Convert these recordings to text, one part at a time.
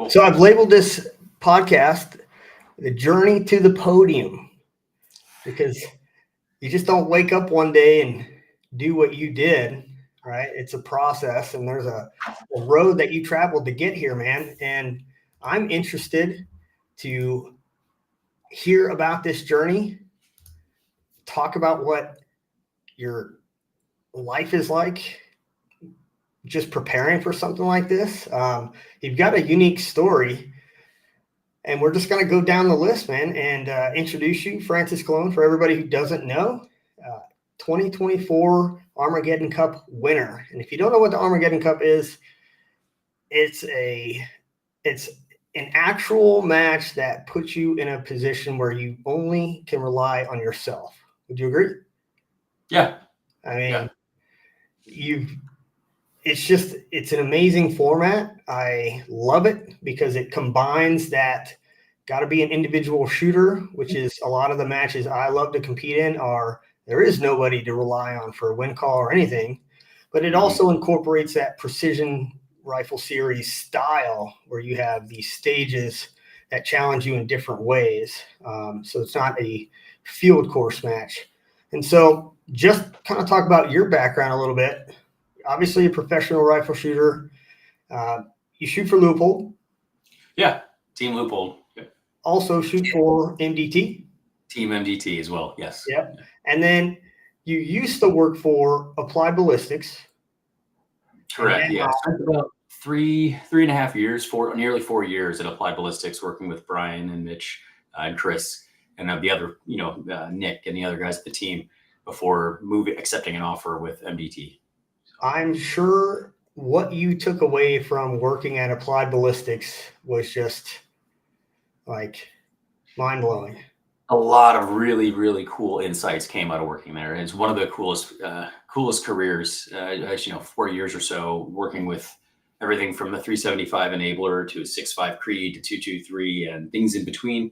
Cool. So I've labeled this podcast The Journey to the Podium, because you just don't wake up one day and do what you did, right? It's a process, and there's a road that you traveled to get here, man. And I'm interested to hear about this journey, talk about what your life is like just preparing for something like this. You've got a unique story, and we're just going to go down the list, man, and introduce you, Francis Cologne, for everybody who doesn't know. 2024 Armageddon Cup winner. And if you don't know what the Armageddon Cup is, it's an actual match that puts you in a position where you only can rely on yourself. Would you agree? Yeah. I mean, it's an amazing format. I love it because it combines that got to be an individual shooter, which is a lot of the matches I love to compete in are there is nobody to rely on for a win call or anything, but it also incorporates that precision rifle series style where you have these stages that challenge you in different ways. So it's not a field course match. And so just kind of talk about your background a little bit. Obviously a professional rifle shooter. You shoot for Leupold. Yeah, Team Leupold. Yep. Also shoot for MDT. Team MDT as well, yes. Yep. And then you used to work for Applied Ballistics. Correct, yeah. Spent about three and a half years, nearly 4 years at Applied Ballistics, working with Brian and Mitch and Chris and the other, Nick and the other guys at the team before accepting an offer with MDT. I'm sure what you took away from working at Applied Ballistics was just like mind-blowing. A lot of really, really cool insights came out of working there. It's one of the coolest careers. 4 years or so working with everything from the 375 enabler to a 6.5 Creed to 223 and things in between.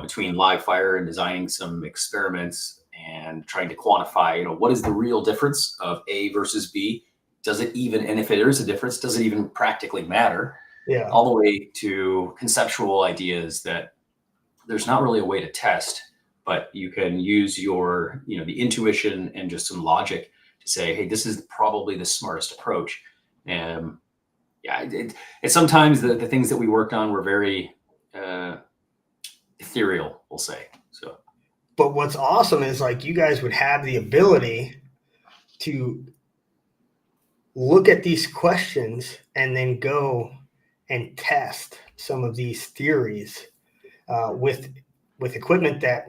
Between live fire and designing some experiments and trying to quantify, what is the real difference of A versus B? Does it even, and if there is a difference, does it even practically matter? Yeah. All the way to conceptual ideas that there's not really a way to test, but you can use your, the intuition and just some logic to say, hey, this is probably the smartest approach. And it's sometimes the things that we worked on were very ethereal, we'll say. So, but what's awesome is like you guys would have the ability to look at these questions and then go and test some of these theories with equipment that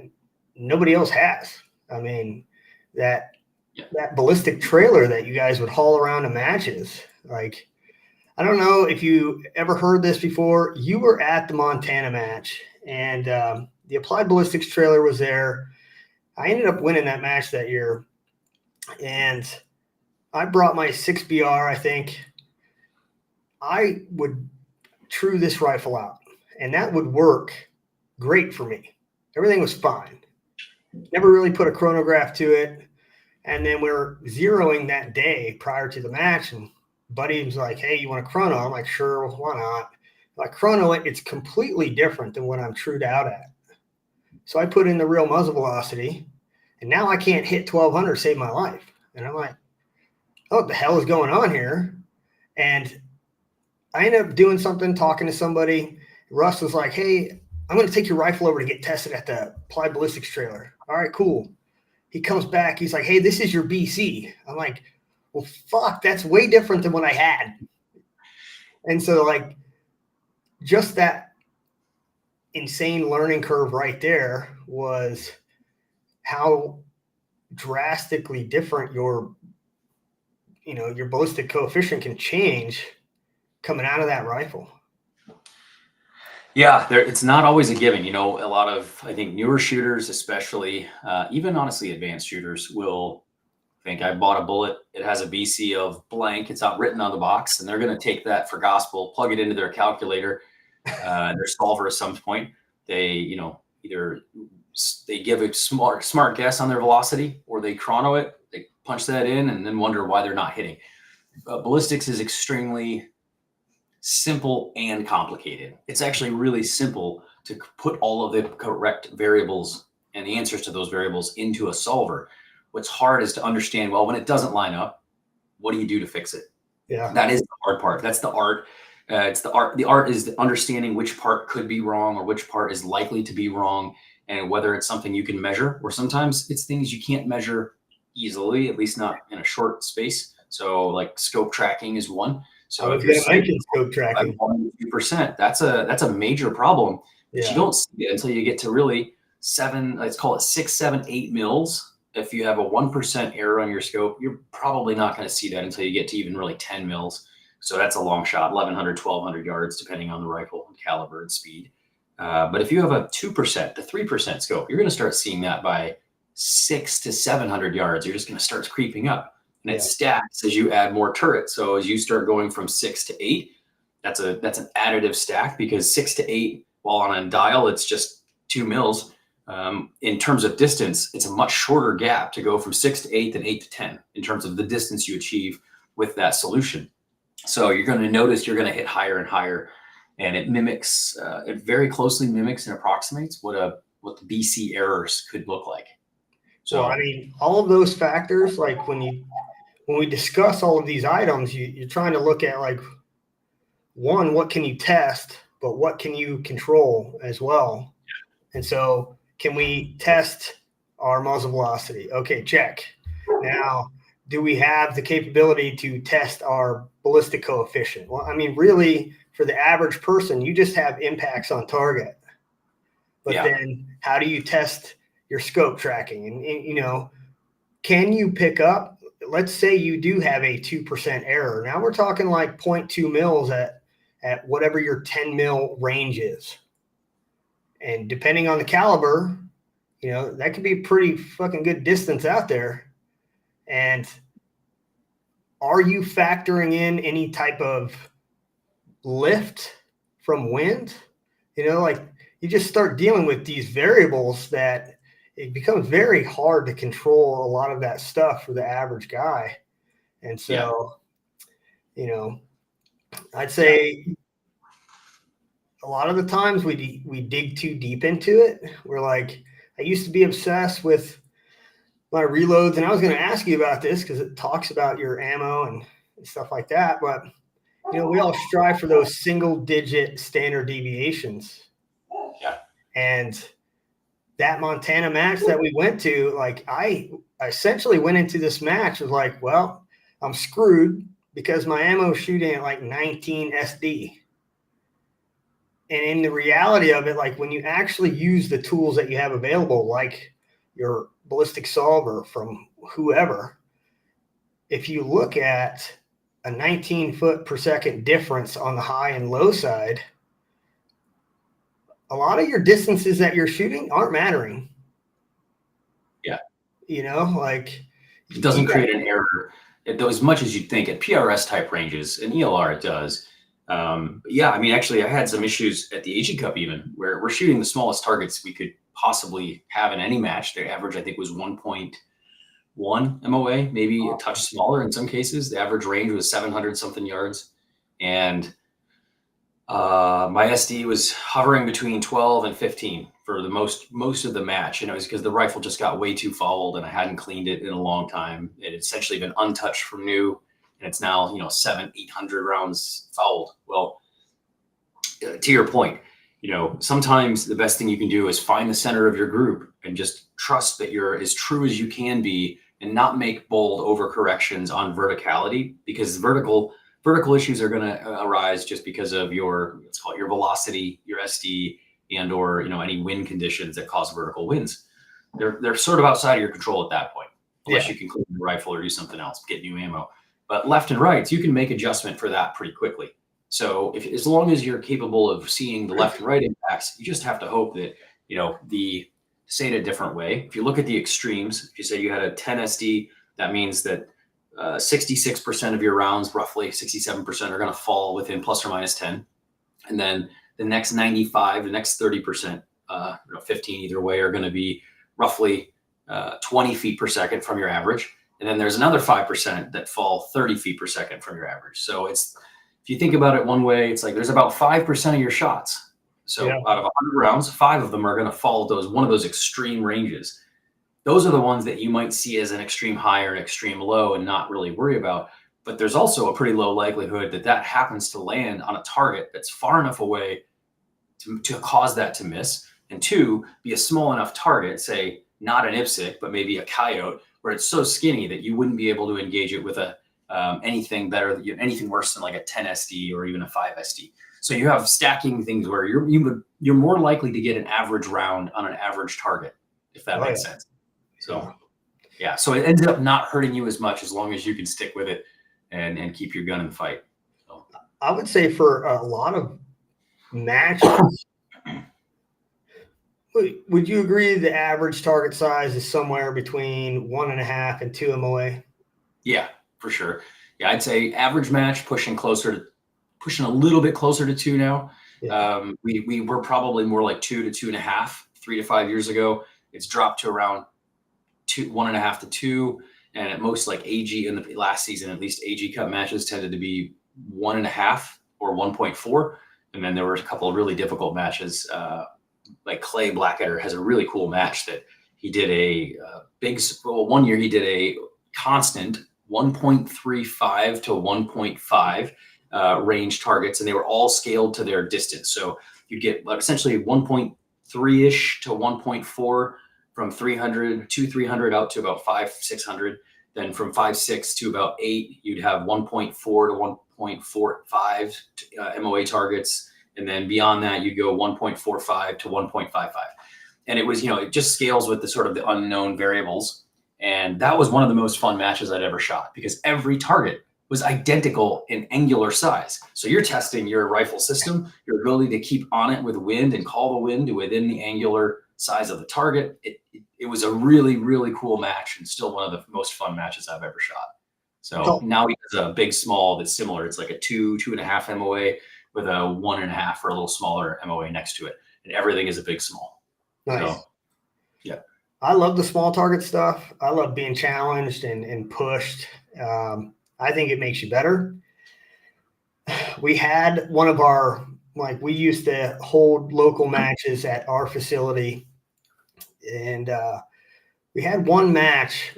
nobody else has. I mean, that ballistic trailer that you guys would haul around to matches. Like, I don't know if you ever heard this before. You were at the Montana match, and the Applied Ballistics trailer was there. I ended up winning that match that year, and I brought my 6BR, I think. I would true this rifle out, and that would work great for me. Everything was fine. Never really put a chronograph to it. And then we're zeroing that day prior to the match, and buddy was like, hey, you want to chrono? I'm like, sure, why not? If I chrono it, it's completely different than what I'm trued out at. So I put in the real muzzle velocity, and now I can't hit 1200 to save my life. And I'm like, oh, what the hell is going on here? And I ended up doing something, talking to somebody. Russ was like, hey, I'm going to take your rifle over to get tested at the Applied Ballistics trailer. All right, cool. He comes back. He's like, hey, this is your BC. I'm like, well, fuck, that's way different than what I had. And so, like, just that insane learning curve right there was how drastically different your ballistic coefficient can change coming out of that rifle. Yeah, it's not always a given. A lot of, I think, newer shooters, especially, even honestly advanced shooters, will think I bought a bullet. It has a BC of blank. It's not written on the box, and they're going to take that for gospel, plug it into their calculator, their solver at some point. They, either they give a smart guess on their velocity, or they chrono it. They punch that in, and then wonder why they're not hitting. Ballistics is extremely simple and complicated. It's actually really simple to put all of the correct variables and the answers to those variables into a solver. What's hard is to understand, well, when it doesn't line up, what do you do to fix it? Yeah. That is the hard part. That's the art. It's the art. The art is the understanding which part could be wrong or which part is likely to be wrong, and whether it's something you can measure, or sometimes it's things you can't measure easily, at least not in a short space. So like scope tracking is one. So I was going to mention scope tracking. 1%, that's a major problem. But Yeah. you don't see it until you get to really 7, let's call it 6, 7, 8 mils. If you have a 1% error on your scope, you're probably not going to see that until you get to even really 10 mils. So that's a long shot, 1,100, 1,200 yards, depending on the rifle and caliber and speed. But if you have a 2% to 3% scope, you're going to start seeing that by 600 to 700 yards. You're just going to start creeping up. And it stacks as you add more turrets. So as you start going from 6 to 8, that's an additive stack, because 6 to 8, while on a dial, it's just 2 mils. In terms of distance, it's a much shorter gap to go from 6 to 8 than 8 to 10 in terms of the distance you achieve with that solution. So you're going to notice you're going to hit higher and higher, and it mimics, it very closely mimics and approximates what the BC errors could look like. So well, I mean, all of those factors, like when we discuss all of these items, you're trying to look at, like, one, what can you test, but what can you control as well? And so can we test our muzzle velocity? Okay, check. Now, do we have the capability to test our ballistic coefficient? Well, I mean, really, for the average person, you just have impacts on target. But then how do you test your scope tracking? And, you know, can you pick up, let's say you do have a 2% error. Now we're talking like 0.2 mils at whatever your 10 mil range is. And depending on the caliber, you know, that could be a pretty fucking good distance out there. And are you factoring in any type of lift from wind? You know, like, you just start dealing with these variables that it becomes very hard to control a lot of that stuff for the average guy. And so, you know, I'd say a lot of the times we dig too deep into it. We're like, I used to be obsessed with my reloads, and I was going to ask you about this because it talks about your ammo and stuff like that. But, you know, we all strive for those single digit standard deviations. Yeah. And that Montana match that we went to, like, I essentially went into this match with like, well, I'm screwed because my ammo is shooting at like 19 SD. And in the reality of it, like, when you actually use the tools that you have available, like your ballistic solver from whoever, if you look at a 19 foot per second difference on the high and low side, a lot of your distances that you're shooting aren't mattering. Yeah. You know, like, it doesn't create an error as much as you'd think at PRS type ranges. In ELR it does. Yeah, I mean, actually, I had some issues at the Asian Cup even, where we're shooting the smallest targets we could possibly have in any match. Their average, I think, was 1.1 MOA, maybe a touch smaller in some cases. The average range was 700 something yards. And my SD was hovering between 12 and 15 for the most of the match. And it was because the rifle just got way too fouled and I hadn't cleaned it in a long time. It had essentially been untouched from new. And it's now, you know, 700-800 rounds fouled. Well, to your point, you know, sometimes the best thing you can do is find the center of your group and just trust that you're as true as you can be and not make bold overcorrections on verticality, because vertical issues are going to arise just because of your, let's call it your velocity, your SD, and or, you know, any wind conditions that cause vertical winds. They're sort of outside of your control at that point, unless you can clean your rifle or do something else, get new ammo. But left and rights, you can make adjustment for that pretty quickly. So as long as you're capable of seeing the left and right impacts, you just have to hope that, you know, to say it a different way, if you look at the extremes, if you say you had a 10 SD, that means that 66% of your rounds, roughly 67%, are going to fall within plus or minus 10. And then the next 95, the next 30%, 15 either way, are going to be roughly 20 feet per second from your average. And then there's another 5% that fall 30 feet per second from your average. So it's if you think about it one way, it's like there's about 5% of your shots. So Yeah. out of 100 rounds, 5 of them are going to fall at one of those extreme ranges. Those are the ones that you might see as an extreme high or an extreme low and not really worry about. But there's also a pretty low likelihood that that happens to land on a target that's far enough away to cause that to miss. And two, be a small enough target, say not an IPSC, but maybe a coyote, where it's so skinny that you wouldn't be able to engage it with a anything better, anything worse than like a 10 SD or even a 5 SD. So you have stacking things where you're more likely to get an average round on an average target, if that makes sense. So yeah, so it ends up not hurting you as much as long as you can stick with it and keep your gun in the fight. So. I would say for a lot of matches, would you agree the average target size is somewhere between 1.5 and 2 MOA? Yeah, for sure. Yeah, I'd say average match pushing a little bit closer to 2 now. Yeah. We were probably more like 2 to 2.5 3 to 5 years ago. It's dropped to around 1.5 to 2, and at most, like AG in the last season, at least AG Cup matches tended to be 1.5 or 1.4, and then there were a couple of really difficult matches. Like Clay Blackadder has a really cool match that he did one year he did a constant 1.35 to 1.5 range targets, and they were all scaled to their distance. So you'd get essentially 1.3-ish to 1.4 from 300 out to about 500-600. Then from 5.6 to about 8, you'd have 1.4 to 1.45 MOA targets. And then beyond that, you'd go 1.45 to 1.55. And it was, it just scales with the sort of the unknown variables. And that was one of the most fun matches I'd ever shot because every target was identical in angular size. So you're testing your rifle system, your ability to keep on it with wind and call the wind to within the angular size of the target. It was a really, really cool match and still one of the most fun matches I've ever shot. So now he has a big small that's similar. It's like a 2.5 MOA with a 1.5 or a little smaller MOA next to it. And everything is a big small. Nice. So, yeah. I love the small target stuff. I love being challenged and pushed. I think it makes you better. We had one of our, we used to hold local matches at our facility. And we had one match.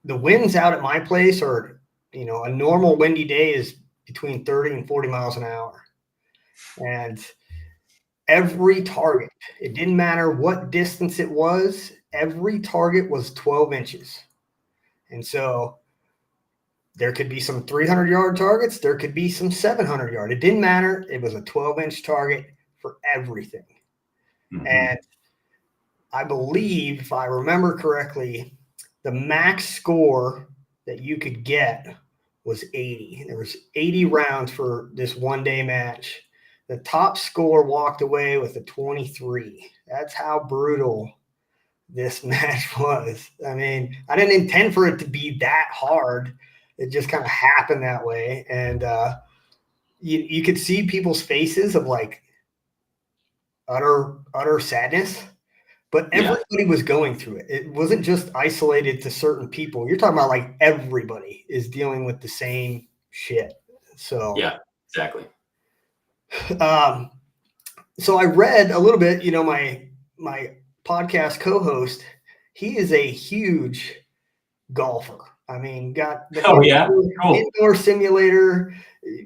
The winds out at my place are, a normal windy day is between 30 and 40 miles an hour. And every target, it didn't matter what distance it was, every target was 12 inches. And so there could be some 300-yard targets. There could be some 700-yard. It didn't matter. It was a 12-inch target for everything. Mm-hmm. And I believe, if I remember correctly, the max score that you could get was 80. There was 80 rounds for this one-day match. The top score walked away with a 23. That's how brutal this match was. I mean, I didn't intend for it to be that hard. It just kind of happened that way. And you could see people's faces of like utter sadness, but everybody was going through it. It wasn't just isolated to certain people. You're talking about like everybody is dealing with the same shit. So yeah, exactly. So I read a little bit, my podcast co-host, he is a huge golfer. I mean, got the indoor simulator,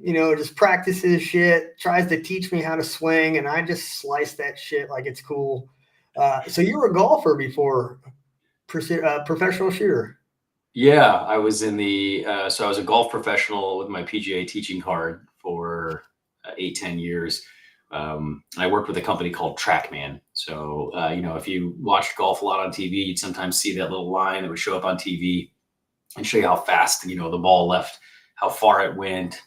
just practices shit, tries to teach me how to swing, and I just slice that shit like it's cool. So you were a golfer before professional shooter. Yeah, I was I was a golf professional with my PGA teaching card for 8-10 years. I worked with a company called TrackMan. So, if you watched golf a lot on TV, you'd sometimes see that little line that would show up on TV and show you how fast, the ball left, how far it went,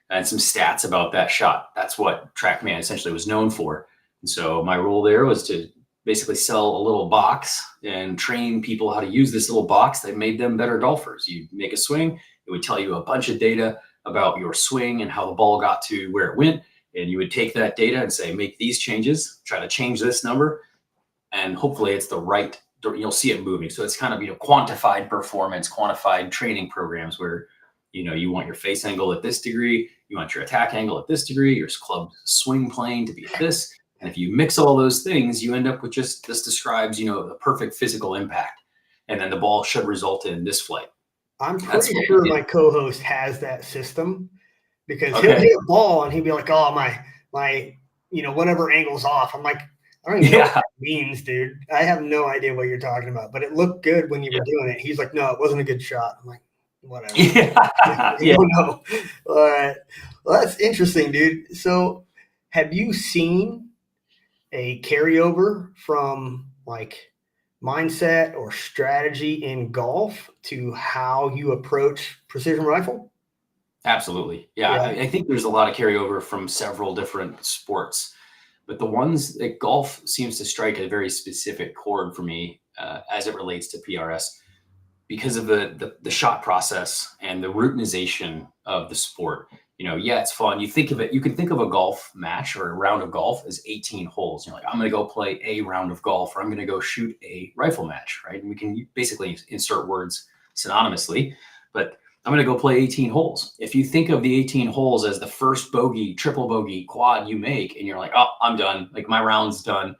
and some stats about that shot. That's what TrackMan essentially was known for. And so my role there was to basically sell a little box and train people how to use this little box that made them better golfers. You make a swing, it would tell you a bunch of data about your swing and how the ball got to where it went. And you would take that data and say, make these changes, try to change this number, and hopefully it's the right, you'll see it moving. So it's kind of, quantified performance, quantified training programs where, you want your face angle at this degree, You want your attack angle at this degree, your club swing plane to be at this. And if you mix all those things, you end up with just, this describes, the perfect physical impact. And then the ball should result in this flight. I'm pretty sure my co-host has that system, because he'll Okay. hit a ball and he'll be like, oh, my, whatever angle's off. I'm like, I don't even know what that means, dude. I have no idea what you're talking about, but it looked good when you were doing it. He's like, no, it wasn't a good shot. I'm like, whatever. Yeah. No. All right. Well, that's interesting, dude. So have you seen a carryover from like mindset or strategy in golf to how you approach precision rifle? Absolutely. Yeah. I think there's a lot of carryover from several different sports, but the ones that golf seems to strike a very specific chord for me as it relates to PRS, because of the shot process and the routinization of the sport. It's fun. You can think of a golf match or a round of golf as 18 holes. You're like, I'm going to go play a round of golf, or I'm going to go shoot a rifle match, right? And we can basically insert words synonymously, but I'm going to go play 18 holes. If you think of the 18 holes as the first bogey, triple bogey, quad you make, and you're like, oh, I'm done. Like, my round's done.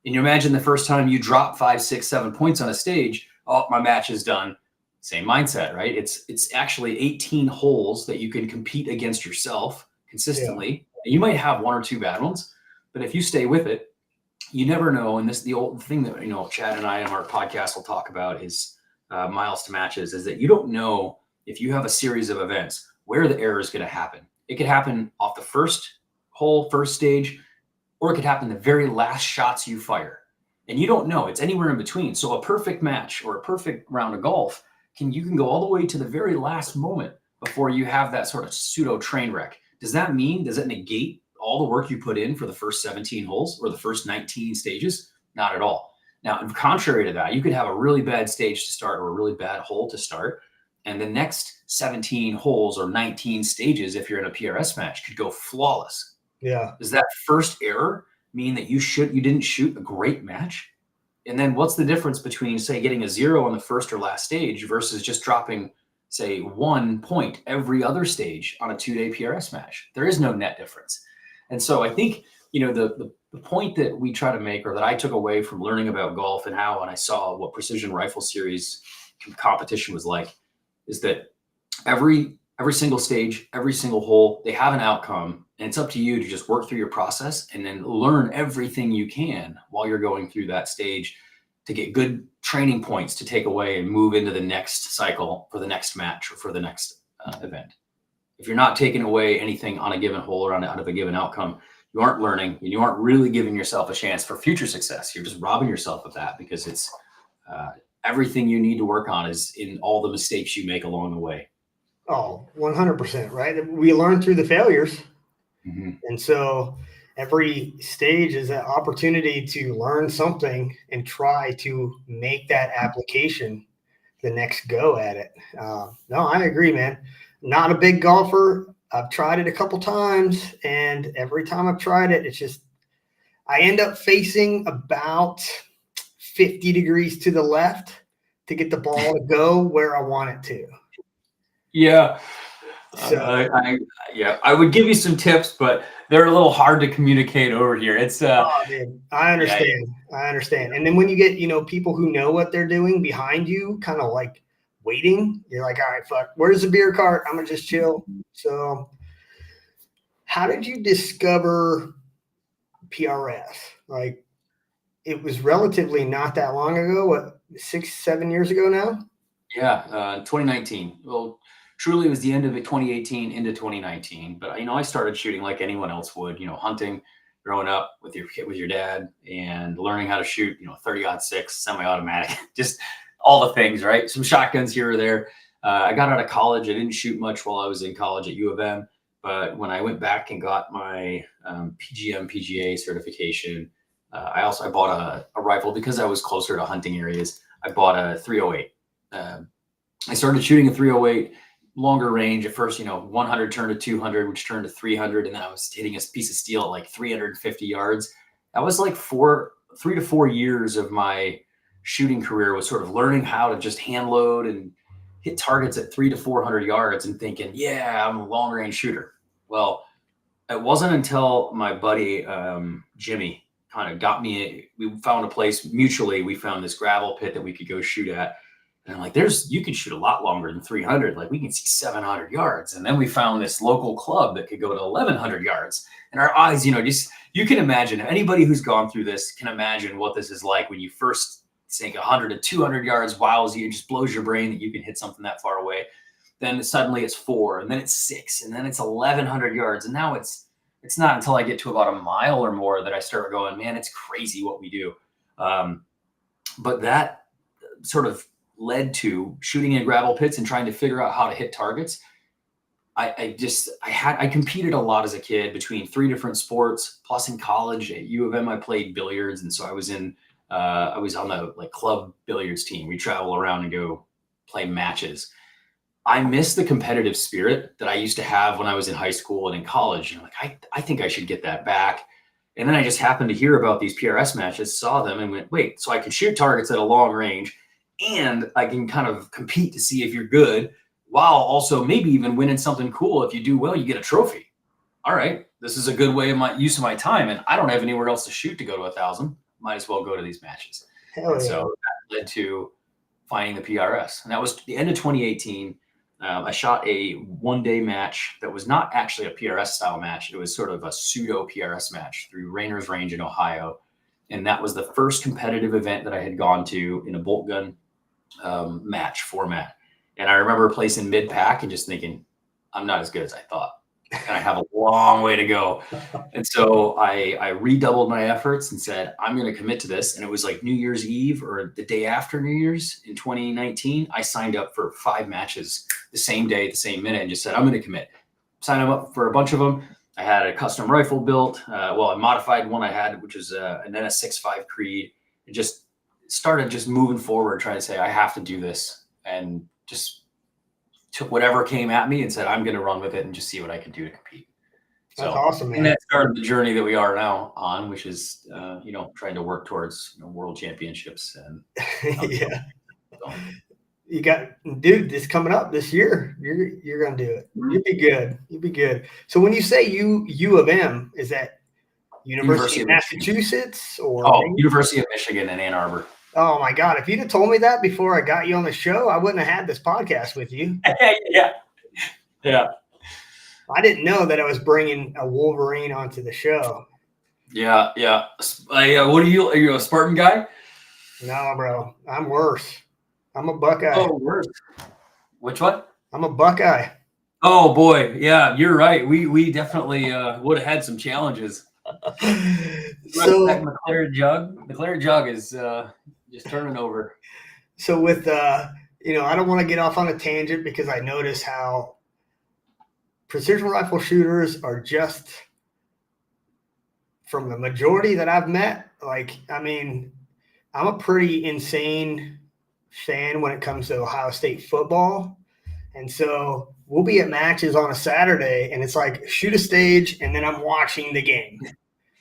And you imagine the first time you drop 5, 6, 7 points on a stage, oh, my match is done. Same mindset, right? It's actually 18 holes that you can compete against yourself consistently. Yeah. You might have 1 or 2 bad ones, but if you stay with it, you never know. And the old thing that, Chad and I in our podcast will talk about is miles to matches, is that you don't know if you have a series of events where the error is going to happen. It could happen off the first hole, first stage, or it could happen the very last shots you fire. And you don't know. It's anywhere in between. So a perfect match or a perfect round of golf, you can go all the way to the very last moment before you have that sort of pseudo train wreck. Does it negate all the work you put in for the first 17 holes or the first 19 stages? Not at all. Now, contrary to that, you could have a really bad stage to start or a really bad hole to start, and the next 17 holes or 19 stages, if you're in a PRS match, could go flawless. Yeah. Does that first error mean that you didn't shoot a great match? And then what's the difference between, say, getting a 0 on the first or last stage versus just dropping, say, 1 point every other stage on a 2-day PRS match? There is no net difference. And so I think, the point that we try to make, or that I took away from learning about golf and I saw what Precision Rifle Series competition was like, is that every single stage, every single hole, they have an outcome, and it's up to you to just work through your process and then learn everything you can while you're going through that stage to get good training points to take away and move into the next cycle for the next match or for the next event. If you're not taking away anything on a given hole or out of a given outcome, you aren't learning, and you aren't really giving yourself a chance for future success. You're just robbing yourself of that, because it's everything you need to work on is in all the mistakes you make along the way. Oh, 100%, right? We learn through the failures. Mm-hmm. And so every stage is an opportunity to learn something and try to make that application the next go at it. No, I agree, man. Not a big golfer. I've tried it a couple times, and every time I've tried it, it's just, I end up facing about 50 degrees to the left to get the ball to go where I want it to. Yeah. So, I would give you some tips, but they're a little hard to communicate over here. It's man, I understand. I understand. And then when you get, people who know what they're doing behind you, kind of like waiting, you're like, all right, fuck, where's the beer cart? I'm gonna just chill. So how did you discover PRS? Like, it was relatively not that long ago, what, 6-7 years ago now? Yeah, 2019. Well, truly, it was the end of 2018 into 2019. But I started shooting like anyone else would. Hunting, growing up with your dad, and learning how to shoot. 30-06 semi-automatic, just all the things, right? Some shotguns here or there. I got out of college. I didn't shoot much while I was in college at U of M. But when I went back and got my PGA certification, I bought a rifle because I was closer to hunting areas. I bought a 308. I started shooting a 308, longer range. At first, 100 turned to 200, which turned to 300, and then I was hitting a piece of steel at like 350 yards. That was like 3 to 4 years of my shooting career, was sort of learning how to just hand load and hit targets at 300 to 400 yards and thinking, yeah, I'm a long range shooter. Well, it wasn't until my buddy Jimmy kind of got me. We found a place mutually. We found this gravel pit that we could go shoot at, and I'm like, you can shoot a lot longer than 300. Like we can see 700 yards. And then we found this local club that could go to 1100 yards. And our eyes, just you can imagine. Anybody who's gone through this can imagine what this is like when you first think 100 to 200 yards wows you, just blows your brain that you can hit something that far away. Then suddenly it's 4, and then it's 6, and then it's 1100 yards. And now it's not until I get to about a mile or more that I start going, man, it's crazy what we do. But that sort of led to shooting in gravel pits and trying to figure out how to hit targets. I competed a lot as a kid between 3 different sports, plus in college at U of M, I played billiards. And so I was on the club billiards team. We travel around and go play matches. I miss the competitive spirit that I used to have when I was in high school and in college. And I think I should get that back. And then I just happened to hear about these PRS matches, saw them and went, wait, so I can shoot targets at a long range and I can kind of compete to see if you're good, while also maybe even winning something cool. If you do well, you get a trophy. All right, this is a good way of use of my time. And I don't have anywhere else to shoot to go to 1,000. Might as well go to these matches. Hell yeah. So that led to finding the PRS. And that was the end of 2018. I shot a one-day match that was not actually a PRS style match. It was sort of a pseudo PRS match through Rainers Range in Ohio. And that was the first competitive event that I had gone to in a bolt gun match format. And I remember placing mid-pack and just thinking, I'm not as good as I thought. And I have a long way to go. And so I redoubled my efforts and said, I'm going to commit to this. And it was like New Year's Eve or the day after New Year's in 2019. I signed up for 5 matches the same day, the same minute, and just said, I'm going to commit. Signed up for a bunch of them. I had a custom rifle built. A modified one I had, which was and then a 6.5 Creed. And just started just moving forward, trying to say, I have to do this. And just took whatever came at me and said, I'm going to run with it and just see what I can do to compete. That's awesome, man. And that started the journey that we are now on, which is, trying to work towards world championships. And yeah. You got, dude, this coming up this year, you're going to do it. You'll be good. You'll be good. So when you say U of M, is that University of Massachusetts or? Oh, University of Michigan in Ann Arbor. Oh my God. If you'd have told me that before I got you on the show, I wouldn't have had this podcast with you. Yeah. I didn't know that I was bringing a Wolverine onto the show. Yeah. What are you a Spartan guy? No, bro. I'm worse. I'm a Buckeye. Oh, worse. Which one? I'm a Buckeye. Oh boy. Yeah, you're right. We definitely would have had some challenges. So that McLaren jug is just turning over. So with I don't want to get off on a tangent because I notice how precision rifle shooters are just, from the majority that I've met, I'm a pretty insane fan when it comes to Ohio State football. And so we'll be at matches on a Saturday and it's like shoot a stage and then I'm watching the game.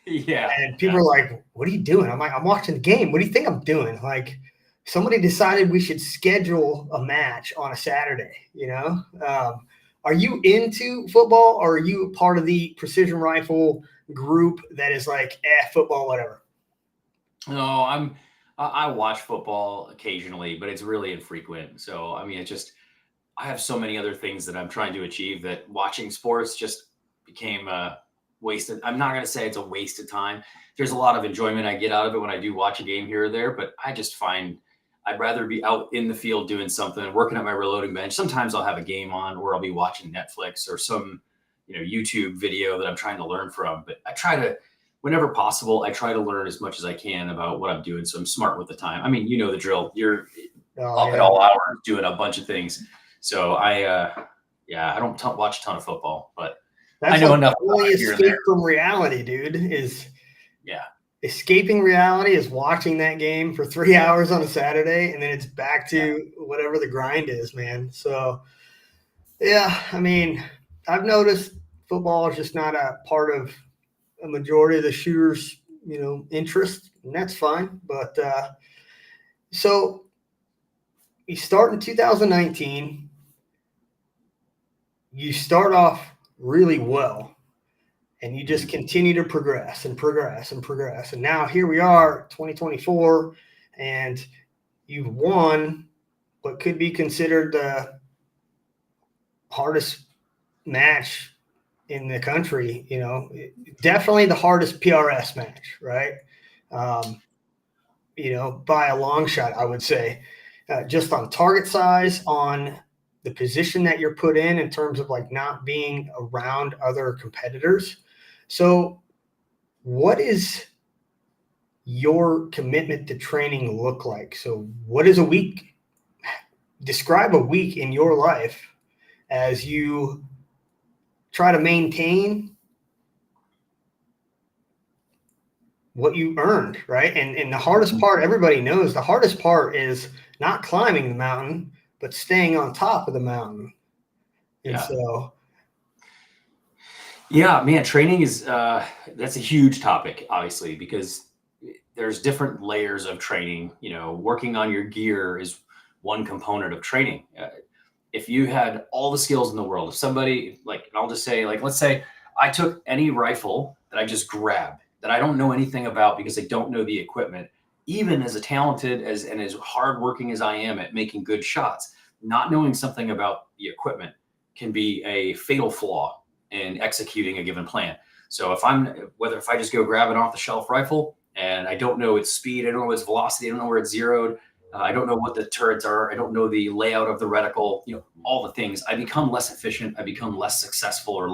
Yeah. And people are like, what are you doing? I'm like, I'm watching the game. What do you think I'm doing? Like, somebody decided we should schedule a match on a Saturday, Are you into football or are you part of the precision rifle group that is like, football, whatever? No, I watch football occasionally, but it's really infrequent. So, I have so many other things that I'm trying to achieve that watching sports just became wasted. I'm not going to say it's a waste of time. There's a lot of enjoyment I get out of it when I do watch a game here or there, but I just find I'd rather be out in the field doing something, working at my reloading bench. Sometimes I'll have a game on or I'll be watching Netflix or some, YouTube video that I'm trying to learn from. But I try to, whenever possible, I try to learn as much as I can about what I'm doing. So I'm smart with the time. The drill. You're up at all hours doing a bunch of things. So I don't watch a ton of football, but that's I know enough. Only escape from reality, dude, escaping reality is watching that game for 3 hours on a Saturday, and then it's back to whatever the grind is, man. So, I've noticed football is just not a part of a majority of the shooters, interest, and that's fine. But so you start in 2019. You start off really well, and you just continue to progress and progress and progress. And now here we are, 2024, and you've won what could be considered the hardest match in the country, you know, definitely the hardest PRS match, right? You know, by a long shot, I would say, just on target size, on the position that you're put in terms of like not being around other competitors. So what is your commitment to training look like? So what is a week? Describe a week in your life as you try to maintain what you earned, right? And the hardest part, everybody knows, the hardest part is not climbing the mountain, but staying on top of the mountain. And so, yeah, man, training is that's a huge topic, obviously, because there's different layers of training. You know, working on your gear is one component of training. If you had all the skills in the world, if somebody, like, I'll just say, like, let's say I took any rifle that I just grabbed that I don't know anything about because I don't know the equipment, even as talented and as hardworking as I am at making good shots, not knowing something about the equipment can be a fatal flaw in executing a given plan. So if I just go grab an off the shelf rifle and I don't know its speed, I don't know its velocity, I don't know where it's zeroed, I don't know what the turrets are, I don't know the layout of the reticle, you know, all the things, I become less efficient, I become less successful, or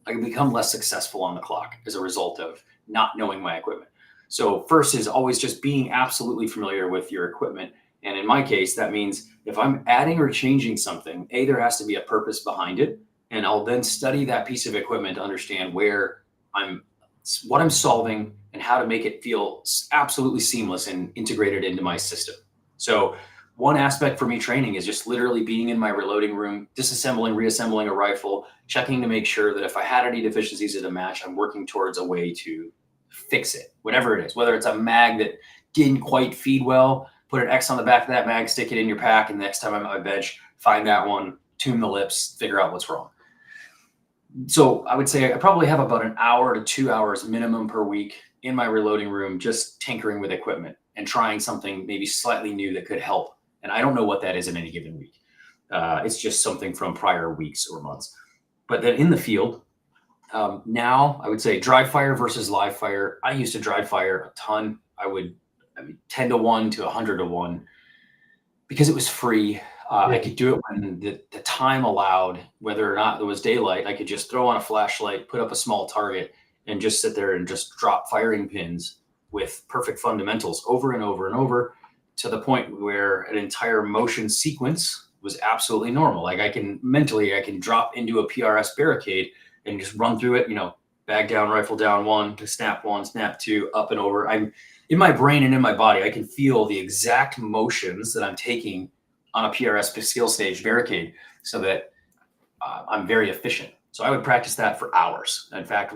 I can become less successful on the clock as a result of not knowing my equipment. So first is always just being absolutely familiar with your equipment. And in my case, that means if I'm adding or changing something, there has to be a purpose behind it. And I'll then study that piece of equipment to understand what I'm solving and how to make it feel absolutely seamless and integrated into my system. So one aspect for me training is just literally being in my reloading room, disassembling, reassembling a rifle, checking to make sure that if I had any deficiencies at a match, I'm working towards a way to fix it, whatever it is, whether it's a mag that didn't quite feed well, put an X on the back of that mag, stick it in your pack, and the next time I'm at my bench, find that one, tune the lips, figure out what's wrong. So I would say I probably have about an hour to 2 hours minimum per week in my reloading room, just tinkering with equipment and trying something maybe slightly new that could help. And I don't know what that is in any given week. It's just something from prior weeks or months. But then in the field, now I would say dry fire versus live fire. I used to dry fire a ton. I mean, 10 to 1 to 100 to 1 because it was free. I could do it when the time allowed, whether or not there was daylight. I could just throw on a flashlight, put up a small target, and just sit there and just drop firing pins with perfect fundamentals over and over and over, to the point where an entire motion sequence was absolutely normal. Like I can drop into a PRS barricade and just run through it, you know, bag down, rifle down, one, snap two, up and over. I'm in my brain and in my body, I can feel the exact motions that I'm taking on a PRS skill stage barricade, so that I'm very efficient. So I would practice that for hours. In fact,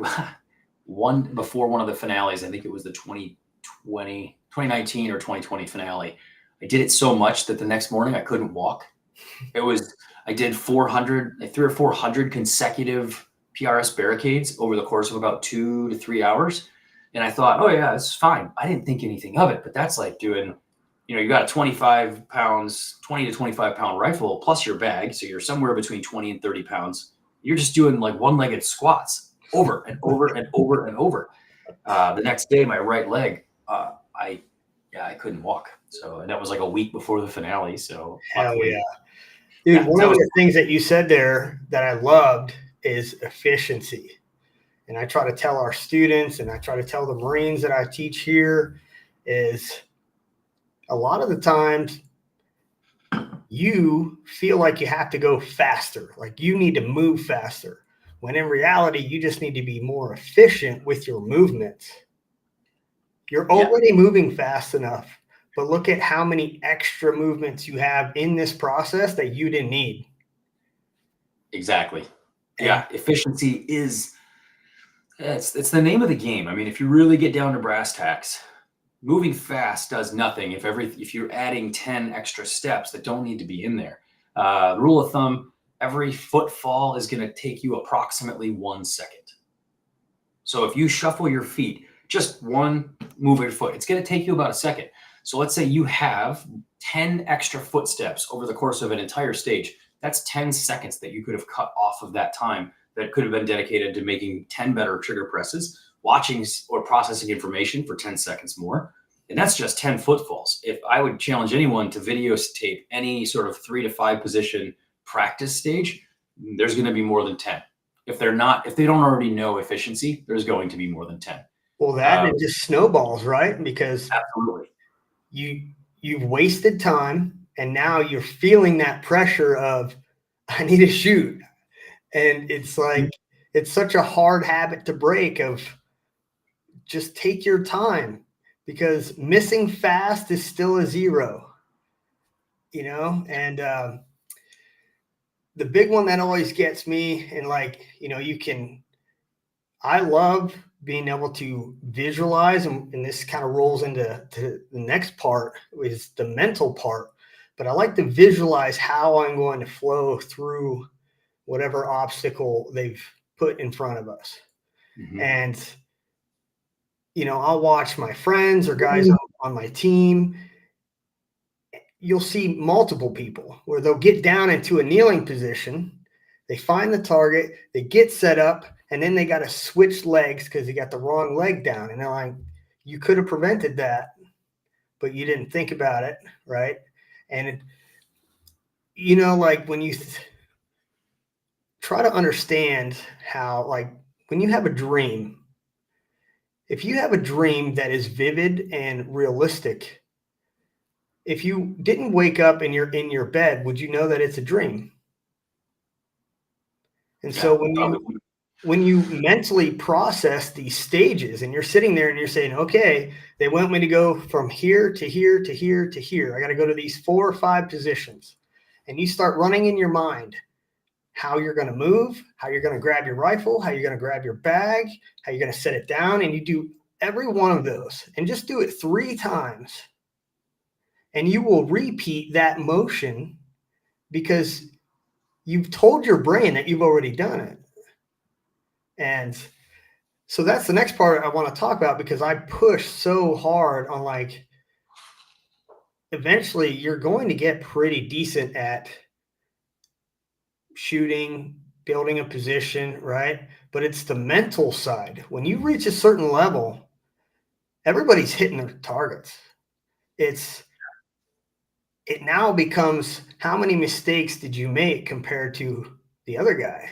before one of the finales, I think it was the 2019 or 2020 finale, I did it so much that the next morning I couldn't walk. I did 300 or 400 consecutive PRS barricades over the course of about 2 to 3 hours. And I thought, oh yeah, it's fine. I didn't think anything of it, but that's like doing, you know, you got a 20 to 25 pound rifle plus your bag. So you're somewhere between 20 and 30 pounds. You're just doing like one-legged squats over and over and over and over. The next day, my right leg, I couldn't walk. So, and that was like a week before the finale. So hell yeah. Dude, one of the things that you said there that I loved is efficiency. And I try to tell our students, and I try to tell the Marines that I teach here, is a lot of the times you feel like you have to go faster, like you need to move faster, when in reality, you just need to be more efficient with your movements. You're already moving fast enough, but look at how many extra movements you have in this process that you didn't need. Exactly. Yeah. Efficiency it's the name of the game. I mean, if you really get down to brass tacks, moving fast does nothing if you're adding 10 extra steps that don't need to be in there. The rule of thumb, every foot fall is going to take you approximately 1 second. So if you shuffle your feet, just one move of your foot, it's going to take you about a second. So let's say you have 10 extra footsteps over the course of an entire stage. That's 10 seconds that you could have cut off of that time that could have been dedicated to making 10 better trigger presses, watching or processing information for 10 seconds more. And that's just 10 footfalls. If I would challenge anyone to videotape any sort of 3 to 5 position practice stage, there's going to be more than 10. If they don't already know efficiency, there's going to be more than 10. Well, that it just snowballs, right? Because absolutely, you've wasted time, and now you're feeling that pressure of, I need to shoot. And it's like, it's such a hard habit to break of just take your time, because missing fast is still a 0, and the big one that always gets me, and I love being able to visualize, and this kind of rolls into the next part, is the mental part, but I like to visualize how I'm going to flow through whatever obstacle they've put in front of us. Mm-hmm. And, I'll watch my friends or guys on my team. You'll see multiple people where they'll get down into a kneeling position. They find the target, they get set up, and then they got to switch legs because they got the wrong leg down. And they're like, you could have prevented that, but you didn't think about it, right? And, when you try to understand how, when you have a dream, if you have a dream that is vivid and realistic, if you didn't wake up and you're in your bed, would you know that it's a dream? And so when you mentally process these stages and you're sitting there and you're saying, okay, they want me to go from here to here to here to here. I got to go to these 4 or 5 positions. And you start running in your mind how you're going to move, how you're going to grab your rifle, how you're going to grab your bag, how you're going to set it down. And you do every one of those and just do it 3 times. And you will repeat that motion because you've told your brain that you've already done it. And so that's the next part I want to talk about, because I push so hard on eventually you're going to get pretty decent at shooting, building a position, right? But it's the mental side. When you reach a certain level, everybody's hitting their targets. It now becomes, how many mistakes did you make compared to the other guy?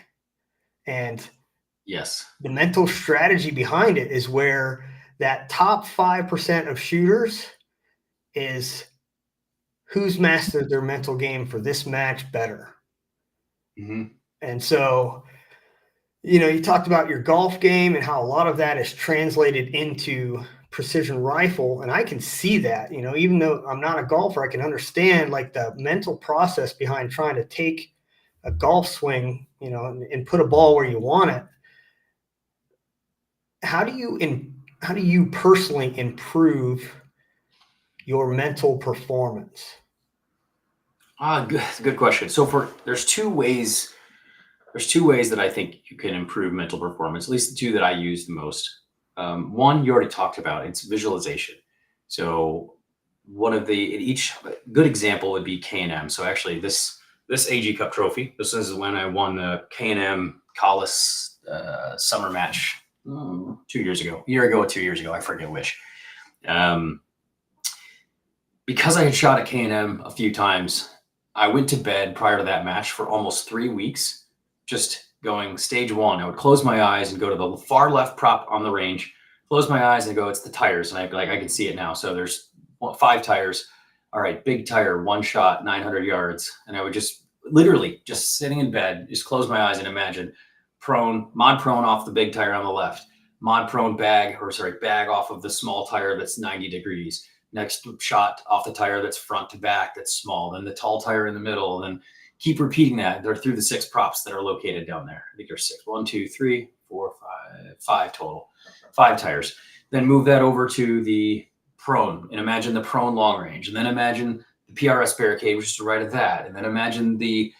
And yes, the mental strategy behind it is where that top 5% of shooters is who's mastered their mental game for this match better. Mm-hmm. And so, you talked about your golf game and how a lot of that is translated into precision rifle. And I can see that, even though I'm not a golfer, I can understand the mental process behind trying to take a golf swing, and put a ball where you want it. How do you personally improve your mental performance? Good question. So there's two ways that I think you can improve mental performance, at least the 2 that I use the most. One you already talked about, it's visualization. So each good example would be K&M. So actually this AG Cup trophy, this is when I won the K&M Collis summer match 2 years ago, a year ago or 2 years ago, I forget which. Because I had shot at K&M a few times, I went to bed prior to that match for almost 3 weeks, just going stage 1. I would close my eyes and go to the far left prop on the range, close my eyes and go, it's the tires. And I'd be like, I can see it now. So there's 5 tires. All right, big tire, 1 shot, 900 yards. And I would just literally just sitting in bed, just close my eyes and imagine mod prone off the big tire on the left, mod prone bag off of the small tire that's 90 degrees. Next shot off the tire that's front to back, that's small. Then the tall tire in the middle. And then keep repeating that. They're through the 6 props that are located down there. I think there's 6. 1, 2, 3, 4, 5 total. 5 tires. Then move that over to the prone and imagine the prone long range. And then imagine the PRS barricade, which is to the right of that. And then imagine the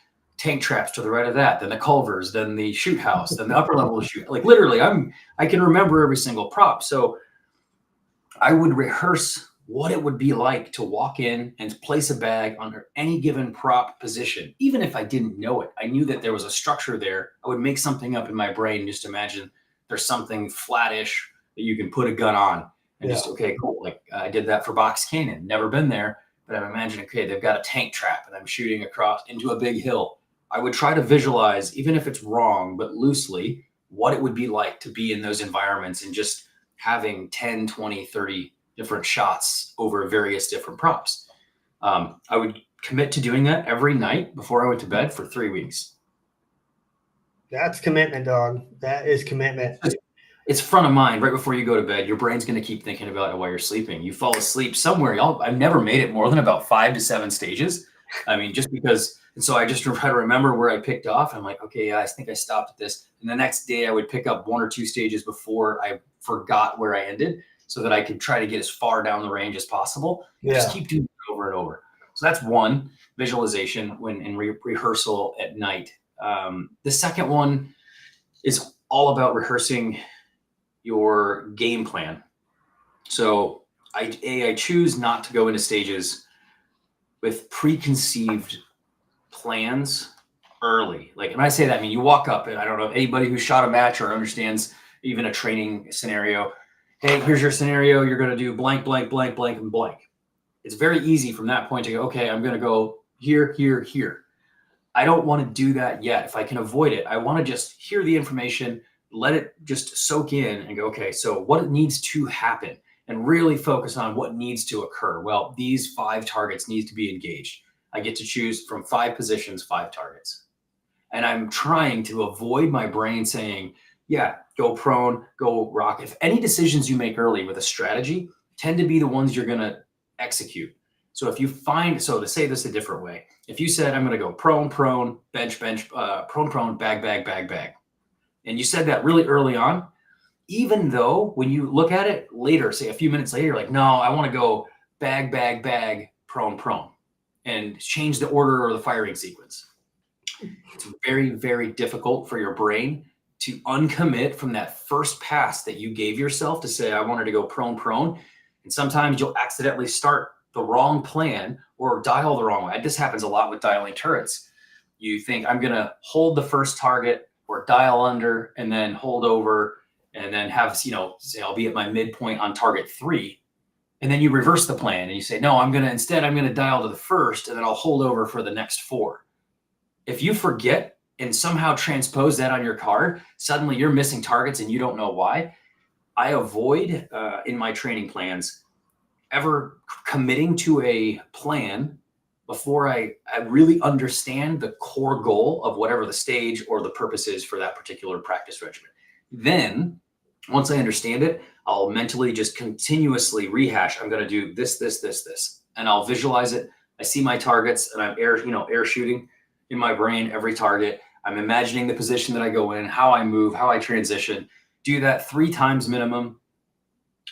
tank traps to the right of that, then the culvers, then the shoot house, then the upper level of shoot. Like literally, I can remember every single prop. So I would rehearse what it would be like to walk in and place a bag under any given prop position. Even if I didn't know it, I knew that there was a structure there. I would make something up in my brain. Just imagine there's something flattish that you can put a gun on and just, okay, cool. Like I did that for Box Canyon, never been there, but I'm imagining, okay, they've got a tank trap and I'm shooting across into a big hill. I would try to visualize, even if it's wrong, but loosely, what it would be like to be in those environments and just having 10, 20, 30 different shots over various different props. I would commit to doing that every night before I went to bed for 3 weeks. That's commitment, dog. That is commitment. It's front of mind right before you go to bed. Your brain's going to keep thinking about it while you're sleeping. You fall asleep somewhere. I've never made it more than about 5 to 7 stages. I mean, just because. And so I just try to remember where I picked off. I'm like, okay, yeah, I think I stopped at this. And the next day I would pick up 1 or 2 stages before I forgot where I ended, so that I could try to get as far down the range as possible. Yeah. Just keep doing it over and over. So that's one, visualization when in rehearsal at night. The second one is all about rehearsing your game plan. So I choose not to go into stages with preconceived plans early. Like, when I say that, I mean, you walk up and I don't know, anybody who shot a match or understands even a training scenario. Hey, here's your scenario. You're going to do blank, blank, blank, blank, and blank. It's very easy from that point to go, okay, I'm going to go here, here, here. I don't want to do that yet. If I can avoid it, I want to just hear the information, let it just soak in and go, okay, so what needs to happen, and really focus on what needs to occur. Well, these 5 targets need to be engaged. I get to choose from 5 positions, 5 targets. And I'm trying to avoid my brain saying, yeah, go prone, go rock. If any decisions you make early with a strategy tend to be the ones you're going to execute. So if you find, so to say this a different way, if you said, I'm going to go prone, prone, bench, bench, prone, prone, bag, bag, bag, bag, and you said that really early on, even though when you look at it later, say a few minutes later, you're like, no, I want to go bag, bag, bag, prone, prone, and change the order or the firing sequence. It's very, very difficult for your brain to uncommit from that first pass that you gave yourself to say, I wanted to go prone, prone. And sometimes you'll accidentally start the wrong plan or dial the wrong way. This happens a lot with dialing turrets. You think, I'm going to hold the first target or dial under and then hold over and then have, say I'll be at my midpoint on target 3. And then you reverse the plan and you say, no, I'm going to dial to the first and then I'll hold over for the next 4. If you forget and somehow transpose that on your card, suddenly you're missing targets and you don't know why. I avoid in my training plans ever committing to a plan before I really understand the core goal of whatever the stage or the purpose is for that particular practice regimen. Then once I understand it, I'll mentally just continuously rehash. I'm going to do this, this, this, this, and I'll visualize it. I see my targets and I'm air shooting in my brain every target. I'm imagining the position that I go in, how I move, how I transition. Do that 3 times minimum.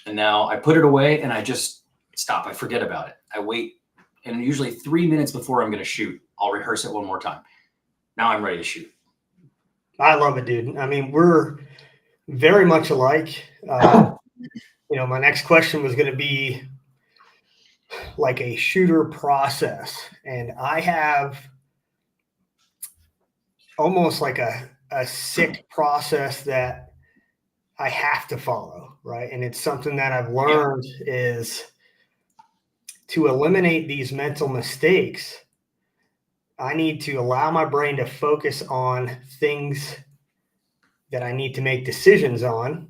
And now I put it away and I just stop. I forget about it. I wait. And usually 3 minutes before I'm going to shoot, I'll rehearse it one more time. Now I'm ready to shoot. I love it, dude. I mean, we're very much alike. My next question was going to be like a shooter process. And I have almost like a sick process that I have to follow, right? And it's something that I've learned is to eliminate these mental mistakes. I need to allow my brain to focus on things that I need to make decisions on.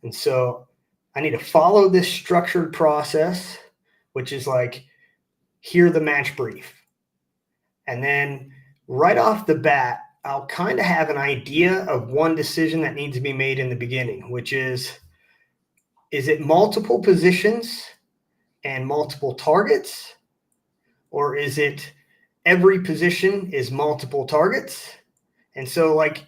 And so I need to follow this structured process, which is like, hear the match brief. And then right off the bat, I'll kind of have an idea of one decision that needs to be made in the beginning, which is it multiple positions and multiple targets? Or is it every position is multiple targets? And so like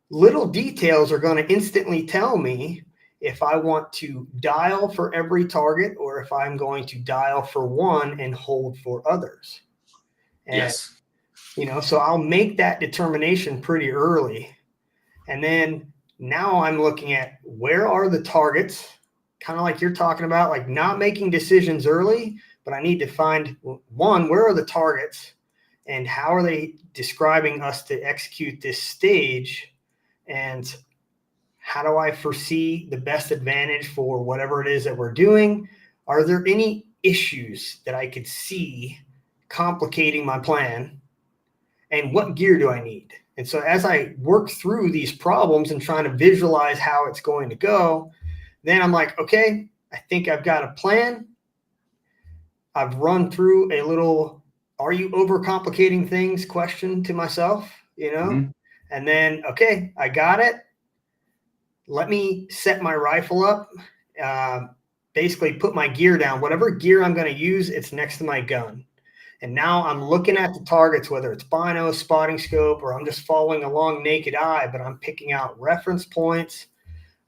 little details are going to instantly tell me if I want to dial for every target or if I'm going to dial for one and hold for others. And yes. So I'll make that determination pretty early. And then now I'm looking at where are the targets, kind of like you're talking about, like not making decisions early, but I need to find one, where are the targets and how are they describing us to execute this stage? And how do I foresee the best advantage for whatever it is that we're doing? Are there any issues that I could see complicating my plan? And what gear do I need? And so as I work through these problems and trying to visualize how it's going to go, then I'm like, okay, I think I've got a plan. I've run through a little, are you overcomplicating things question to myself, Mm-hmm. And then, okay, I got it. Let me set my rifle up, basically put my gear down. Whatever gear I'm going to use, it's next to my gun. And now I'm looking at the targets, whether it's bino, spotting scope, or I'm just following along naked eye, but I'm picking out reference points.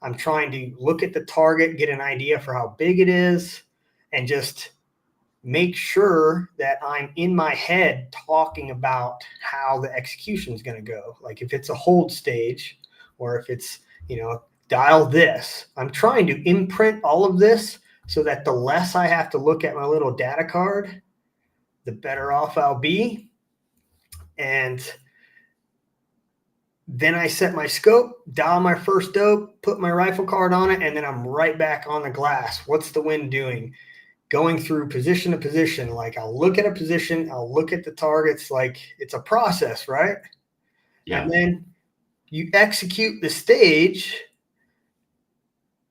I'm trying to look at the target, get an idea for how big it is, and just make sure that I'm in my head talking about how the execution is going to go. Like if it's a hold stage or if it's, dial this, I'm trying to imprint all of this so that the less I have to look at my little data card, the better off I'll be. And then I set my scope, dial my first dope, put my rifle card on it, and then I'm right back on the glass. What's the wind doing? Going through position to position. Like I'll look at a position, I'll look at the targets, like it's a process, right? Yeah. And then you execute the stage.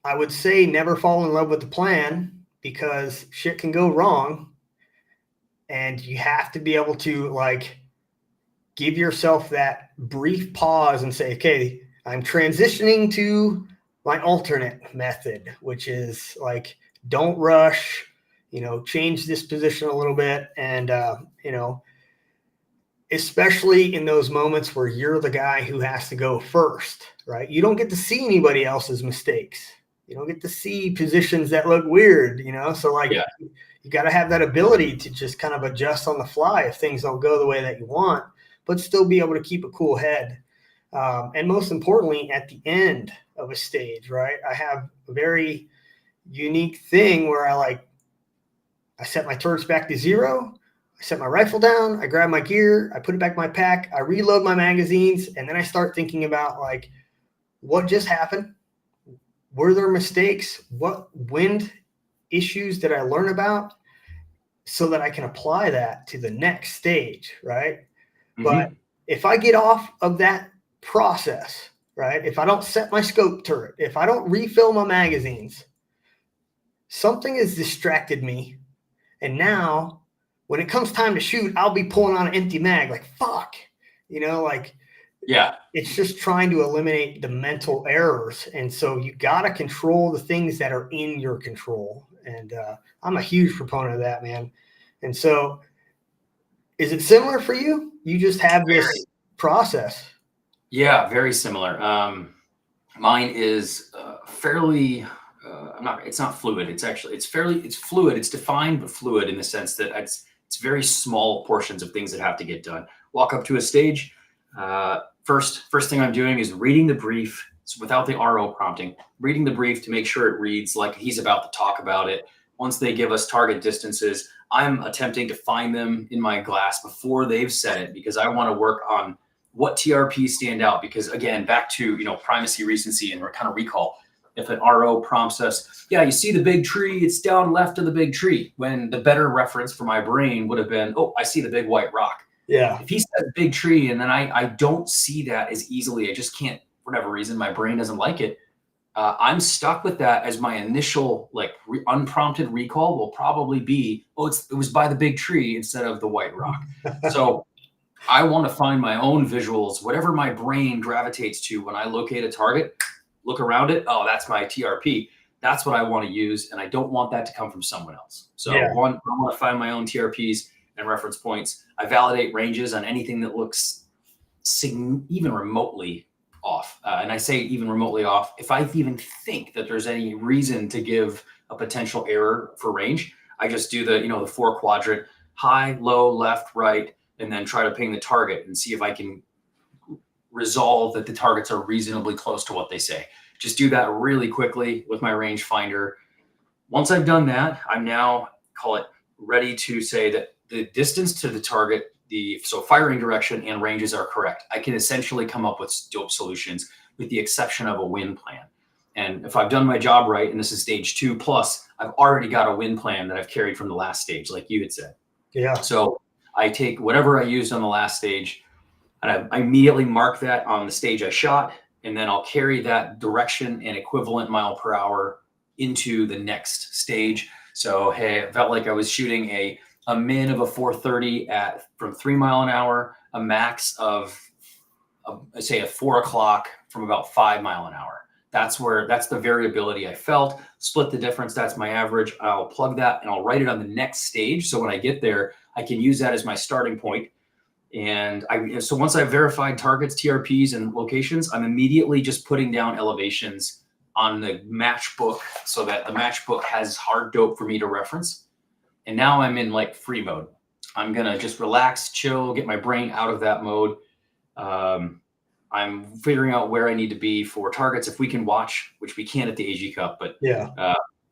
I would say never fall in love with the plan because shit can go wrong. And you have to be able to like give yourself that brief pause and say, okay, I'm transitioning to my alternate method, which is like, don't rush, change this position a little bit. And, especially in those moments where you're the guy who has to go first, right? You don't get to see anybody else's mistakes. You don't get to see positions that look weird, So like, Yeah. you got to have that ability to just kind of adjust on the fly if things don't go the way that you want, but still be able to keep a cool head. And most importantly, at the end of a stage, right? I have a very unique thing where I set my turrets back to 0. I set my rifle down, I grab my gear, I put it back in my pack, I reload my magazines, and then I start thinking about like, what just happened? Were there mistakes? What wind issues did I learn about so that I can apply that to the next stage, right? Mm-hmm. But if I get off of that process, right, if I don't set my scope turret, if I don't refill my magazines, something has distracted me. And now when it comes time to shoot, I'll be pulling on an empty mag like, fuck, yeah. It's just trying to eliminate the mental errors. And so you got to control the things that are in your control. And I'm a huge proponent of that, man. And so is it similar for you? You just have this process. Yeah, very similar. Mine is fairly, it's not fluid. It's fluid. It's defined, but fluid in the sense that it's very small portions of things that have to get done. Walk up to a stage. First thing I'm doing is reading the brief without the RO prompting, reading the brief to make sure it reads like he's about to talk about it. Once they give us target distances, I'm attempting to find them in my glass before they've said it because I want to work on what TRPs stand out. Because again, back to, primacy, recency, and kind of recall. If an RO prompts us, yeah, you see the big tree, it's down left of the big tree, when the better reference for my brain would have been, oh, I see the big white rock. Yeah. If he says big tree and then I don't see that as easily, I just can't, for whatever reason, my brain doesn't like it. I'm stuck with that as my initial unprompted recall will probably be, oh, it was by the big tree instead of the white rock. So I want to find my own visuals, whatever my brain gravitates to when I locate a target, look around it. Oh, that's my TRP. That's what I want to use. And I don't want that to come from someone else. So I want to find my own TRPs and reference points. I validate ranges on anything that looks even remotely off. And I say even remotely off, if I even think that there's any reason to give a potential error for range, I just do the 4 quadrant, high, low, left, right, and then try to ping the target and see if I can resolve that the targets are reasonably close to what they say. Just do that really quickly with my rangefinder. Once I've done that, I'm now, call it, ready to say that the distance to the target, so firing direction and ranges are correct. I can essentially come up with dope solutions with the exception of a win plan. And if I've done my job right, and this is stage 2 plus, I've already got a win plan that I've carried from the last stage, like you had said. Yeah. So I take whatever I used on the last stage, and I immediately mark that on the stage I shot, and then I'll carry that direction and equivalent mile per hour into the next stage. So, hey, I felt like I was shooting a min of a 430 from 3 mile an hour, a max of say at 4 o'clock from about 5 mile an hour. That's the variability I felt. Split the difference. That's my average. I'll plug that and I'll write it on the next stage. So when I get there, I can use that as my starting point. And so once I've verified targets, TRPs, and locations, I'm immediately just putting down elevations on the matchbook so that the matchbook has hard dope for me to reference. And now I'm in like free mode. I'm going to just relax, chill, get my brain out of that mode. I'm figuring out where I need to be for targets. If we can watch, which we can at the AG Cup, but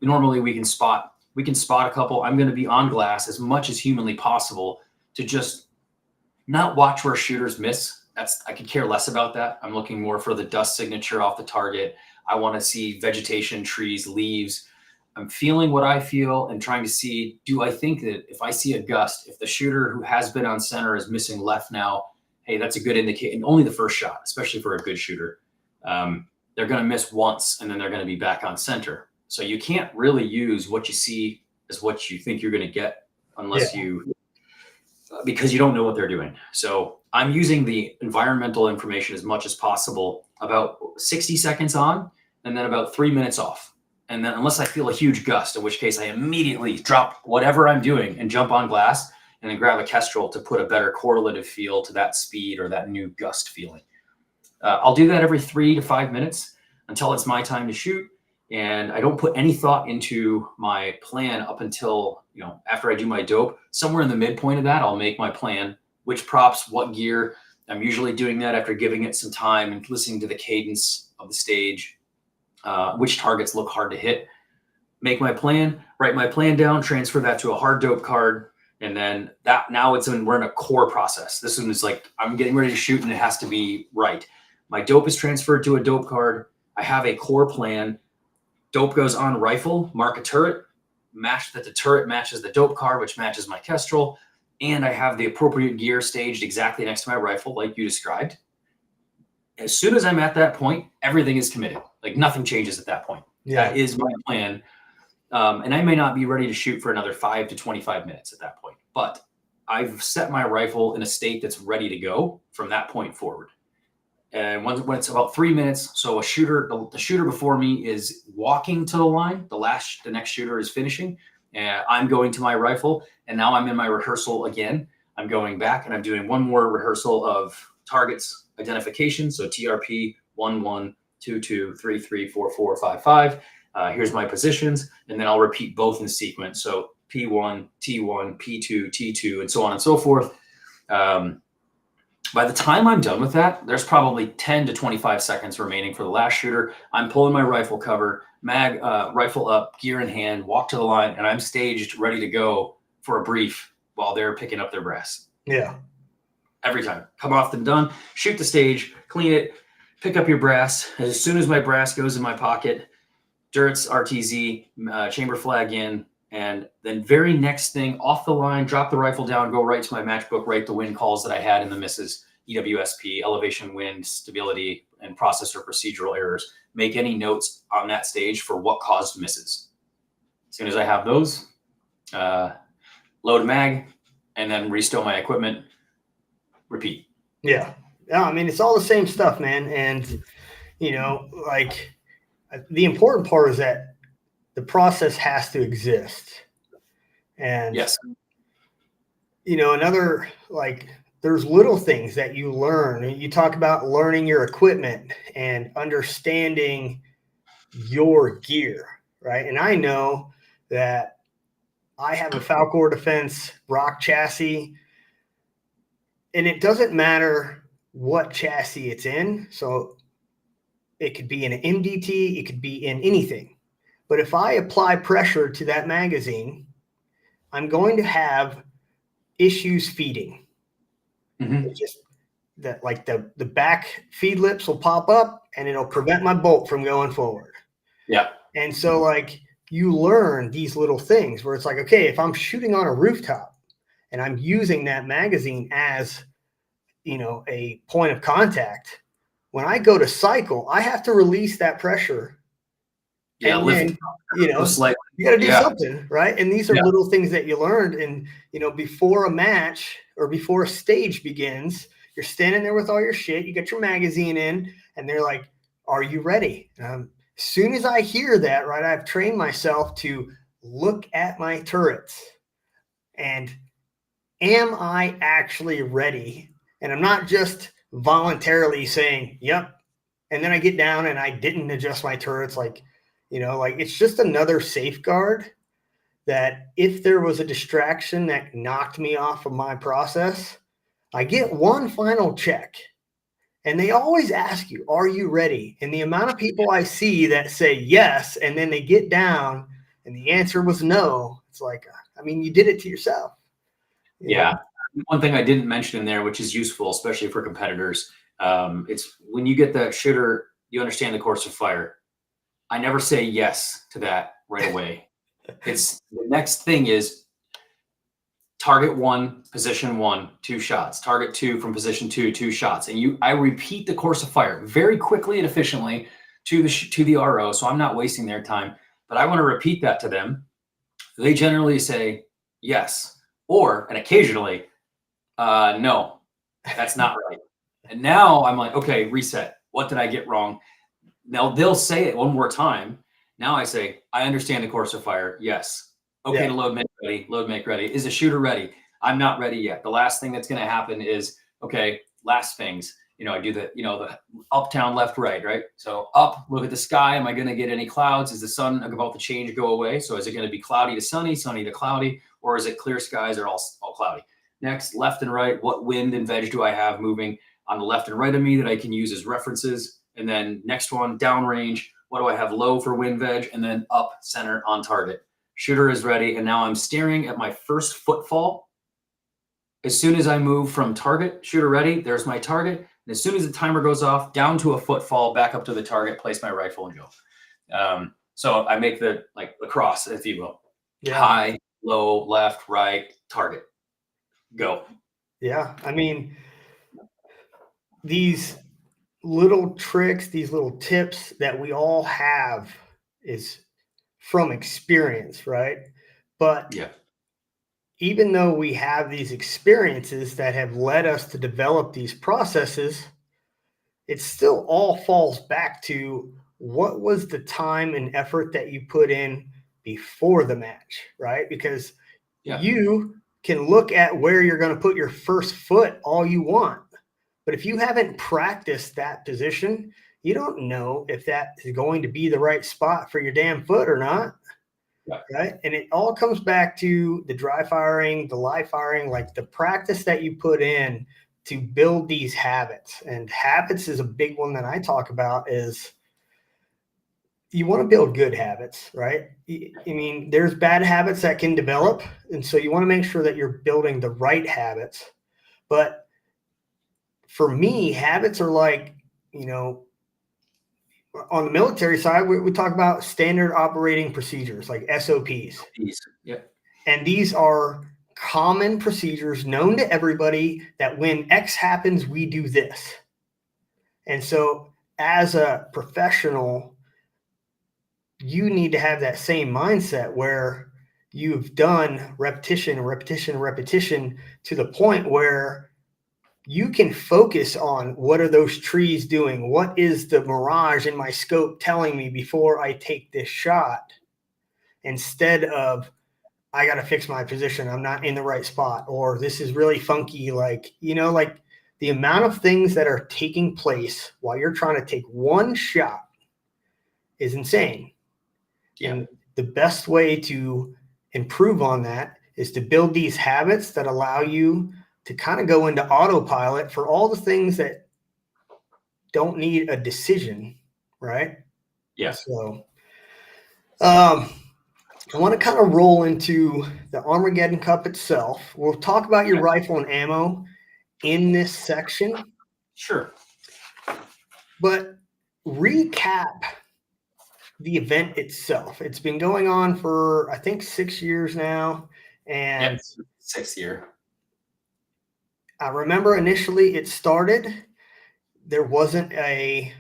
normally we can spot a couple. I'm going to be on glass as much as humanly possible to just not watch where shooters miss. I could care less about that. I'm looking more for the dust signature off the target. I want to see vegetation, trees, leaves. I'm feeling what I feel and trying to see, do I think that if I see a gust, if the shooter who has been on center is missing left now, hey, that's a good indicator. And only the first shot, especially for a good shooter. They're going to miss once and then they're going to be back on center. So you can't really use what you see as what you think you're going to get unless because you don't know what they're doing. So I'm using the environmental information as much as possible, about 60 seconds on and then about 3 minutes off. And then unless I feel a huge gust, in which case I immediately drop whatever I'm doing and jump on glass and then grab a Kestrel to put a better correlative feel to that speed or that new gust feeling. I'll do that every 3 to 5 minutes until it's my time to shoot. And I don't put any thought into my plan up until, after I do my dope. Somewhere in the midpoint of that, I'll make my plan, which props, what gear. I'm usually doing that after giving it some time and listening to the cadence of the stage, which targets look hard to hit. Make my plan, write my plan down, transfer that to a hard dope card. And then we're in a core process. This one is like, I'm getting ready to shoot and it has to be right. My dope is transferred to a dope card. I have a core plan. Dope goes on rifle, mark a turret, match that the turret matches the dope card, which matches my Kestrel. And I have the appropriate gear staged exactly next to my rifle, like you described. As soon as I'm at that point, everything is committed. Like nothing changes at that point. Yeah. That is my plan. And I may not be ready to shoot for another 5 to 25 minutes at that point, but I've set my rifle in a state that's ready to go from that point forward. And when it's about 3 minutes, so the shooter before me is walking to the line. The next shooter is finishing, and I'm going to my rifle. And now I'm in my rehearsal again. I'm going back and I'm doing one more rehearsal of targets identification. So TRP 1 1 2 2 3 3 4 4 5 5. Here's my positions, and then I'll repeat both in sequence. So P1, T1, P2, T2, and so on and so forth. By the time I'm done with that, there's probably 10 to 25 seconds remaining for the last shooter. I'm pulling my rifle cover, rifle up, gear in hand, walk to the line, and I'm staged, ready to go for a brief while they're picking up their brass. Yeah. Every time. Come off and done, shoot the stage, clean it, pick up your brass. As soon as my brass goes in my pocket, Durits, RTZ, chamber flag in, and then very next thing, off the line, drop the rifle down, go right to my matchbook, write the wind calls that I had in the misses, EWSP, elevation, wind, stability, and processor procedural errors. Make any notes on that stage for what caused misses. As soon as I have those, load mag, and then restow my equipment, repeat. Yeah. Yeah, I mean, it's all the same stuff, man. And, like the important part is that the process has to exist. And, yes, another, like, there's little things that you learn. You talk about learning your equipment and understanding your gear, right? And I know that I have a Falcor Defense rock chassis. and it doesn't matter what chassis it's in. So it could be in an MDT, it could be in anything. But if I apply pressure to that magazine, I'm going to have issues feeding. It's just that, like, the back feed lips will pop up and it'll prevent my bolt from going forward. Yeah. And so, like, you learn these little things where it's like, okay, if I'm shooting on a rooftop and I'm using that magazine as, you know, a point of contact, when I go to cycle, I have to release that pressure. Yeah, And lift then, you know, slightly. you got to do Yeah. something, right? And these are Yeah. little things that you learned. And, you know, before a match or before a stage begins, you're standing there with all your shit. You got your magazine in, and they're like, "Are you ready?" As soon as I hear that, right, I've trained myself to look at my turrets and am I actually ready? And I'm not just voluntarily saying, "Yep." And then I get down and I didn't adjust my turrets. Like, you know, like, it's just another safeguard that if there was a distraction that knocked me off of my process, I get one final check. And they always ask you, "Are you ready?" And the amount of people I see that say yes, and then they get down and the answer was no, it's like, I mean, you did it to yourself. Yeah. One thing I didn't mention in there, which is useful, especially for competitors, it's when you get the shooter, you understand the course of fire. I never say yes to that right away. It's the next thing is target 1, position 1, 2 shots. Target 2 from position 2, 2 shots. And I repeat the course of fire very quickly and efficiently to the RO, so I'm not wasting their time. But I want to repeat that to them. They generally say yes, or and occasionally, no, that's not right. And now I'm like, okay, reset. What did I get wrong? Now they'll say it one more time. Now I say, I understand the course of fire. Yes. Okay, Yeah. to load, make ready. Load, make ready. Is the shooter ready? I'm not ready yet. The last thing that's going to happen is, okay, last things. You know, I do the up, down, left, right? So up, look at the sky. Am I going to get any clouds? Is the sun about to change, go away? So is it going to be cloudy to sunny, sunny to cloudy, or is it clear skies or all cloudy? Next, left and right. What wind and veg do I have moving on the left and right of me that I can use as references? And then next one, downrange. What do I have low for wind veg? And then up, center, on target. Shooter is ready. And now I'm staring at my first footfall. As soon as I move from target, shooter ready, there's my target. And as soon as the timer goes off, down to a footfall, back up to the target, place my rifle and go. So I make the cross, if you will. Yeah. High, low, left, right, target. Go. Yeah. I mean, these little tricks, these little tips that we all have is from experience, right? But yeah, even though we have these experiences that have led us to develop these processes, it still all falls back to what was the time and effort that you put in before the match, right? Because you can look at where you're going to put your first foot all you want. But if you haven't practiced that position, you don't know if that is going to be the right spot for your damn foot or not. Right. And it all comes back to the dry firing, the live firing, like the practice that you put in to build these habits. And habits is a big one that I talk about. Is you want to build good habits, right? I mean, there's bad habits that can develop. And so you want to make sure that you're building the right habits. But for me, habits are like, you know, on the military side, we talk about standard operating procedures, like SOPs. And these are common procedures known to everybody that when X happens, we do this. And so as a professional, you need to have that same mindset where you've done repetition, repetition, repetition to the point where you can focus on what are those trees doing? What is the mirage in my scope telling me before I take this shot? Instead of, I got to fix my position. I'm not in the right spot, or this is really funky. Like, you know, like the amount of things that are taking place while you're trying to take one shot is insane. And the best way to improve on that is to build these habits that allow you to kind of go into autopilot for all the things that don't need a decision, right? Yeah. So I want to kind of roll into the Armageddon Cup itself. We'll talk about your rifle and ammo in this section. Sure. But recap the event itself. It's been going on for, I think, 6 years now. And Yes, 6th year. I remember initially it started, there wasn't a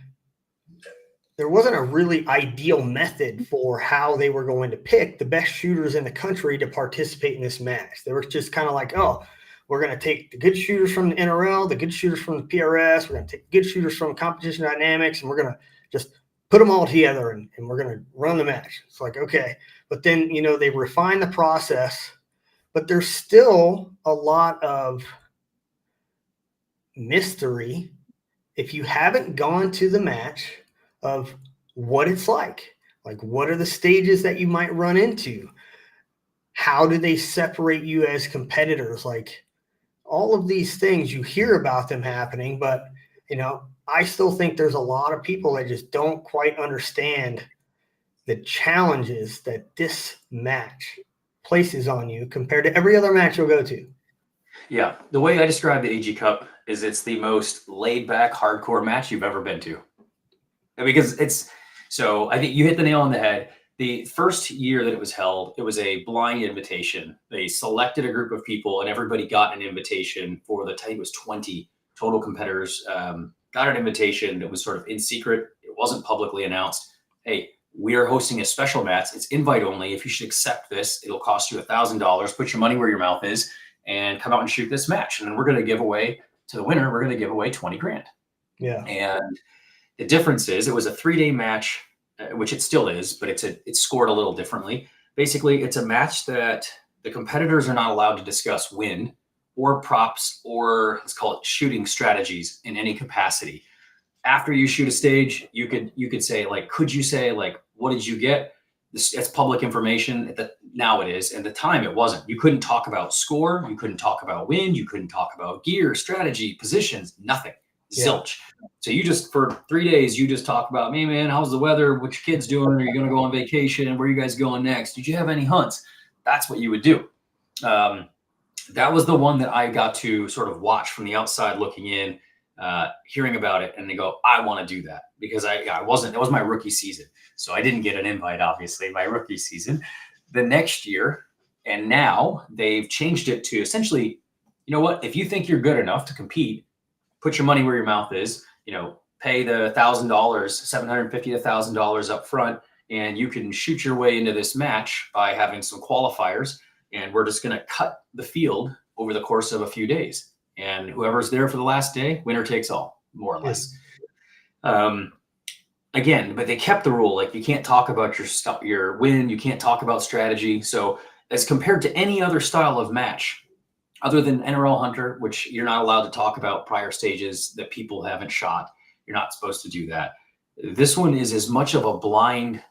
really ideal method for how they were going to pick the best shooters in the country to participate in this match. They were just kind of like, oh, we're going to take the good shooters from the NRL, the good shooters from the PRS, we're going to take good shooters from Competition Dynamics, and we're going to just put them all together and we're going to run the match. It's like, okay. But then, they refine the process, but there's still a lot of mystery if you haven't gone to the match of what it's like what are the stages that you might run into? How do they separate you as competitors? Like all of these things, you hear about them happening, but I still think there's a lot of people that just don't quite understand the challenges that this match places on you compared to every other match you'll go to. Yeah. The way I describe the AG Cup is it's the most laid back, hardcore match you've ever been to. Because I think you hit the nail on the head. The first year that it was held, it was a blind invitation. They selected a group of people and everybody got an invitation for I think it was 20 total competitors, got an invitation that was sort of in secret. It wasn't publicly announced. Hey, we are hosting a special match. It's invite only. If you should accept this, it'll cost you $1,000. Put your money where your mouth is and come out and shoot this match. And then we're going to give away to the winner. We're going to give away 20 grand. Yeah. And the difference is it was a 3-day match, which it still is, but it's scored a little differently. Basically, it's a match that the competitors are not allowed to discuss win or props or let's call it shooting strategies in any capacity. After you shoot a stage, you could say could you say what did you get? It's public information. Now it is. At the time, it wasn't. You couldn't talk about score. You couldn't talk about win. You couldn't talk about gear, strategy, positions, nothing. Zilch. Yeah. So you just, for 3 days, you just talk about, hey, man, how's the weather? What your kids doing? Are you going to go on vacation? Where are you guys going next? Did you have any hunts? That's what you would do. That was the one that I got to sort of watch from the outside looking in, hearing about it. And they go, I want to do that because that was my rookie season. So I didn't get an invite, obviously, my rookie season. The next year, and now they've changed it to essentially, you know what? If you think you're good enough to compete, put your money where your mouth is, pay the $1,000, $750 to $1,000 up front, and you can shoot your way into this match by having some qualifiers. And we're just going to cut the field over the course of a few days. And whoever's there for the last day, winner takes all, more or less. Again, but they kept the rule. You can't talk about your win. You can't talk about strategy. So as compared to any other style of match, other than NRL Hunter, which you're not allowed to talk about prior stages that people haven't shot. You're not supposed to do that. This one is as much of a blind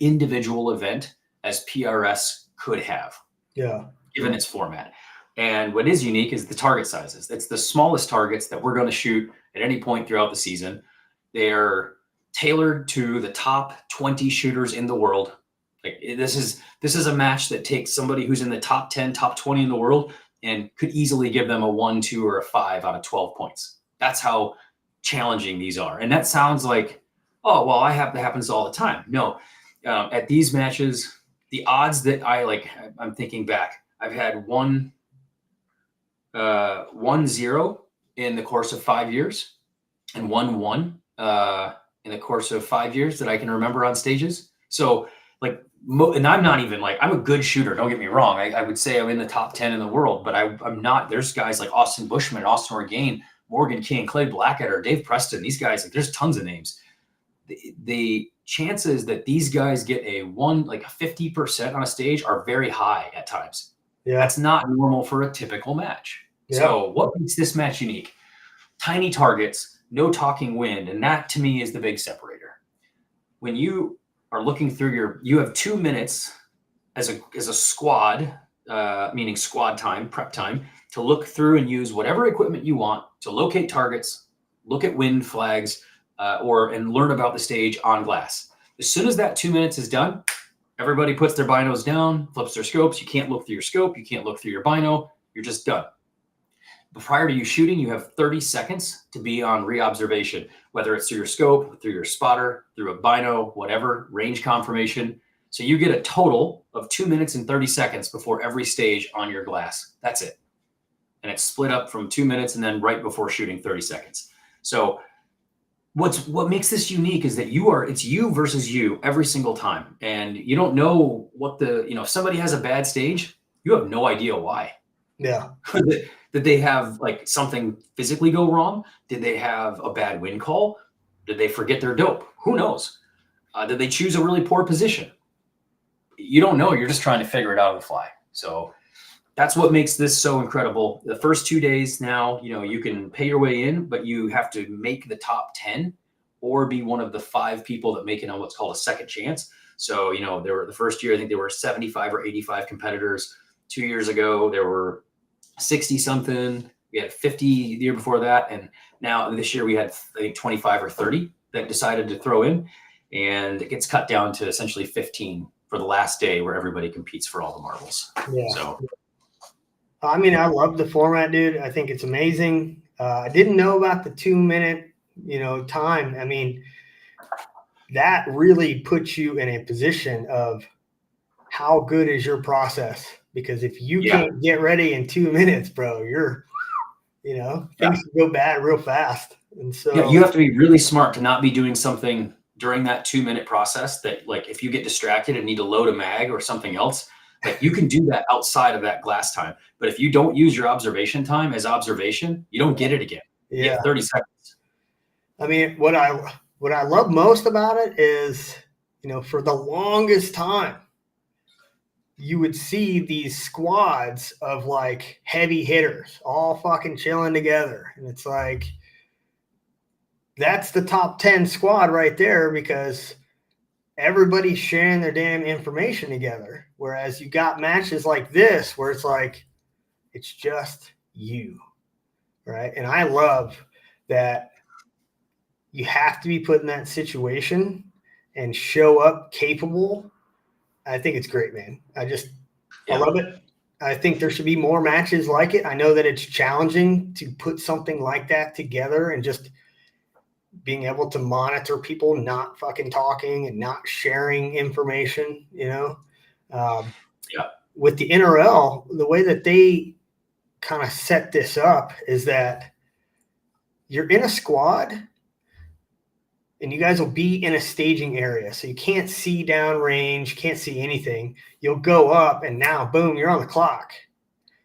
individual event as PRS could have. Yeah. Given its format. And what is unique is the target sizes. It's the smallest targets that we're going to shoot at any point throughout the season. They're tailored to the top 20 shooters in the world. This is a match that takes somebody who's in the top 10, top 20 in the world and could easily give them a 1, 2, or a 5 out of 12 points. That's how challenging these are. And that sounds like, oh, well, that happens all the time. No, at these matches, the odds that I'm thinking back, I've had 1-0 in the course of 5 years and 1-1 in the course of 5 years that I can remember on stages. So and I'm not even I'm a good shooter. Don't get me wrong. I would say I'm in the top 10 in the world, but I'm not. There's guys like Austin Bushman, Austin Orgain, Morgan King, Clay Blackadder, Dave Preston. These guys, there's tons of names. The chances that these guys get a 50% on a stage are very high at times. Yeah. That's not normal for a typical match. Yeah. So what makes this match unique? Tiny targets, no talking wind, and that to me is the big separator. When you are looking through you have 2 minutes as a squad meaning squad time, prep time, to look through and use whatever equipment you want to locate targets, look at wind flags, and learn about the stage on glass. As soon as that 2 minutes is done, everybody puts their binos down, flips their scopes. You can't look through your scope. You can't look through your bino. You're just done. But prior to you shooting, you have 30 seconds to be on re-observation, whether it's through your scope, through your spotter, through a bino, whatever, range confirmation. So you get a total of 2 minutes and 30 seconds before every stage on your glass. That's it. And it's split up from 2 minutes and then right before shooting 30 seconds. So what makes this unique is that it's you versus you every single time. And you don't know if somebody has a bad stage, you have no idea why. Yeah. Did they have like something physically go wrong? Did they have a bad wind call? Did they forget their dope? Who knows? Did they choose a really poor position? You don't know. You're just trying to figure it out on the fly. So that's what makes this so incredible. The first 2 days now, you can pay your way in, but you have to make the top 10 or be one of the 5 people that make it on what's called a second chance. So, there were the first year, I think there were 75 or 85 competitors. 2 years ago, there were 60 something. We had 50 the year before that. And now this year we had, I think, 25 or 30 that decided to throw in, and it gets cut down to essentially 15 for the last day where everybody competes for all the marbles. Yeah. So, I mean, I love the format, dude. I think it's amazing. I didn't know about the 2 minute, time. I mean, that really puts you in a position of how good is your process? Because if you can't get ready in 2 minutes, bro, you're, things can go bad real fast. And so you have to be really smart to not be doing something during that 2 minute process that, like, if you get distracted and need to load a mag or something else, like, you can do that outside of that glass time. But if you don't use your observation time as observation, you don't get it again. You get 30 seconds. I mean, what I love most about it is, for the longest time, you would see these squads of like heavy hitters all fucking chilling together. And it's like, that's the top 10 squad right there, because everybody's sharing their damn information together. Whereas you got matches like this where it's like, it's just you, right? And I love that you have to be put in that situation and show up capable. I think it's great, man. I love it. I think there should be more matches like it. I know that it's challenging to put something like that together, and just being able to monitor people not fucking talking and not sharing information, With the NRL, the way that they kind of set this up is that you're in a squad and you guys will be in a staging area. So you can't see downrange, can't see anything. You'll go up and now, boom, you're on the clock.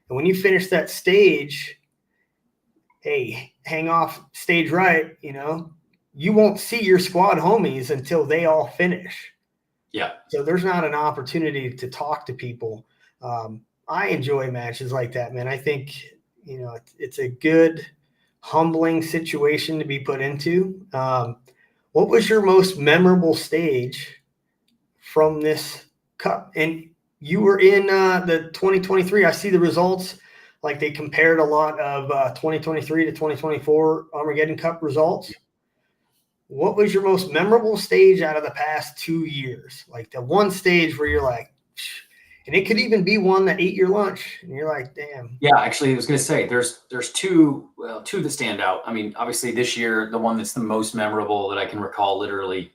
And when you finish that stage, hey, hang off stage right, you won't see your squad homies until they all finish. Yeah. So there's not an opportunity to talk to people. I enjoy matches like that, man. I think, it's a good, humbling situation to be put into. What was your most memorable stage from this cup? And you were in the 2023. I see the results. Like, they compared a lot of 2023 to 2024 Armageddon Cup results. What was your most memorable stage out of the past 2 years? Like the one stage where you're like, and it could even be one that ate your lunch and you're like, damn. Yeah, actually, I was going to say there's two that stand out. I mean, obviously this year, the one that's the most memorable that I can recall literally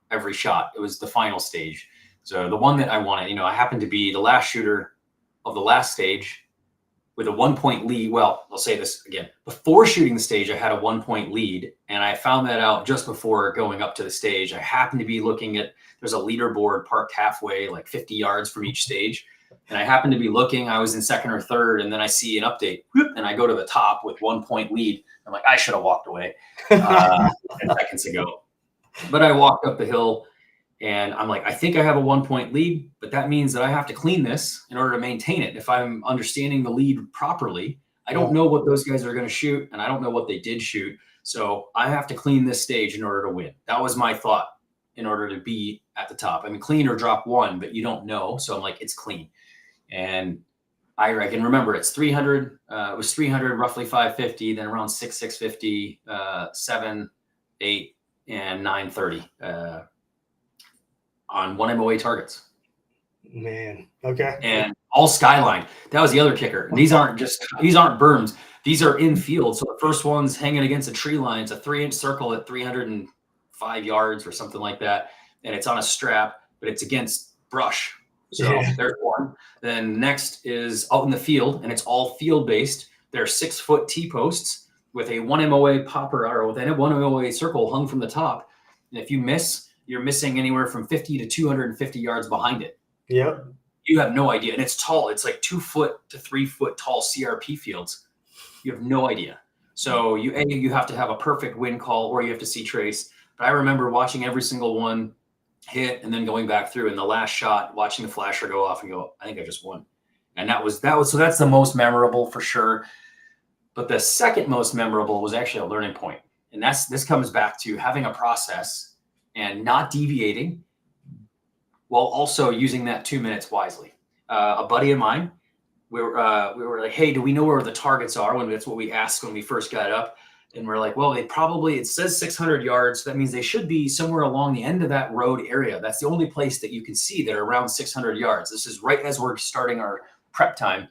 every shot, it was the final stage. So the one that I wanted, I happened to be the last shooter of the last stage with a 1 point lead. Well, I'll say this again. Before shooting the stage, I had a 1 point lead, and I found that out just before going up to the stage. I happened to be looking at, there's a leaderboard parked halfway, like 50 yards from each stage. And I happened to be looking, I was in second or third, and then I see an update, and I go to the top with 1 point lead. I'm like, I should have walked away 10 seconds ago. But I walked up the hill, and I'm like, I think I have a 1 point lead, but that means that I have to clean this in order to maintain it. If I'm understanding the lead properly, I don't know what those guys are going to shoot, and I don't know what they did shoot. So I have to clean this stage in order to win. That was my thought in order to be at the top. I mean, clean or drop one, but you don't know. So I'm like, it's clean. And I can remember it's 300. It was 300, roughly 550, then around 650, 7, 8, and 930 on 1 MOA targets. Man, okay. And all skyline. That was the other kicker. These aren't berms. These are in field. So the first one's hanging against a tree line. It's a 3-inch circle at 305 yards or something like that. And it's on a strap, but it's against brush. So there's one. Then next is out in the field, and it's all field based. There are 6-foot T-posts with a 1 MOA popper or with a 1 MOA circle hung from the top. And if you miss, you're missing anywhere from 50 to 250 yards behind it. Yep. You have no idea. And it's tall. It's like 2 foot to 3 foot tall CRP fields. You have no idea. So you have to have a perfect wind call, or you have to see trace. But I remember watching every single one hit and then going back through, and the last shot, watching the flasher go off and go, I think I just won. And so that's the most memorable for sure. But the second most memorable was actually a learning point. And this comes back to having a process and not deviating, while also using that 2 minutes wisely. A buddy of mine, we were like, hey, do we know where the targets are? That's what we asked when we first got up. And we're like, well, it says 600 yards. So that means they should be somewhere along the end of that road area. That's the only place that you can see that are around 600 yards. This is right as we're starting our prep time.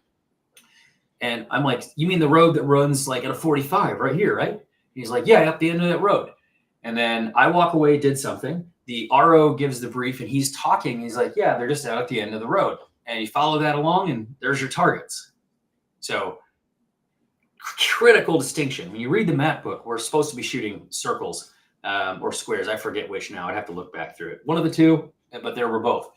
And I'm like, you mean the road that runs like at a 45 right here, right? And he's like, yeah, at the end of that road. And then I walk away, did something. The RO gives the brief and he's talking. He's like, yeah, they're just out at the end of the road. And you follow that along and there's your targets. So critical distinction. When you read the map book, we're supposed to be shooting circles or squares. I forget which now. I'd have to look back through it. One of the two, but there were both.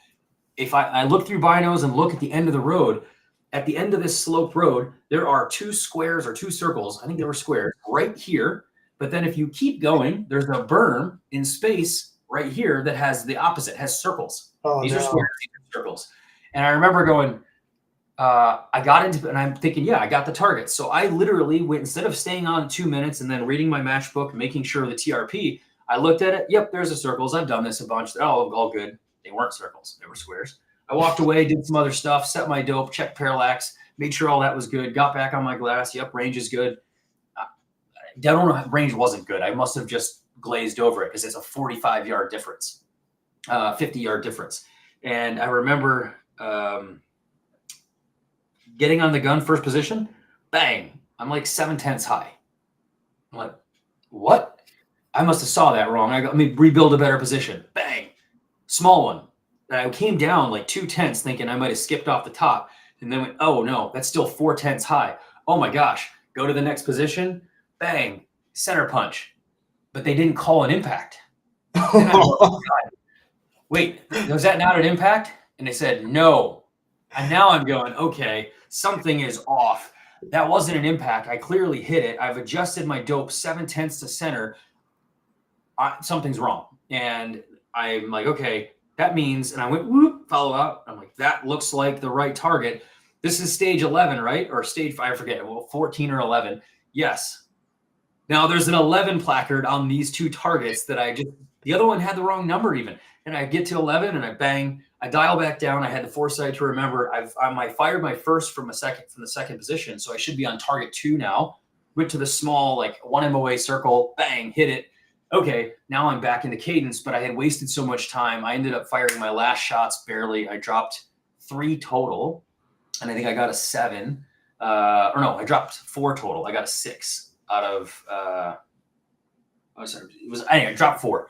If I look through binos and look at the end of the road, at the end of this sloped road, there are 2 squares or 2 circles. I think they were squares right here. But then if you keep going, there's a berm in space right here that has the opposite, has circles. These are squares, these are circles. And I remember going, I got into it and I'm thinking, yeah, I got the target. So I literally went, instead of staying on 2 minutes and then reading my match book, making sure the TRP, I looked at it. Yep, there's the circles. I've done this a bunch. Oh, all good. They weren't circles. They were squares. I walked away, did some other stuff, set my dope, checked parallax, made sure all that was good, got back on my glass. Yep, range is good. I don't know if range wasn't good. I must have just glazed over it because it's a 45-yard difference, 50-yard difference. And I remember getting on the gun, first position, bang, I'm like 7/10 high. I'm like, what? I must have saw that wrong. Let me rebuild a better position. Bang, small one. And I came down like 2/10 thinking I might have skipped off the top. And then went, oh no, that's still 4/10 high. Oh my gosh, go to the next position, bang, center punch. But they didn't call an impact. Oh, wait, was that not an impact? And they said, no. And now I'm going, okay, something is off. That wasn't an impact. I clearly hit it. I've adjusted my dope 7/10 to center. Something's wrong. And I'm like, okay, that means, and I went, whoop, follow up. I'm like, that looks like the right target. This is stage 11, right? Or stage 5, I forget. Well, 14 or 11. Yes. Now there's an 11 placard on these 2 targets that the other one had the wrong number even. And I get to 11 and I bang, I dial back down. I had the foresight to remember I fired my first from the second position. So I should be on target 2 now. Went to the small, like 1 MOA circle, bang, hit it. Okay, now I'm back into cadence, but I had wasted so much time. I ended up firing my last shots barely. I dropped 3 total, and I think I got a 7. Or no, I dropped 4 total. I got a 6 out of, I dropped 4.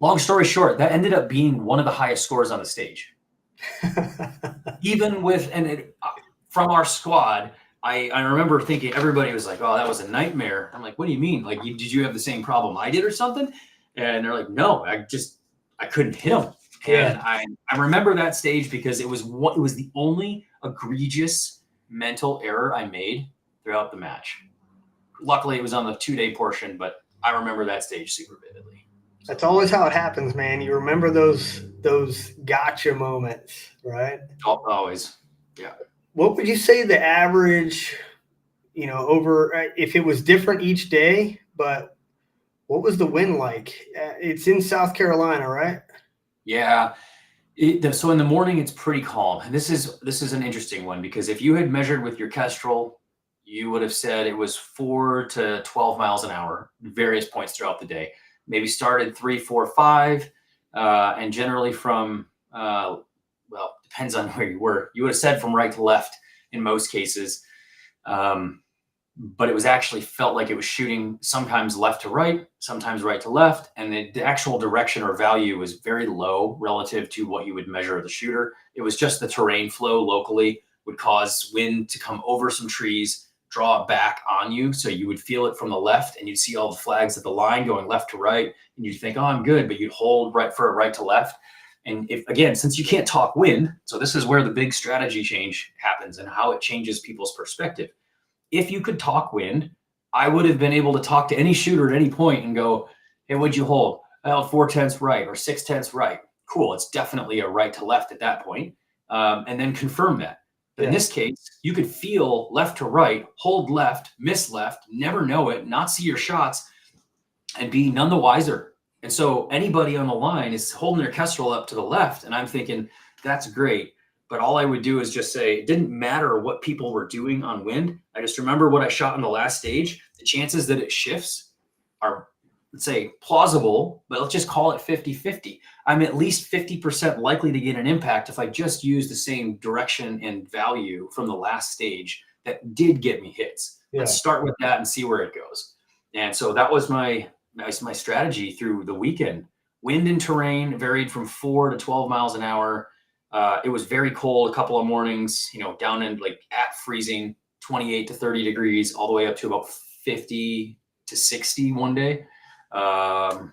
Long story short, that ended up being one of the highest scores on the stage. Even with, from our squad, I remember thinking, everybody was like, oh, that was a nightmare. I'm like, what do you mean? Like, did you have the same problem I did or something? And they're like, no, I couldn't hit them. Yeah. And I remember that stage because it was the only egregious mental error I made throughout the match. Luckily, it was on the 2-day portion, but I remember that stage super vividly. That's always how it happens, man. You remember those gotcha moments, right? Always, yeah. What would you say the average, if it was different each day, but what was the win like? It's in South Carolina, right? Yeah. So in the morning, it's pretty calm. And this is an interesting one, because if you had measured with your Kestrel, you would have said it was 4 to 12 miles an hour, various points throughout the day. Maybe started 3, 4, 5, and generally from, well, depends on where you were. You would have said from right to left in most cases. But it was actually felt like it was shooting sometimes left to right, sometimes right to left. And the actual direction or value was very low relative to what you would measure the shooter. It was just the terrain flow locally would cause wind to come over some trees, draw it back on you. So you would feel it from the left, and you'd see all the flags at the line going left to right. And you'd think, oh, I'm good. But you'd hold right for a right to left. And if, again, since you can't talk wind, so this is where the big strategy change happens and how it changes people's perspective. If you could talk wind, I would have been able to talk to any shooter at any point and go, hey, what'd you hold? Well, 4/10 right or 6/10 right. Cool. It's definitely a right to left at that point. And then confirm that. But in this case, you could feel left to right, hold left, miss left, never know it, not see your shots, and be none the wiser. And so anybody on the line is holding their Kestrel up to the left. And I'm thinking, that's great. But all I would do is just say, it didn't matter what people were doing on wind. I just remember what I shot in the last stage. The chances that it shifts are, let's say, plausible, but let's just call it 50-50. I'm at least 50% likely to get an impact if I just use the same direction and value from the last stage that did get me hits. Let's start with that and see where it goes. And so that was my strategy through the weekend. Wind and terrain varied from 4 to 12 miles an hour. It was very cold a couple of mornings, down in like at freezing, 28 to 30 degrees, all the way up to about 50 to 60 one day. But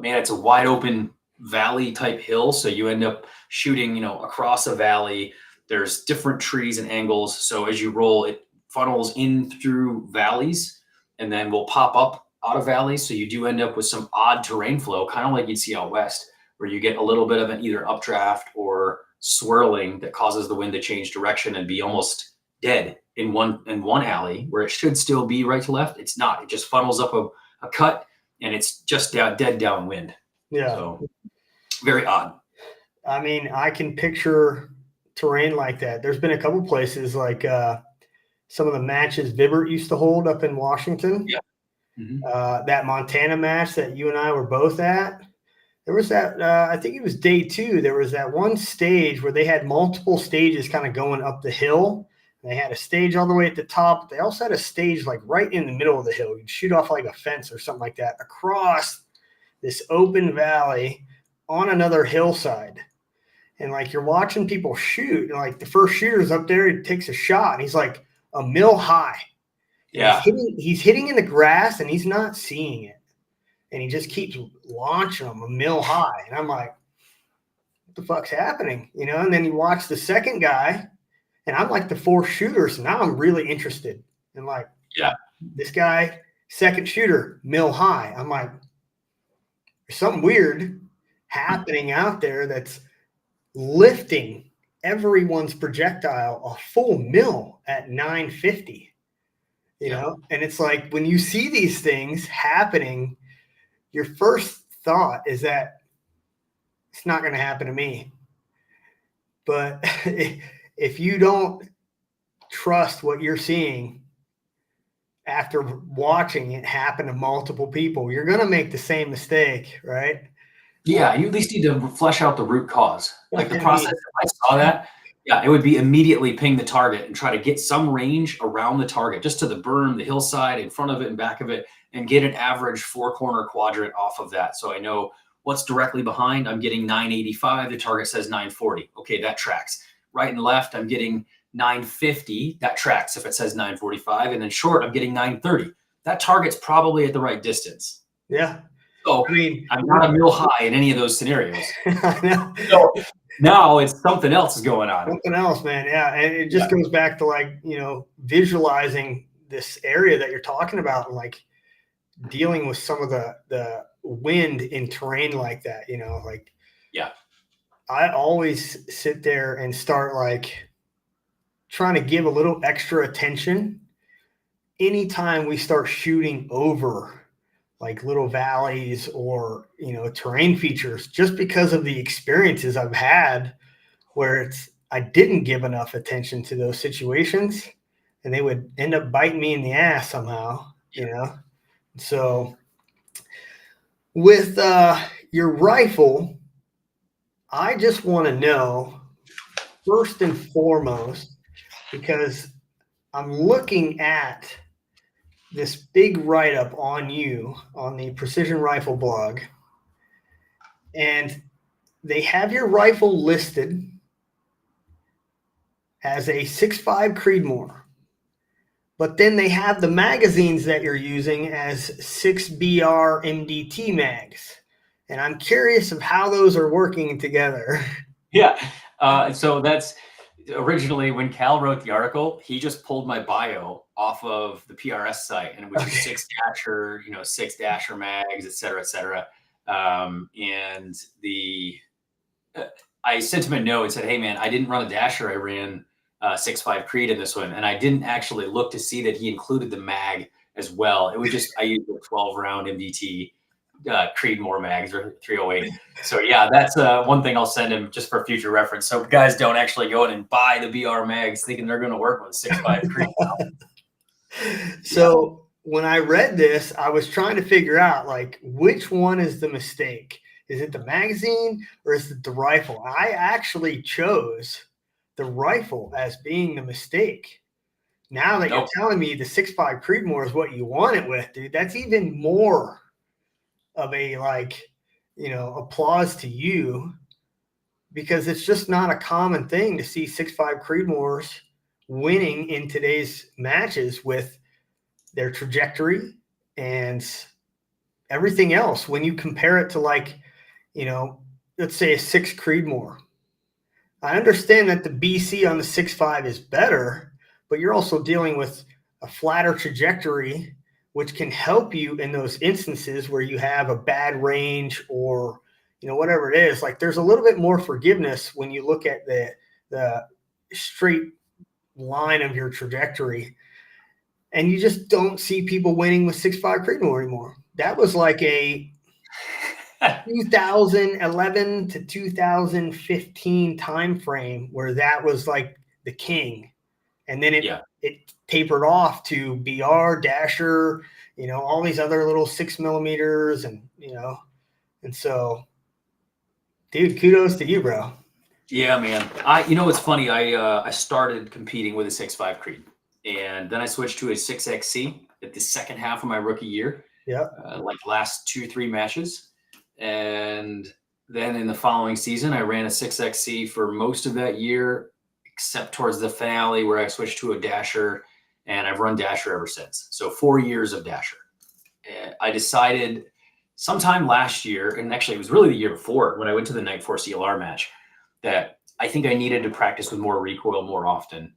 man, it's a wide open valley type hill. So you end up shooting, across a valley. There's different trees and angles. So as you roll, it funnels in through valleys and then will pop up out of valleys. So you do end up with some odd terrain flow, kind of like you'd see out west, where you get a little bit of an either updraft or swirling that causes the wind to change direction and be almost dead in one alley where it should still be right to left. It's not. It just funnels up a cut, and it's just dead downwind. Yeah. So very odd. I mean, I can picture terrain like that. There's been a couple places like some of the matches Vibert used to hold up in Washington. Yeah. Mm-hmm. That Montana match that you and I were both at. There was that, I think it was day 2. There was that one stage where they had multiple stages kind of going up the hill. They had a stage all the way at the top. They also had a stage like right in the middle of the hill. You'd shoot off like a fence or something like that across this open valley on another hillside. And like you're watching people shoot. And like the first shooter's up there, he takes a shot and he's like a mil high. Yeah. He's hitting in the grass and he's not seeing it. And he just keeps launching them a mil high. And I'm like, what the fuck's happening? And then you watch the second guy, and I'm like the 4th shooter. So now I'm really interested. And like, this guy, second shooter, mil high. I'm like, there's something weird happening out there that's lifting everyone's projectile a full mil at 950. And it's like when you see these things happening, your first thought is that it's not going to happen to me. But if you don't trust what you're seeing after watching it happen to multiple people, you're going to make the same mistake, right? Yeah, you at least need to flesh out the root cause. Like the process, if I saw that, it would be immediately ping the target and try to get some range around the target, just to the berm, the hillside, in front of it and back of it, and get an average 4-corner quadrant off of that. So I know what's directly behind. I'm getting 985. The target says 940. Okay, that tracks. Right and left, I'm getting 950. That tracks if it says 945. And then short, I'm getting 930. That target's probably at the right distance. Yeah. So I'm not a mil high in any of those scenarios. So now it's something else is going on. Something else, man. Yeah. And it just goes back to like, visualizing this area that you're talking about and like dealing with some of the wind in terrain like that, I always sit there and start like trying to give a little extra attention anytime we start shooting over like little valleys or, terrain features, just because of the experiences I've had where I didn't give enough attention to those situations and they would end up biting me in the ass somehow, So with your rifle, I just want to know first and foremost, because I'm looking at this big write-up on you on the Precision Rifle blog, and they have your rifle listed as a 6.5 Creedmoor, but then they have the magazines that you're using as 6BR MDT mags, and I'm curious of how those are working together. Yeah. So that's originally when Cal wrote the article, he just pulled my bio off of the PRS site, and which is 6 dasher mags, et cetera, et cetera. And I sent him a note and said, hey man, I didn't run a dasher. I ran 6.5 Creed in this one. And I didn't actually look to see that he included the mag as well. It was just, I used a 12 round MDT Creedmoor mags or 308. So yeah, that's one thing I'll send him just for future reference. So guys don't actually go in and buy the BR mags thinking they're going to work with 6.5 Creed. So when I read this, I was trying to figure out like which one is the mistake. Is it the magazine or is it the rifle? I actually chose the rifle as being the mistake. Now that you're telling me the 6.5 Creedmoor is what you want it with, dude, that's even more of a applause to you, because it's just not a common thing to see 6.5 Creedmoors winning in today's matches with their trajectory and everything else. When you compare it to let's say a 6 Creedmoor, I understand that the BC on the 6.5 is better, but you're also dealing with a flatter trajectory, which can help you in those instances where you have a bad range or, whatever it is. Like there's a little bit more forgiveness when you look at the straight line of your trajectory, and you just don't see people winning with 6.5 Creedmoor anymore. That was like a 2011 to 2015 time frame where that was like the king, and then it tapered off to BR, dasher, all these other little 6mm, and so, dude, kudos to you, bro. Yeah, man. It's funny. I started competing with a 6.5 Creed, and then I switched to a 6XC at the second half of my rookie year. Yeah. Like last 2-3 matches. And then in the following season, I ran a 6XC for most of that year, except towards the finale where I switched to a dasher, and I've run dasher ever since. So 4 years of dasher. I decided sometime last year, and actually it was really the year before when I went to the Night Force ELR match, that I think I needed to practice with more recoil more often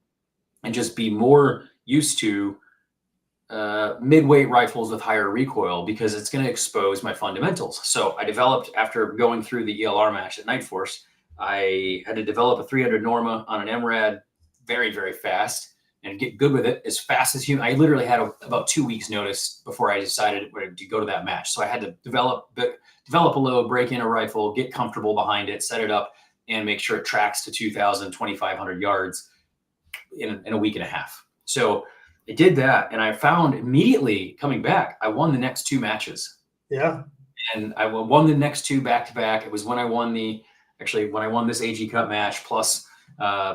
and just be more used to mid-weight rifles with higher recoil, because it's going to expose my fundamentals. So I developed, after going through the ELR match at Night Force, I had to develop a 300 Norma on an MRAD very, very fast and get good with it as fast as human. I literally had about 2 weeks notice before I decided to go to that match. So I had to develop a load, break in a rifle, get comfortable behind it, set it up, and make sure it tracks to 2,000, 2,500 yards in a week and a half. So I did that, and I found immediately coming back, I won the next 2 matches. Yeah. And I won the next 2 back-to-back. It was when I won this AG Cup match, plus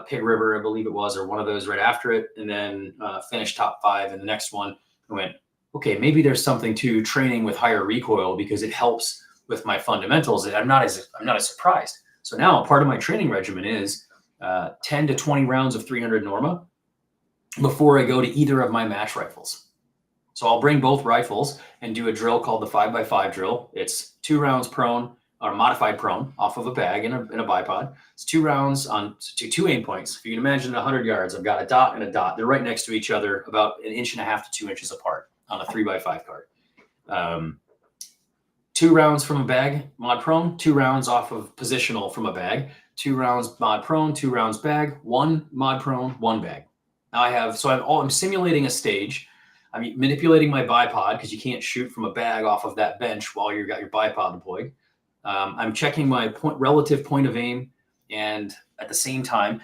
Pig River, I believe it was, or one of those right after it, and then finished top 5 in the next one. I went, okay, maybe there's something to training with higher recoil because it helps with my fundamentals. And I'm not as surprised. So now part of my training regimen is 10 to 20 rounds of 300 Norma before I go to either of my match rifles. So I'll bring both rifles and do a drill called the 5x5 drill. It's 2 rounds prone, or modified prone, off of a bag in a bipod. It's 2 rounds on to 2 aim points. If you can imagine 100 yards, I've got a dot and a dot. They're right next to each other, about 1.5 inches to 2 inches apart on a 3x5 card. 2 rounds from a bag, mod prone, 2 rounds off of positional from a bag, 2 rounds mod prone, 2 rounds bag, 1 mod prone, 1 bag. Now I'm simulating a stage. I'm manipulating my bipod because you can't shoot from a bag off of that bench while you've got your bipod deployed. I'm checking my relative point of aim, and at the same time,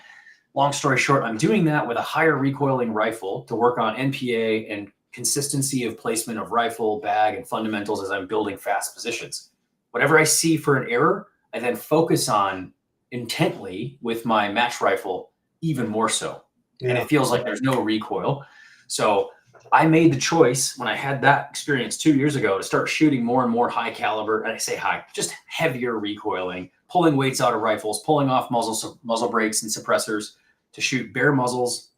long story short, I'm doing that with a higher recoiling rifle to work on NPA and consistency of placement of rifle, bag, and fundamentals as I'm building fast positions. Whatever I see for an error, I then focus on intently with my match rifle even more so. Yeah. And it feels like there's no recoil. So I made the choice when I had that experience 2 years ago to start shooting more and more high caliber, and I say high, just heavier recoiling, pulling weights out of rifles, pulling off muzzle brakes and suppressors to shoot bare muzzles,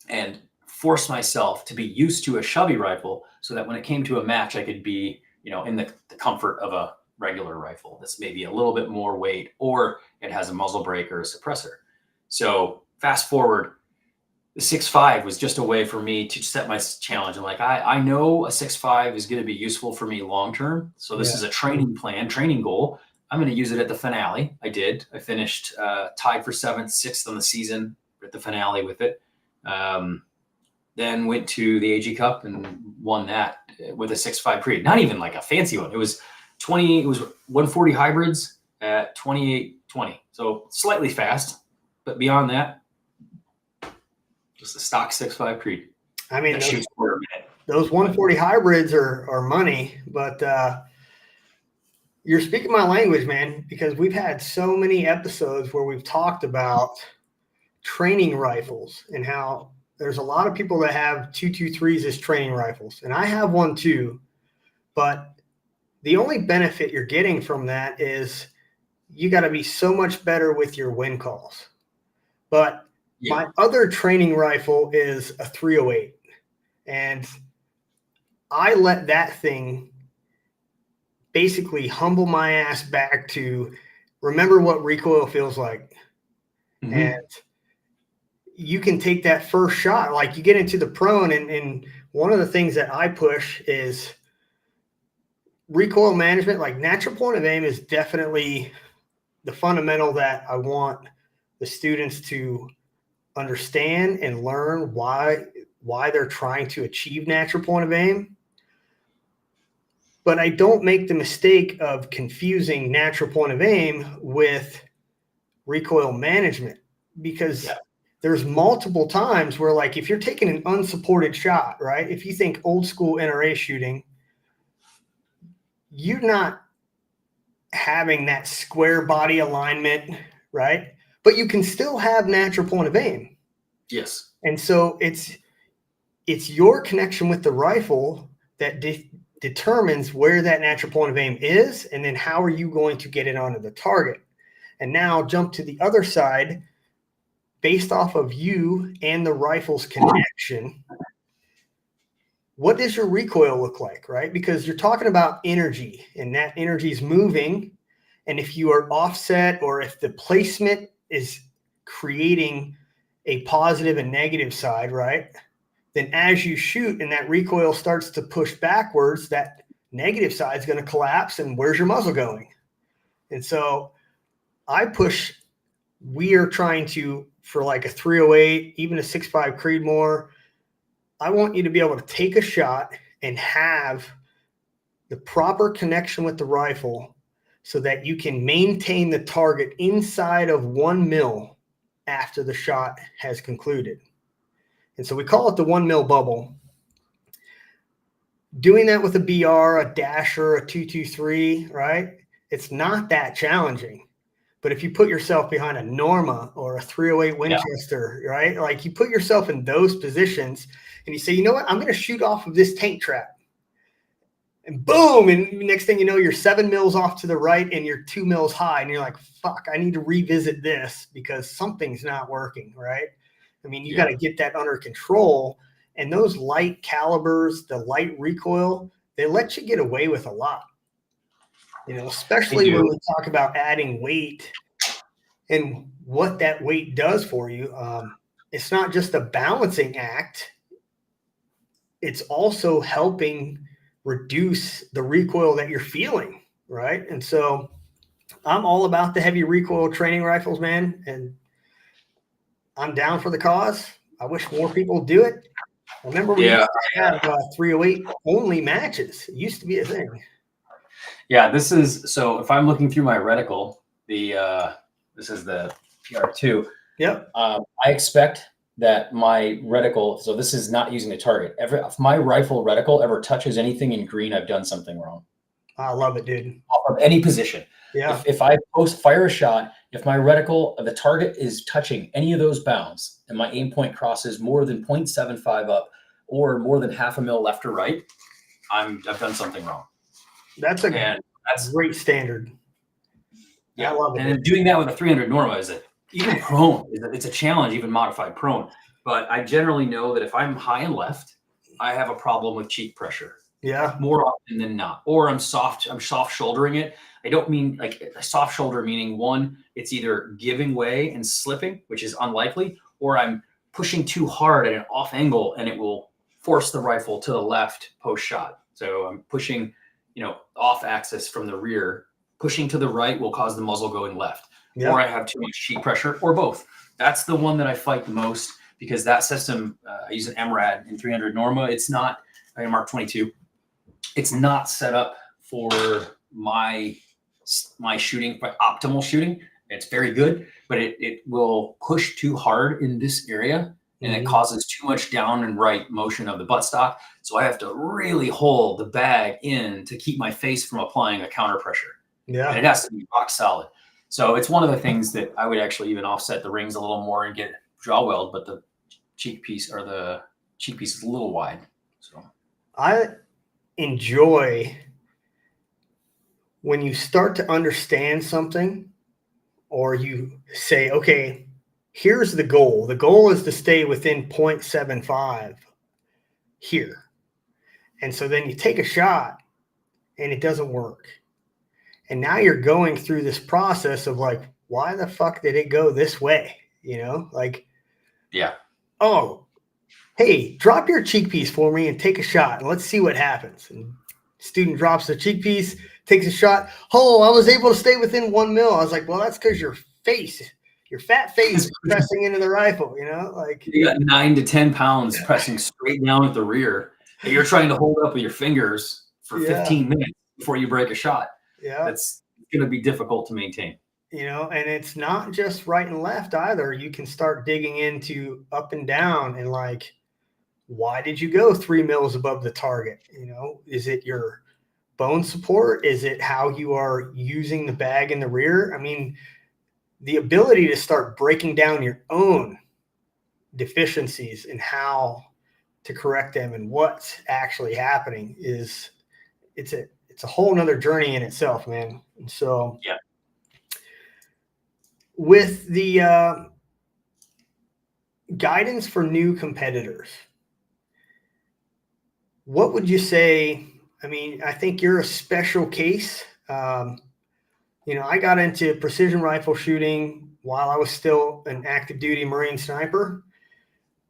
and force myself to be used to a Chevy rifle so that when it came to a match, I could be, in the comfort of a regular rifle that's maybe a little bit more weight, or it has a muzzle brake or a suppressor. So fast forward, the 6.5 was just a way for me to set my challenge. And like, I know a 6.5 is going to be useful for me long-term. So this is a training goal. I'm going to use it at the finale. I finished tied for 7th, 6th on the season at the finale with it. Then went to the AG Cup and won that with a 6.5 Creed. Not even like a fancy one. It was 140 hybrids at 28.20. So slightly fast, but beyond that, just a stock 6.5 Creed. I mean, those 140 hybrids are money, but you're speaking my language, man, because we've had so many episodes where we've talked about training rifles and how there's a lot of people that have 223s as training rifles. And I have one too, but the only benefit you're getting from that is you got to be so much better with your wind calls. But my other training rifle is a 308, and I let that thing basically humble my ass back to remember what recoil feels like. Mm-hmm. And you can take that first shot, like you get into the prone, and one of the things that I push is recoil management. Like, natural point of aim is definitely the fundamental that I want the students to understand and learn why they're trying to achieve natural point of aim. But I don't make the mistake of confusing natural point of aim with recoil management, because there's multiple times where, like, if you're taking an unsupported shot, right? If you think old school NRA shooting, you're not having that square body alignment, right? But you can still have natural point of aim. Yes. And so it's your connection with the rifle that determines where that natural point of aim is, and then how are you going to get it onto the target. And now jump to the other side, based off of you and the rifle's connection. What does your recoil look like, right? Because you're talking about energy, and that energy is moving. And if you are offset, or if the placement is creating a positive and negative side, right? Then as you shoot and that recoil starts to push backwards, that negative side is going to collapse, and where's your muzzle going? And so I push, we are trying to, for like a 308, even a 6.5 Creedmoor, I want you to be able to take a shot and have the proper connection with the rifle so that you can maintain the target inside of 1 mil after the shot has concluded. And so we call it the 1 mil bubble. Doing that with a BR, a Dasher, a 223, right? It's not that challenging. But if you put yourself behind a Norma or a 308 Winchester, right? Like, you put yourself in those positions and you say, you know what? I'm going to shoot off of this tank trap. And boom, and next thing you know, you're 7 mils off to the right and you're 2 mils high. And you're like, fuck, I need to revisit this because something's not working, right? I mean, you got to get that under control. And those light calibers, the light recoil, they let you get away with a lot. You know, especially when we talk about adding weight and what that weight does for you. It's not just a balancing act. It's also helping reduce the recoil that you're feeling, right? And so I'm all about the heavy recoil training rifles, man. And I'm down for the cause. I wish more people do it. I remember we Yeah. used to have 308 only matches. It used to be a thing. Yeah, so if I'm looking through my reticle, this is the PR2. Yep. I expect that my reticle, so this is not using the target. If my rifle reticle ever touches anything in green, I've done something wrong. I love it, dude. Off of any position. Yeah. If I fire a shot, if my reticle, the target is touching any of those bounds and my aim point crosses more than 0.75 up or more than half a mil left or right, I've done something wrong. That's a great standard. Yeah, I love it. And then doing that with a 300 Norma even prone, it's a challenge, even modified prone. But I generally know that if I'm high and left, I have a problem with cheek pressure. Yeah. More often than not. Or I'm soft shouldering it. I don't mean like a soft shoulder, meaning one, it's either giving way and slipping, which is unlikely, or I'm pushing too hard at an off angle and it will force the rifle to the left post shot. So I'm pushing, off axis from the rear. Pushing to the right will cause the muzzle going left. Yeah. Or I have too much cheek pressure, or both. That's the one that I fight the most because that system, I use an MRAD in 300 Norma. It's not a Mark 22. It's not set up for my shooting, my optimal shooting. It's very good, but it will push too hard in this area and it causes too much down and right motion of the buttstock. So I have to really hold the bag in to keep my face from applying a counter pressure. Yeah. And it has to be rock solid. So it's one of the things that I would actually even offset the rings a little more and get jaw weld, but the cheek piece is a little wide. So I enjoy when you start to understand something or you say, okay, here's the goal. The goal is to stay within 0.75 here. And so then you take a shot and it doesn't work. And now you're going through this process of like, why the fuck did it go this way? Yeah. Oh, hey, drop your cheek piece for me and take a shot and let's see what happens. And student drops the cheek piece, takes a shot. Oh, I was able to stay within 1 mil. I was like, well, that's because your fat face is pressing into the rifle, you got 9 to 10 pounds pressing straight down at the rear. And you're trying to hold up with your fingers for 15 minutes before you break a shot. Yeah. That's going to be difficult to maintain. And it's not just right and left either. You can start digging into up and down and like, why did you go 3 mils above the target? Is it your bone support? Is it how you are using the bag in the rear? I mean, the ability to start breaking down your own deficiencies and how to correct them and what's actually happening it's a whole nother journey in itself, man. And so yeah. With the guidance for new competitors, what would you say? I mean, I think you're a special case. I got into precision rifle shooting while I was still an active duty Marine sniper.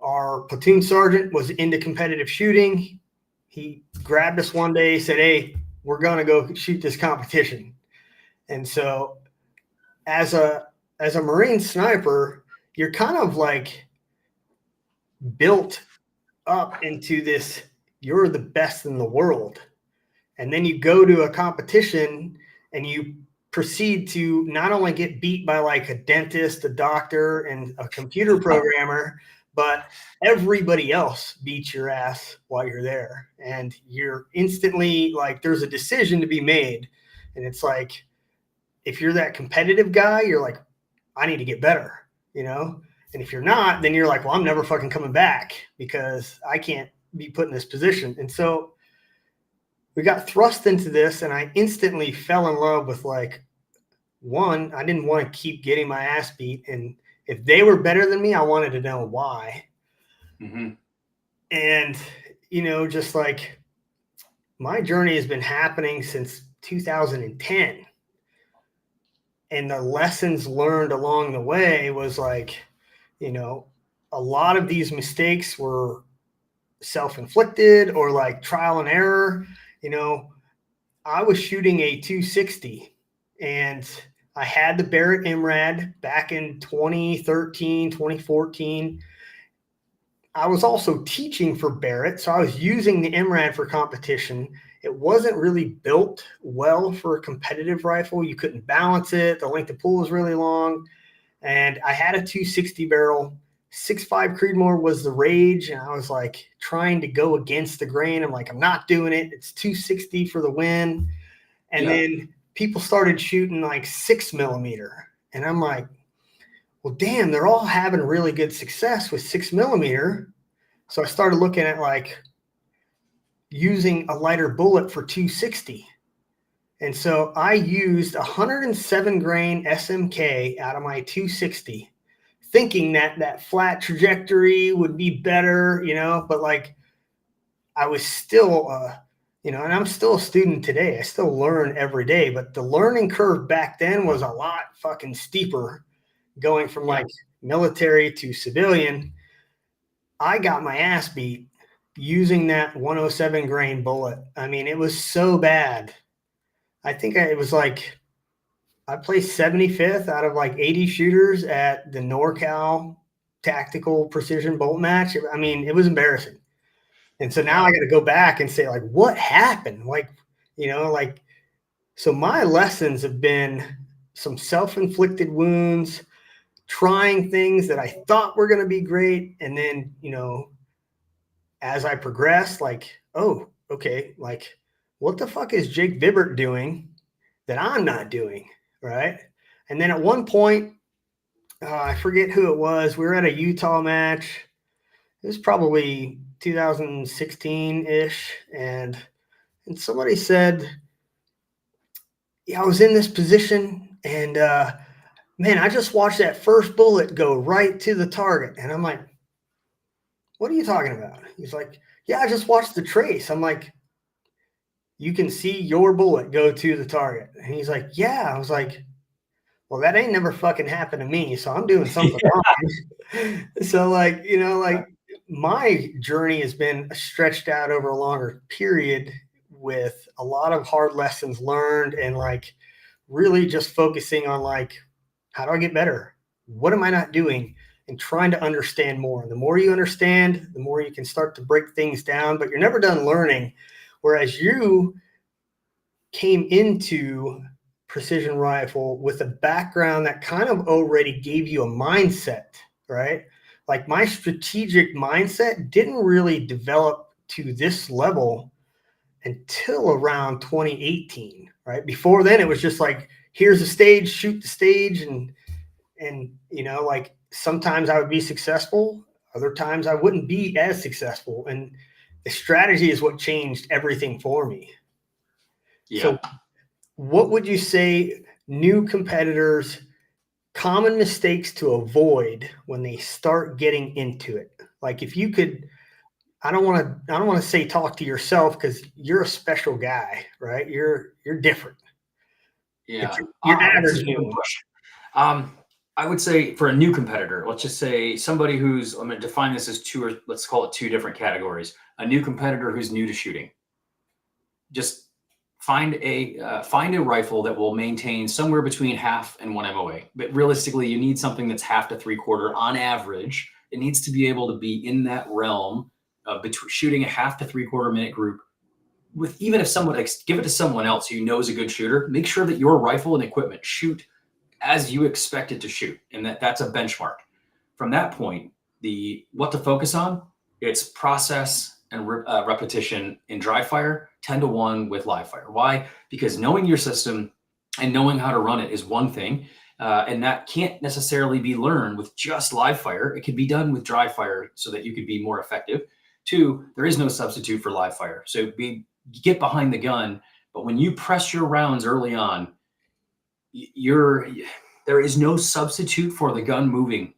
Our platoon sergeant was into competitive shooting. He grabbed us one day, said, hey, we're going to go shoot this competition. And so as a Marine sniper, you're kind of like built up into this, you're the best in the world. And then you go to a competition and you proceed to not only get beat by like a dentist, a doctor, and a computer programmer, but everybody else beats your ass while you're there. And you're instantly like, there's a decision to be made. And it's like, if you're that competitive guy, you're like, I need to get better, And if you're not, then you're like, well, I'm never fucking coming back because I can't be put in this position. And so we got thrust into this and I instantly fell in love with like, one, I didn't want to keep getting my ass beat. And if they were better than me, I wanted to know why. Mm-hmm. And, just like my journey has been happening since 2010. And the lessons learned along the way was like, a lot of these mistakes were self-inflicted or like trial and error. I was shooting a 260 and I had the Barrett MRAD back in 2013, 2014. I was also teaching for Barrett. So I was using the MRAD for competition. It wasn't really built well for a competitive rifle. You couldn't balance it. The length of pull was really long. And I had a 260 barrel. 6.5 Creedmoor was the rage. And I was like trying to go against the grain. I'm like, I'm not doing it. It's 260 for the win. And then people started shooting like 6mm. And I'm like, well, damn, they're all having really good success with 6mm. So I started looking at like using a lighter bullet for 260. And so I used 107 grain SMK out of my 260, thinking that that flat trajectory would be better, you know, but like I was still, you know, and I'm still a student today. I still learn every day, but the learning curve back then was a lot fucking steeper going from like military to civilian. I got my ass beat using that 107 grain bullet. I mean, it was so bad. I think it was like I placed 75th out of like 80 shooters at the NorCal tactical precision bolt match. I mean, it was embarrassing. And so now I got to go back and say, like, what happened? Like, you know, like, so my lessons have been some self-inflicted wounds, trying things that I thought were going to be great. And then, you know, as I progressed, like, oh, okay, like, what the fuck is Jake Vibert doing that I'm not doing? Right. And then at one point, I forget who it was. We were at a Utah match. It was probably 2016-ish. And somebody said, yeah, I was in this position and, man, I just watched that first bullet go right to the target. And I'm like, what are you talking about? He's like, yeah, I just watched the trace. I'm like, you can see your bullet go to the target. And he's like, yeah. I was like, well, that ain't never fucking happened to me. So I'm doing something wrong. So like, you know, like my journey has been stretched out over a longer period with a lot of hard lessons learned and like really just focusing on like, how do I get better? What am I not doing? And trying to understand more. And the more you understand, the more you can start to break things down, but you're never done learning. Whereas you came into precision rifle with a background that kind of already gave you a mindset, right? Like my strategic mindset didn't really develop to this level until around 2018, right? Before then, it was just like, here's the stage, shoot the stage. And, you know, like sometimes I would be successful. Other times I wouldn't be as successful. And the strategy is what changed everything for me. Yeah. So what would you say new competitors, common mistakes to avoid when they start getting into it? Like if you could, I don't want to say talk to yourself because you're a special guy, right? You're different. Yeah. You're average new. I would say for a new competitor, let's just say somebody who's, I'm going to define this as two, or let's call it two different categories. A new competitor who's new to shooting. Just find a rifle that will maintain somewhere between half and 1 MOA. But realistically, you need something that's half to 3/4 on average. It needs to be able to be in that realm of between shooting a half to 3/4 minute group. With even if someone give it to someone else who knows a good shooter, make sure that your rifle and equipment shoot as you expect it to shoot, and that's a benchmark. From that point, what to focus on, it's process and repetition in dry fire, 10-to-1 with live fire. Why? Because knowing your system and knowing how to run it is one thing, and that can't necessarily be learned with just live fire. It can be done with dry fire so that you could be more effective. Two, there is no substitute for live fire. So get behind the gun, but when you press your rounds early on, there is no substitute for the gun moving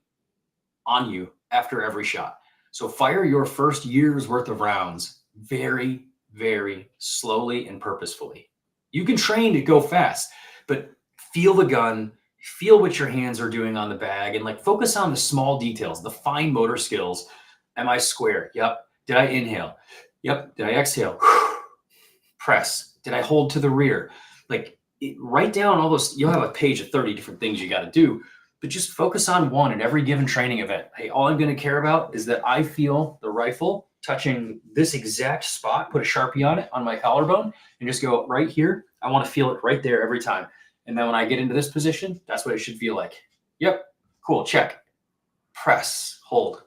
on you after every shot. So fire your first year's worth of rounds very, very slowly and purposefully. You can train to go fast, but feel the gun, feel what your hands are doing on the bag, and like focus on the small details, the fine motor skills. Am I square? Yep. Did I inhale? Yep. Did I exhale? Press. Did I hold to the rear? Like, write down all those. You'll have a page of 30 different things you got to do, but just focus on one at every given training event. Hey, all I'm going to care about is that I feel the rifle touching this exact spot, put a Sharpie on it on my collarbone, and just go right here. I want to feel it right there every time. And then when I get into this position, that's what it should feel like. Yep. Cool. Check. Press, hold.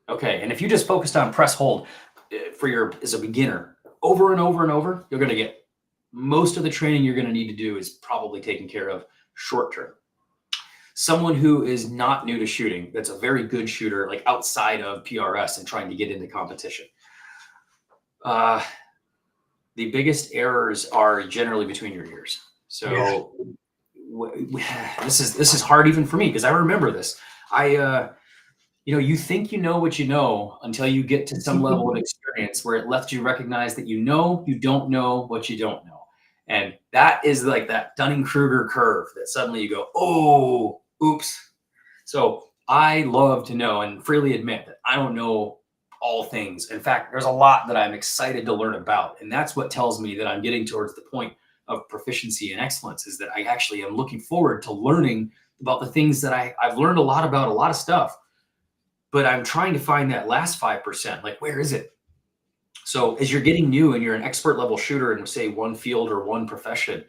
Okay. And if you just focused on press, hold as a beginner over and over and over, you're going to get most of the training you're going to need to do is probably taken care of short term. Someone who is not new to shooting, that's a very good shooter, like outside of PRS and trying to get into competition. The biggest errors are generally between your ears. So this is hard even for me because I remember this. You think you know what you know until you get to some level of experience where it lets you recognize that you don't know what you don't know. And that is like that Dunning-Kruger curve that suddenly you go, oh, oops. So I love to know and freely admit that I don't know all things. In fact, there's a lot that I'm excited to learn about. And that's what tells me that I'm getting towards the point of proficiency and excellence, is that I actually am looking forward to learning about the things that I've learned a lot about, a lot of stuff. But I'm trying to find that last 5%. Like, where is it? So as you're getting new and you're an expert level shooter in, say, one field or one profession,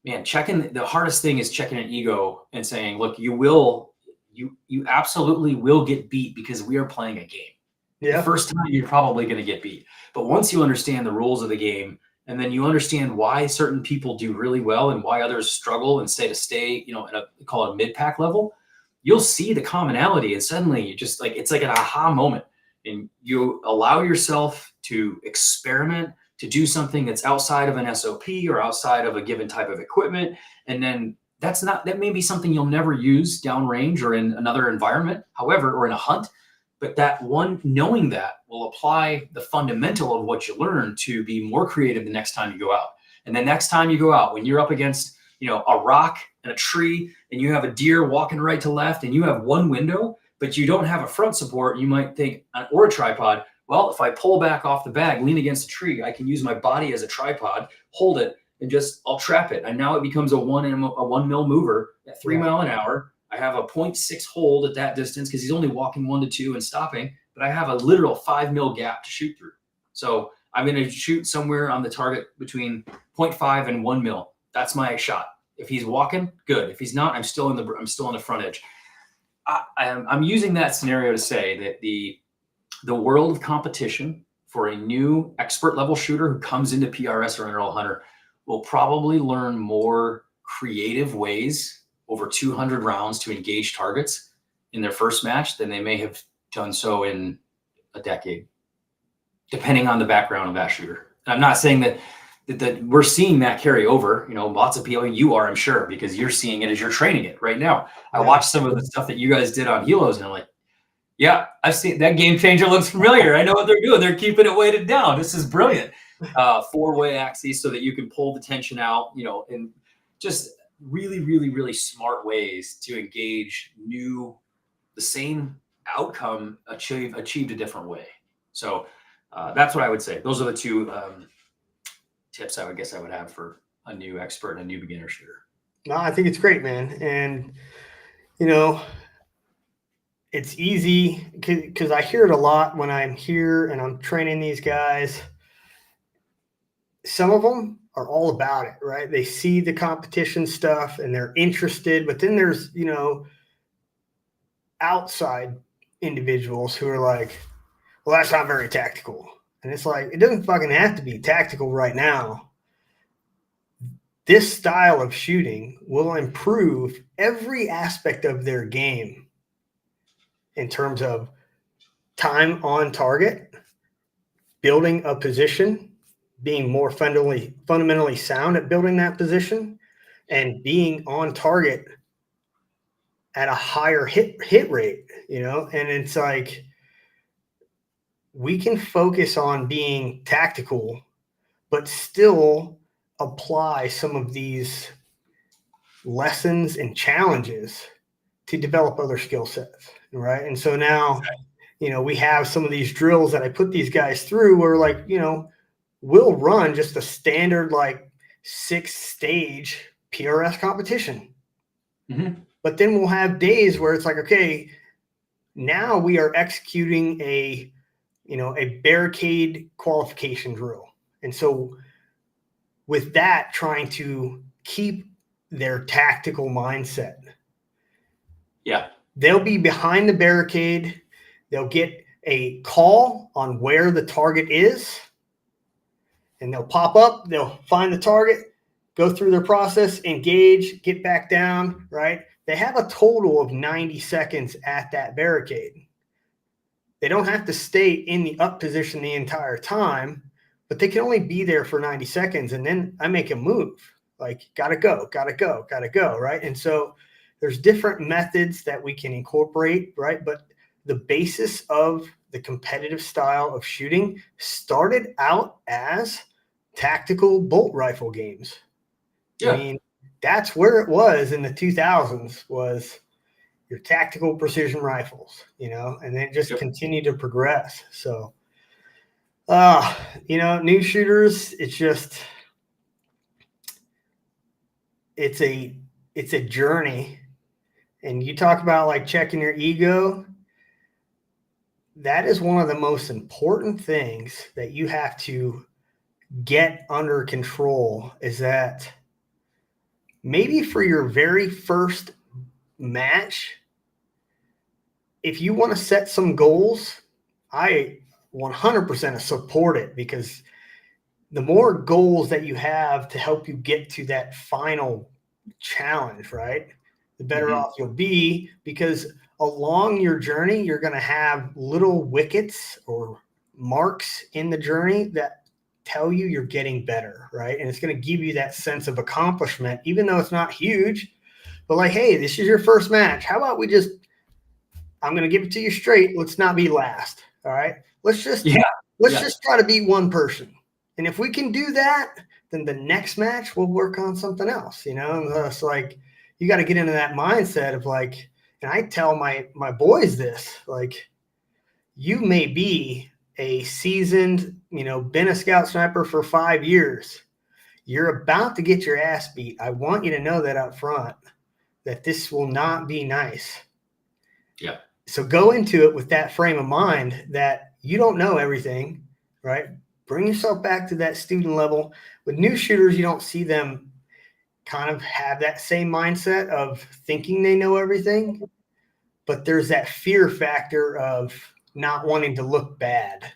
man, the hardest thing is checking an ego and saying, look, you absolutely will get beat because we are playing a game. Yeah. The first time you're probably going to get beat. But once you understand the rules of the game, and then you understand why certain people do really well and why others struggle and stay, call it a mid-pack level, you'll see the commonality. And suddenly you just it's like an aha moment. And you allow yourself to experiment, to do something that's outside of an SOP or outside of a given type of equipment. And then that may be something you'll never use downrange or in another environment, however, or in a hunt. But that one, knowing that will apply the fundamental of what you learn to be more creative the next time you go out. And the next time you go out, when you're up against, a rock and a tree, and you have a deer walking right to left, and you have one window, but you don't have a front support, you might think, or a tripod, well, if I pull back off the bag, lean against a tree, I can use my body as a tripod, hold it, and I'll trap it. And now it becomes a 1 mil mover at 3 mile an hour. I have a 0.6 hold at that distance because he's only walking 1 to 2 and stopping, but I have a literal 5 mil gap to shoot through. So I'm going to shoot somewhere on the target between 0.5 and 1 mil. That's my shot. If he's walking, good. If he's not, I'm still on the front edge. I'm using that scenario to say that the world of competition for a new expert level shooter who comes into PRS or Interval Hunter will probably learn more creative ways over 200 rounds to engage targets in their first match than they may have done so in a decade, depending on the background of that shooter. And I'm not saying that we're seeing that carry over, lots of people, you are, I'm sure, because you're seeing it as you're training it right now. I watched some of the stuff that you guys did on helos and I'm like, yeah, I've seen that. Game changer looks familiar. I know what they're doing. They're keeping it weighted down. This is brilliant. 4-way axes so that you can pull the tension out, and just really, really, really smart ways to engage the same outcome achieved a different way. So that's what I would say. Those are the two tips I would have for a new expert and a new beginner shooter. No, I think it's great, man. And, it's easy because I hear it a lot when I'm here and I'm training these guys. Some of them are all about it, right? They see the competition stuff and they're interested, but then there's, outside individuals who are like, well, that's not very tactical. And it's like, it doesn't fucking have to be tactical right now. This style of shooting will improve every aspect of their game in terms of time on target, building a position, being more fundamentally sound at building that position, and being on target at a higher hit rate, and it's like, we can focus on being tactical, but still apply some of these lessons and challenges to develop other skill sets, right? And so now, we have some of these drills that I put these guys through where we'll run just a standard 6-stage PRS competition. Mm-hmm. But then we'll have days where it's like, okay, now we are executing a barricade qualification drill. And so with that, trying to keep their tactical mindset. Yeah. They'll be behind the barricade. They'll get a call on where the target is, and they'll pop up. They'll find the target, go through their process, engage, get back down, right? They have a total of 90 seconds at that barricade. They don't have to stay in the up position the entire time, but they can only be there for 90 seconds. And then I make a move, like, gotta go, right? And so there's different methods that we can incorporate, right? But the basis of the competitive style of shooting started out as tactical bolt rifle games. Yeah. I mean, that's where it was in the 2000s, was your tactical precision rifles, and then it just continued to progress. So, new shooters, it's a journey. And you talk about like checking your ego. That is one of the most important things that you have to get under control, is that maybe for your very first match, if you want to set some goals, I 100% support it, because the more goals that you have to help you get to that final challenge, right, the better off you'll be, because along your journey, you're going to have little wickets or marks in the journey that tell you you're getting better, right? And it's going to give you that sense of accomplishment, even though it's not huge. But like, hey, this is your first match. How about I'm going to give it to you straight. Let's not be last. All right. Let's just try to beat one person. And if we can do that, then the next match we'll work on something else, It's like, you got to get into that mindset of like, and I tell my boys this, like, you may be a seasoned, been a scout sniper for 5 years. You're about to get your ass beat. I want you to know that up front, that this will not be nice. Yeah. So go into it with that frame of mind that you don't know everything, right? Bring yourself back to that student level. With new shooters, you don't see them kind of have that same mindset of thinking they know everything, but there's that fear factor of not wanting to look bad.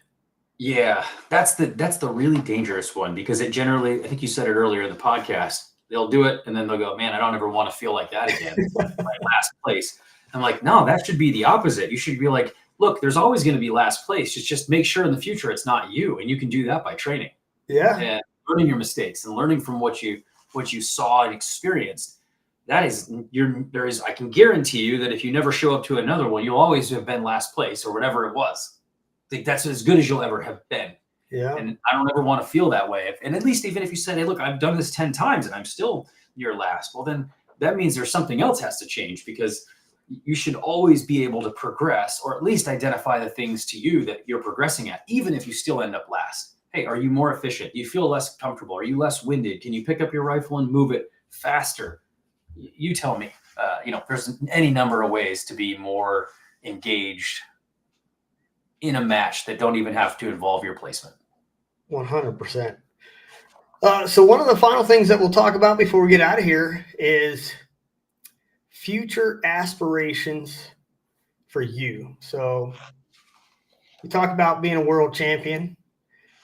Yeah, that's the really dangerous one, because it generally, I think you said it earlier in the podcast, they'll do it and then they'll go, man, I don't ever want to feel like that again. My last place. I'm like, no, that should be the opposite. You should be like, look, there's always going to be last place. Just make sure in the future it's not you. And you can do that by training. Yeah. And learning your mistakes and learning from what you saw and experienced. I can guarantee you that if you never show up to another one, you'll always have been last place or whatever it was. I think that's as good as you'll ever have been. Yeah. And I don't ever want to feel that way. And at least even if you said, hey, look, I've done this 10 times and I'm still near last, well, then that means there's something else has to change, because you should always be able to progress, or at least identify the things to you that you're progressing at, even if you still end up last. Hey, are you more efficient? Do you feel less comfortable? Are you less winded? Can you pick up your rifle and move it faster? You tell me. There's any number of ways to be more engaged in a match that don't even have to involve your placement. 100%. So one of the final things that we'll talk about before we get out of here is future aspirations for you. So we talked about being a world champion.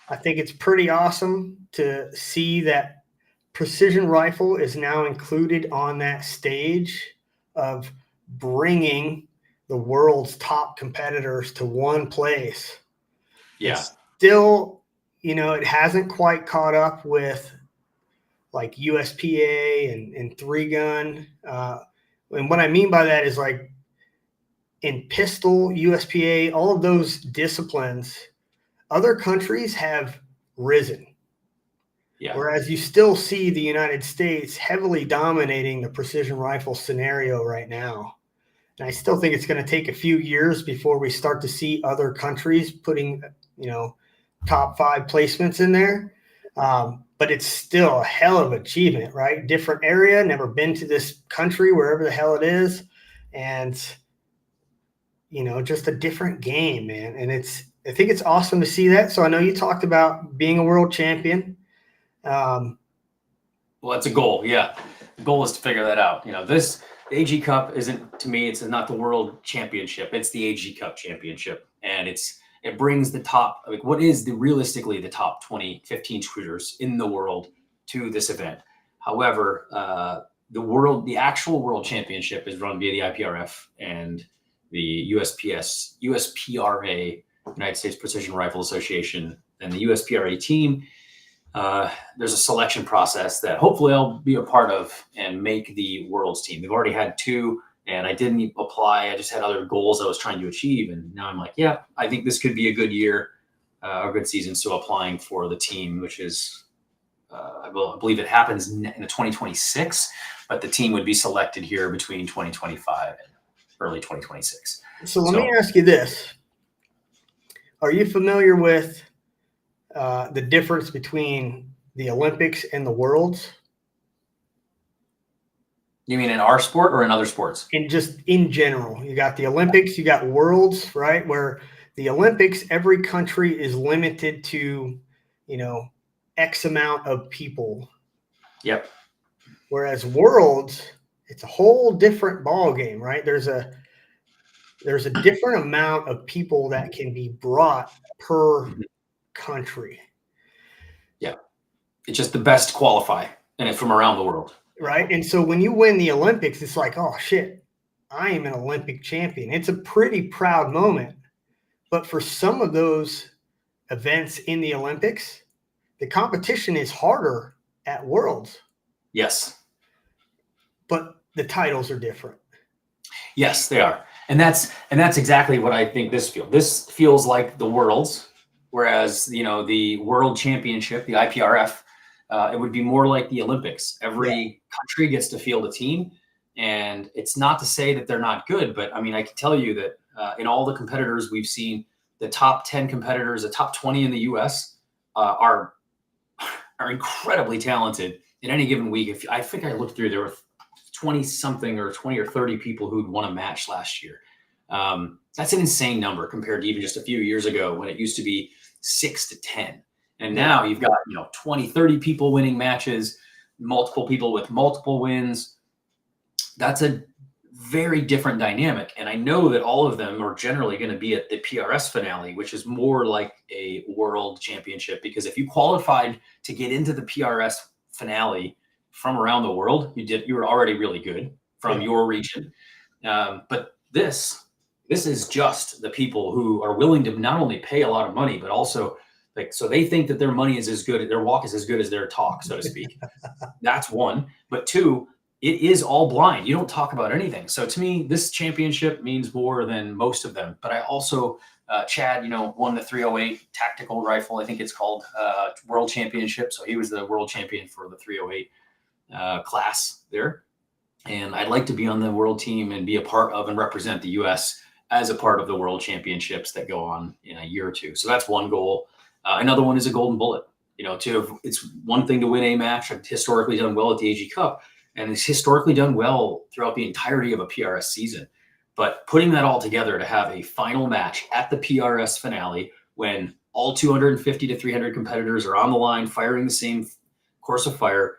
I think it's pretty awesome to see that precision rifle is now included on that stage of bringing the world's top competitors to one place. Yeah. It's still, it hasn't quite caught up with like USPA and 3-gun. And what I mean by that is, like, in pistol, USPA, all of those disciplines, other countries have risen. Yeah. Whereas you still see the United States heavily dominating the precision rifle scenario right now. And I still think it's going to take a few years before we start to see other countries putting, top 5 placements in there. but it's still a hell of an achievement, right? Different area, never been to this country, wherever the hell it is. And, you know, just a different game, man. And I think it's awesome to see that. So I know you talked about being a world champion. Well, that's a goal. Yeah. The goal is to figure that out. You know, the AG Cup isn't, to me, it's not the world championship. It's the AG Cup championship. And it brings the top, like what is realistically the top 20, 15 shooters in the world to this event. However, the actual world championship is run via the IPRF and the USPRA, United States Precision Rifle Association, and the USPRA team. There's a selection process that hopefully I'll be a part of and make the world's team. They've already had 2, and I didn't apply. I just had other goals I was trying to achieve. And now I'm like, yeah, I think this could be a good year, a good season. So applying for the team, which is, I believe it happens in 2026, but the team would be selected here between 2025 and early 2026. So let me ask you this. Are you familiar with the difference between the Olympics and the Worlds? You mean in our sport or in other sports? In general, you got the Olympics, you got Worlds, right? Where the Olympics, every country is limited to, you know, X amount of people. Yep. Whereas Worlds, it's a whole different ball game, right? There's a different amount of people that can be brought per country. Yeah. It's just the best qualify, and it's from around the world. Right. And so when you win the Olympics, it's like, oh, shit, I am an Olympic champion. It's a pretty proud moment. But for some of those events in the Olympics, the competition is harder at Worlds. Yes. But the titles are different. Yes, they are. And that's exactly what I think this feels. This feels like the Worlds, whereas, you know, the World Championship, the IPRF, it would be more like the Olympics. Every country gets to field a team, and it's not to say that they're not good, but I mean, I can tell you that in all the competitors we've seen, the top 10 competitors, the top 20 in the U.S. Are incredibly talented in any given week. I think I looked through, there were 20 something or 20 or 30 people who'd won a match last year. That's an insane number compared to even just a few years ago when it used to be 6 to 10. And now you've got, you know, 20, 30 people winning matches, multiple people with multiple wins. That's a very different dynamic. And I know that all of them are generally going to be at the PRS finale, which is more like a world championship, because if you qualified to get into the PRS finale from around the world, you were already really good from your region. But this is just the people who are willing to not only pay a lot of money, but also so they think that their money is as good, their walk is as good as their talk, so to speak. That's one. But 2, it is all blind. You don't talk about anything. So to me, this championship means more than most of them. But I also, Chad, you know, won the 308 tactical rifle, I think it's called, world championship. So he was the world champion for the 308 class there. And I'd like to be on the world team and be a part of and represent the U.S. as a part of the world championships that go on in a year or two. So that's one goal. Another one is a golden bullet. You know, it's one thing to win a match. I've historically done well at the AG Cup, and it's historically done well throughout the entirety of a PRS season. But putting that all together to have a final match at the PRS finale when all 250 to 300 competitors are on the line firing the same course of fire,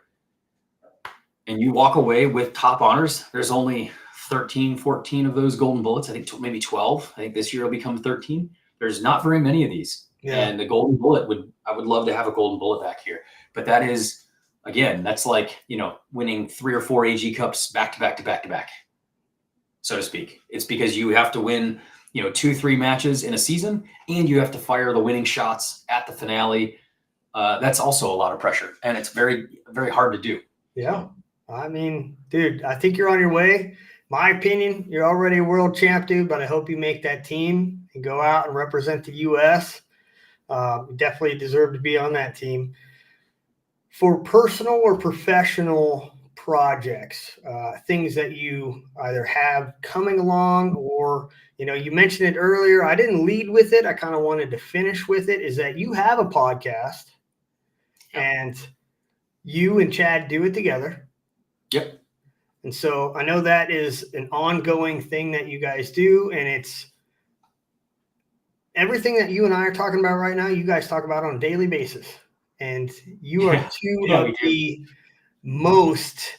and you walk away with top honors, there's only 13, 14 of those golden bullets. I think maybe 12. I think this year will become 13. There's not very many of these. Yeah. And the golden bullet I would love to have a golden bullet back here. But that is, again, that's like, you know, winning 3 or 4 AG Cups back to back to back to back, so to speak. It's because you have to win, you know, 2-3 matches in a season, and you have to fire the winning shots at the finale. That's also a lot of pressure, and it's very, very hard to do. Yeah. I mean, dude, I think you're on your way. My opinion, you're already a world champ, dude, but I hope you make that team and go out and represent the U.S. You definitely deserve to be on that team. For personal or professional projects, things that you either have coming along or, you know, you mentioned it earlier. I didn't lead with it. I kind of wanted to finish with it, is that you have a podcast. And you and Chad do it together. Yep. And so I know that is an ongoing thing that you guys do, and it's everything that you and I are talking about right now, you guys talk about on a daily basis. And you are two Yeah, of the most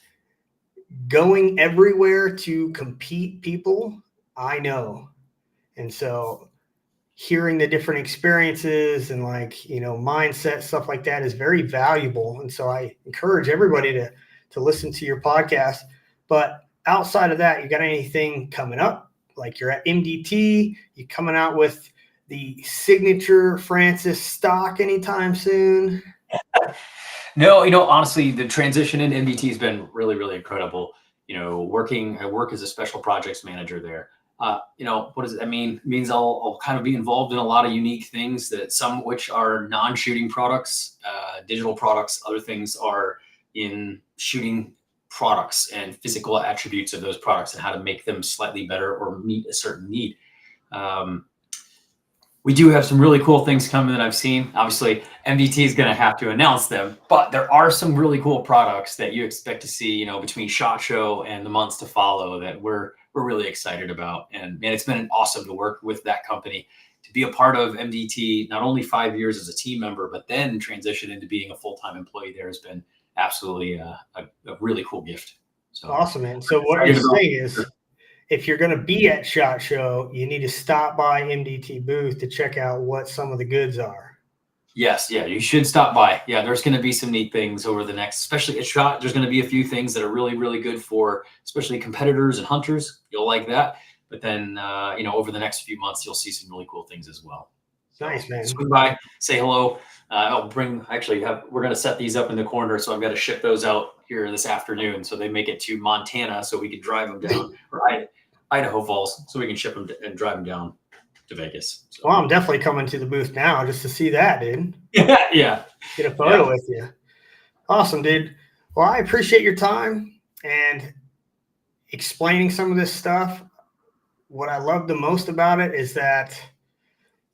going everywhere to compete people I know. And so hearing the different experiences and mindset, stuff like that is very valuable. And so I encourage everybody to listen to your podcast. But outside of that, you got anything coming up? Like you're at MDT, you coming out with the signature Francis stock anytime soon? No, honestly, the transition in MDT has been really, really incredible. I work as a special projects manager there. What does that mean? It means I'll kind of be involved in a lot of unique things, that some of which are non-shooting products, digital products. Other things are in shooting products and physical attributes of those products and how to make them slightly better or meet a certain need. We do have some really cool things coming that I've seen. Obviously, MDT is going to have to announce them, but there are some really cool products that you expect to see, between SHOT Show and the months to follow, that we're really excited about. And man, it's been awesome to work with that company, to be a part of MDT, not only 5 years as a team member, but then transition into being a full-time employee there has been absolutely a really cool gift. So awesome, man. So what you're saying is, if you're going to be at SHOT Show, you need to stop by MDT booth to check out what some of the goods are. Yes, yeah, you should stop by. Yeah, there's going to be some neat things over the next, especially at SHOT. There's going to be a few things that are really, really good for especially competitors and hunters. You'll like that. But then, over the next few months, you'll see some really cool things as well. Nice, man. Swing by, say hello. We're going to set these up in the corner, so I've got to ship those out here this afternoon, so they make it to Montana, so we can drive them down, or Idaho Falls, so we can ship them and drive them down to Vegas. So. Well, I'm definitely coming to the booth now just to see that, dude. Yeah. Get a photo with you. Awesome, dude. Well, I appreciate your time and explaining some of this stuff. What I love the most about it is that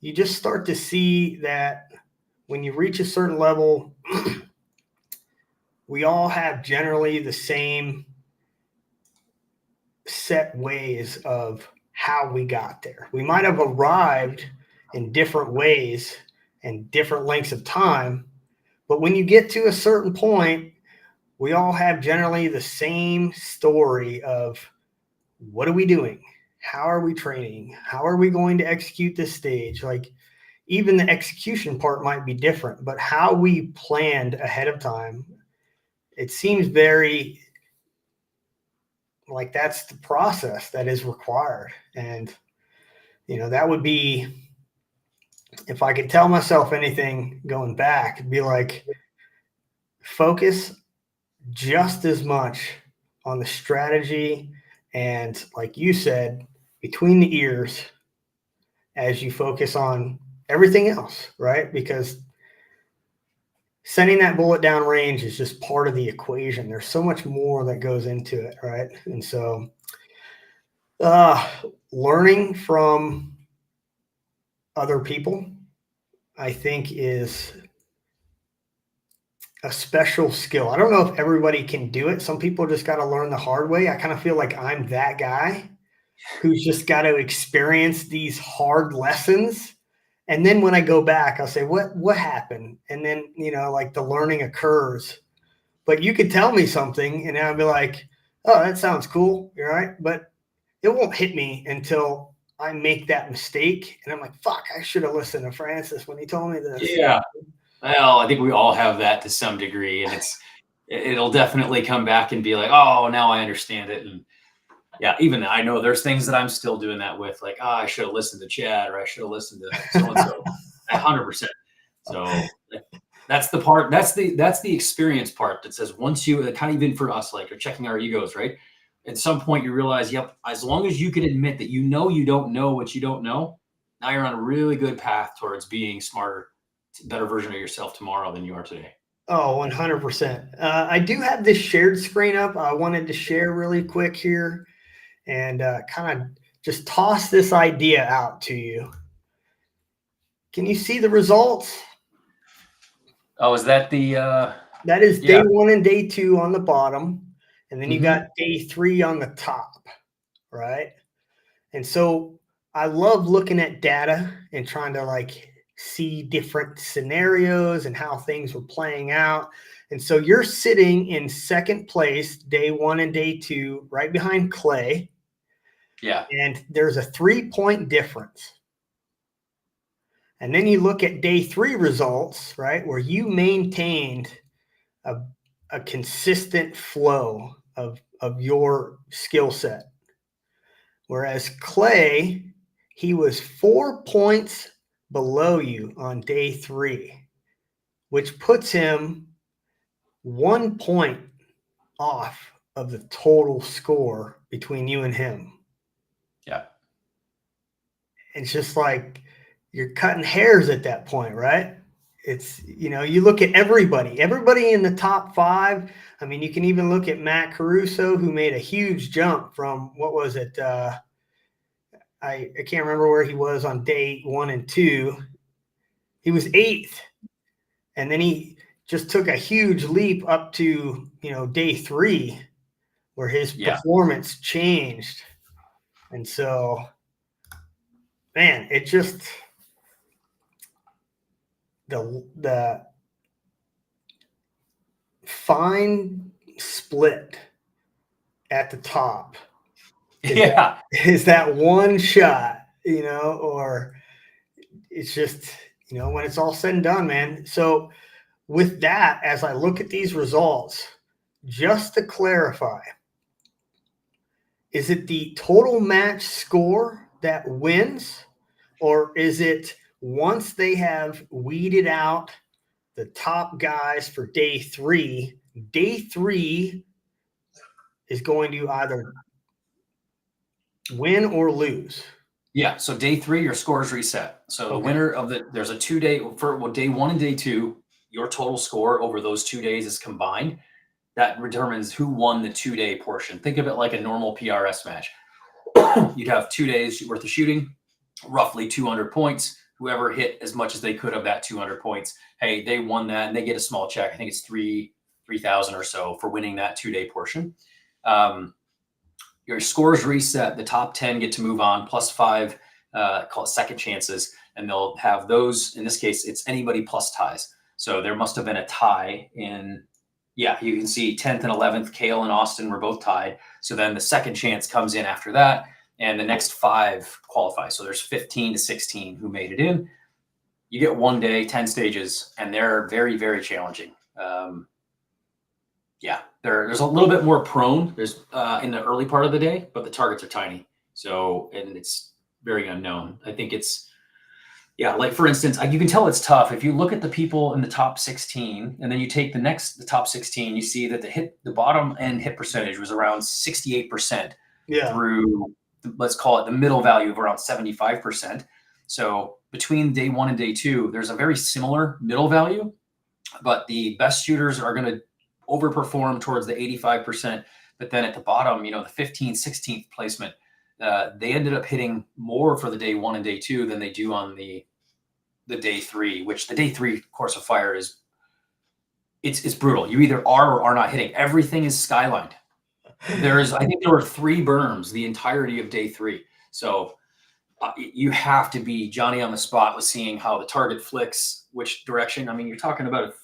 you just start to see that when you reach a certain level, we all have generally the same set ways of how we got there. We might have arrived in different ways and different lengths of time, but when you get to a certain point, we all have generally the same story of what are we doing? How are we training? How are we going to execute this stage? Like, even the execution part might be different, but how we planned ahead of time, it seems very like that's the process that is required. And, that would be, if I could tell myself anything going back, it'd be like, focus just as much on the strategy and, like you said, between the ears as you focus on everything else, right? Because sending that bullet down range is just part of the equation. There's so much more that goes into it, right? And so learning from other people, I think, is a special skill. I don't know if everybody can do it. Some people just got to learn the hard way. I kind of feel like I'm that guy who's just got to experience these hard lessons. And then when I go back, I'll say, what happened? And then, the learning occurs. But you could tell me something and I'll be like, oh, that sounds cool. You're right. But it won't hit me until I make that mistake. And I'm like, fuck, I should have listened to Francis when he told me this. Yeah. Well, I think we all have that to some degree, and it'll definitely come back and be like, oh, now I understand it. And yeah, even I know there's things that I'm still doing that with, like, I should have listened to Chad, or I should have listened to so-and-so. 100%. So that's the part, that's the experience part that says, once you kind of, even for us, like, you're checking our egos, right? At some point you realize, yep, as long as you can admit that you don't know what you don't know, now you're on a really good path towards being smarter, better version of yourself tomorrow than you are today. Oh, 100%. I do have this shared screen up. I wanted to share really quick here and kind of just toss this idea out to you. Can you see the results? Oh, is that the That is day Yeah. 1 and day 2 on the bottom, and then you Mhm. got day 3 on the top, right? And so I love looking at data and trying to like see different scenarios and how things were playing out. And so you're sitting in second place, day 1 and day 2, right behind Clay. Yeah. And there's a 3-point difference. And then you look at day 3 results, right, where you maintained a, a consistent flow of your skill set. Whereas Clay, he was 4 points below you on day 3, which puts him 1 point off of the total score between you and him. Yeah. It's just like you're cutting hairs at that point, right? It's, you look at everybody in the top 5. I mean, you can even look at Matt Caruso, who made a huge jump from, what was it? I can't remember where he was on day 1 and 2. He was 8th. And then he just took a huge leap up to, day 3, where his performance changed. And so, man, it just, the fine split at the top is that one shot, or it's just, when it's all said and done, man. So with that, as I look at these results, just to clarify, is it the total match score that wins, or is it once they have weeded out the top guys for day 3 is going to either win or lose? Yeah. So day 3, your score is reset. So the winner of there's a 2-day for day 1 and day 2, your total score over those 2 days is combined. That determines who won the 2-day portion. Think of it like a normal PRS match. You'd have 2 days worth of shooting, roughly 200 points. Whoever hit as much as they could of that 200 points, hey, they won that, and they get a small check. I think it's 3,000 or so for winning that 2-day portion. Your scores reset. The top 10 get to move on, plus 5, call it second chances, and they'll have those. In this case, it's anybody plus ties. So there must have been a tie in. Yeah, you can see 10th and 11th, Kale and Austin were both tied. So then the second chance comes in after that, and the next 5 qualify. So there's 15 to 16 who made it in. You get 1 day, 10 stages, and they're very, very challenging. There's a little bit more prone. There's in the early part of the day, but the targets are tiny. So, and it's very unknown. I think it's, like for instance, you can tell it's tough. If you look at the people in the top 16, and then you take the top 16, you see that the bottom end hit percentage was around 68% through, let's call it the middle value of around 75%. So between day 1 and day 2, there's a very similar middle value, but the best shooters are going to overperform towards the 85%. But then at the bottom, the 15th, 16th placement, they ended up hitting more for the day 1 and day 2 than they do on the day 3, which the day 3 course of fire is, it's brutal. You either are or are not hitting. Everything is skylined. I think there were 3 berms the entirety of day 3. So you have to be Johnny on the spot with seeing how the target flicks, which direction. I mean, you're talking about,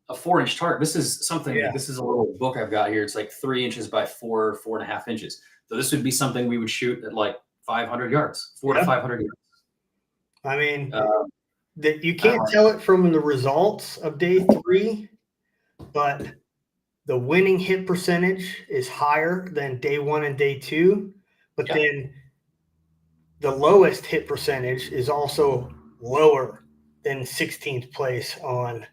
a 4-inch target. This is something, this is a little book I've got here. It's like 3 inches by 4.5 inches. So this would be something we would shoot at like 500 yards, 400 to 500 yards. I mean, that you can't tell it from the results of day 3, but the winning hit percentage is higher than day 1 and day 2. But then the lowest hit percentage is also lower than 16th place on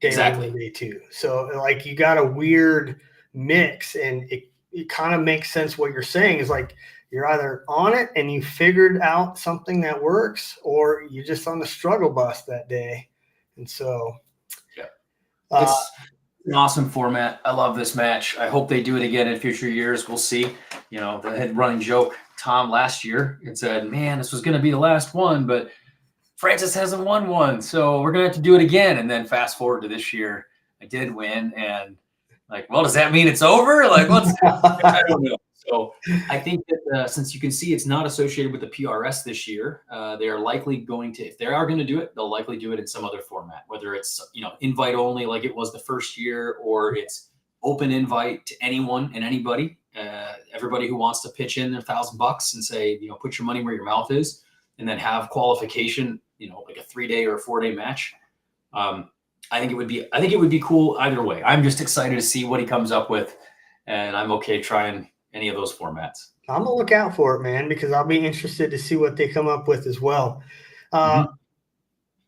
day 1 and day 2. So like you got a weird mix, and it kind of makes sense. What you're saying is like you're either on it and you figured out something that works, or you're just on the struggle bus that day. And so it's an awesome format. I love this match. I hope they do it again in future years. We'll see. The head running joke, Tom, last year, it said, man, this was going to be the last one, but Francis hasn't won one, so we're going to have to do it again. And then fast forward to this year, I did win, and like, well, does that mean it's over? Like, I don't know. So I think that since you can see it's not associated with the PRS this year, they are likely going to, if they are going to do it, they'll likely do it in some other format, whether it's, invite only like it was the first year, or it's open invite to anyone and anybody, everybody who wants to pitch in their $1,000 and say, put your money where your mouth is, and then have qualification, like a 3-day or a 4-day match. I think it would be cool either way. I'm just excited to see what he comes up with, and I'm okay trying any of those formats. I'm gonna look out for it, man, because I'll be interested to see what they come up with as well.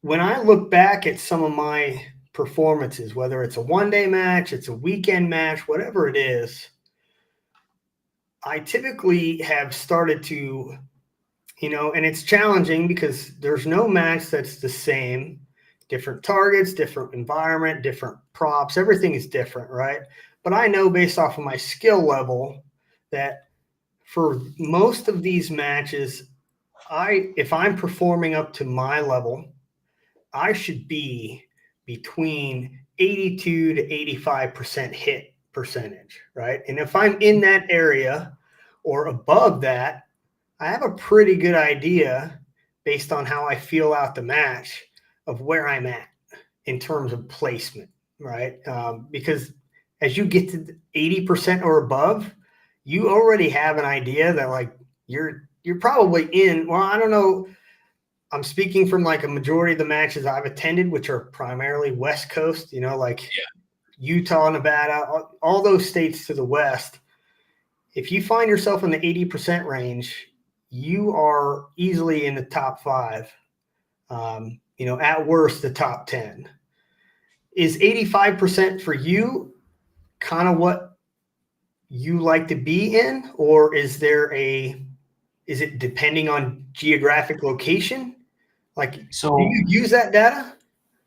When I look back at some of my performances, whether it's a 1-day match, it's a weekend match, whatever it is, I typically have started to, and it's challenging because there's no match that's the same. Different targets, different environment, different props, everything is different, right? But I know based off of my skill level that for most of these matches, if I'm performing up to my level, I should be between 82 to 85% hit percentage, right? And if I'm in that area or above that, I have a pretty good idea based on how I feel out the match of where I'm at in terms of placement, right? Because as you get to 80% or above, you already have an idea that like you're probably in. Well, I don't know. I'm speaking from like a majority of the matches I've attended, which are primarily West Coast, Utah, Nevada, all those states to the west. If you find yourself in the 80% range, you are easily in the top 5. At worst, the top 10. Is 85% for you kind of what you like to be in, or is it depending on geographic location? Like, do you use that data?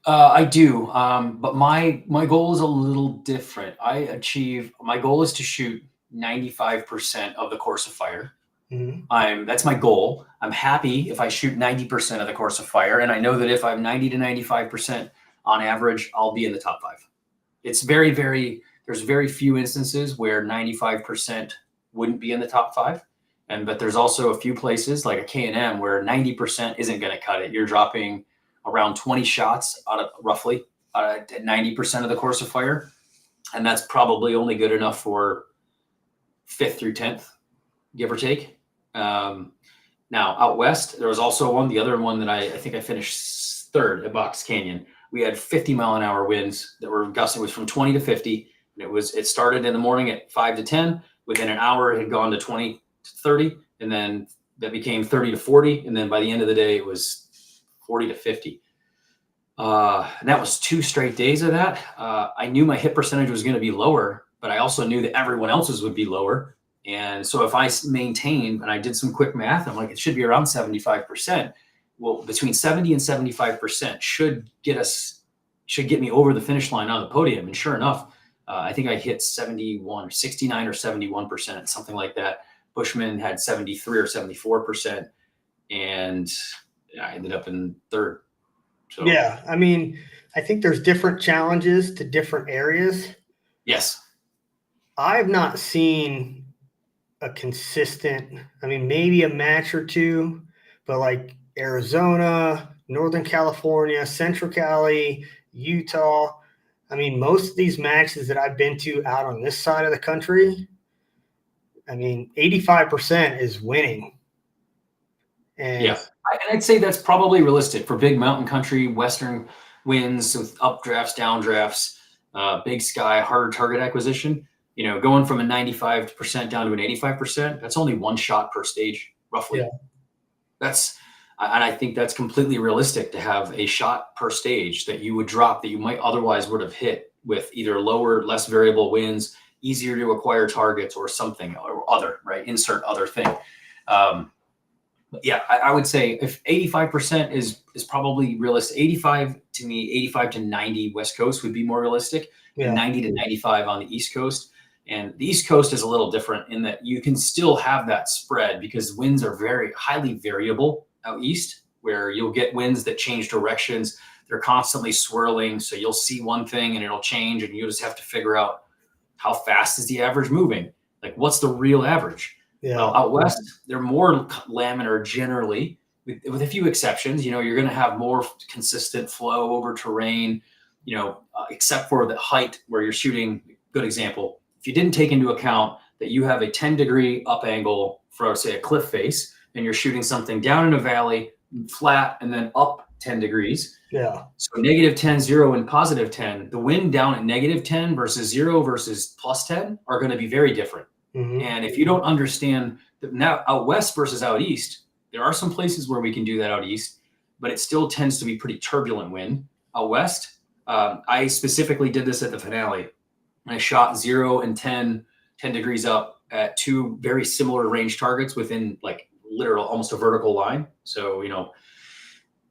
I do, but my goal is a little different. My goal is to shoot 95% of the course of fire. That's my goal. I'm happy if I shoot 90% of the course of fire, and I know that if I'm 90 to 95% on average, I'll be in the top 5. It's there's very few instances where 95% wouldn't be in the top 5. But there's also a few places like a K&M where 90% isn't going to cut it. You're dropping around 20 shots roughly at 90% of the course of fire. And that's probably only good enough for 5th through 10th, give or take. Now out west, there was also one, the other one that I think I finished 3rd at Box Canyon. We had 50-mile-an-hour winds that were gusting. It was from 20 to 50. And it started in the morning at 5 to 10. Within an hour, it had gone to 20 to 30. And then that became 30 to 40. And then by the end of the day, it was 40 to 50. And that was 2 straight days of that. I knew my hit percentage was going to be lower, but I also knew that everyone else's would be lower. And so if I maintained, and I did some quick math, I'm like, it should be around 75%. Well, between 70 and 75% should get me over the finish line on the podium. And sure enough, I think I hit 69 or 71%, something like that. Bushman had 73 or 74%, and I ended up in 3rd. So yeah, I mean, I think there's different challenges to different areas. Yes, I've not seen a consistent, maybe a match or two, but like Arizona, Northern California, Central Cali, Utah. Most of these matches that I've been to out on this side of the country, 85% is winning. And yeah, I'd say that's probably realistic for big mountain country, Western winds with updrafts, downdrafts, big sky, harder target acquisition. Going from a 95% down to an 85%, that's only 1 shot per stage, roughly. Yeah. And I think that's completely realistic to have a shot per stage that you would drop that you might otherwise would have hit with either lower, less variable winds, easier to acquire targets, or something or other, right? Insert other thing. Yeah, I would say if 85% is probably realistic. 85 to 90 West Coast would be more realistic. Yeah. 90 to 95 on the East Coast. And the East Coast is a little different in that you can still have that spread because winds are very highly variable out east, where you'll get winds that change directions they're constantly swirling. So you'll see one thing and it'll change, and you just have to figure out how fast is the average moving? Like, what's the real average? Yeah. Well, out west, they're more laminar generally, with a few exceptions. You know, you're going to have more consistent flow over terrain, you know, except for the height where you're shooting. Good example. If you didn't take into account that you have a 10-degree up angle for, say, a cliff face, and you're shooting something down in a valley, flat, and then up 10 degrees. Yeah. So -10, 0, and +10, the wind down at -10 versus 0 versus +10 are going to be very different. Mm-hmm. And if you don't understand that now out west versus out east, there are some places where we can do that out east, but it still tends to be pretty turbulent wind. Out west, I specifically did this at the finale. I shot 0 and 10 degrees up at two very similar range targets within like literal almost a vertical line. So, you know,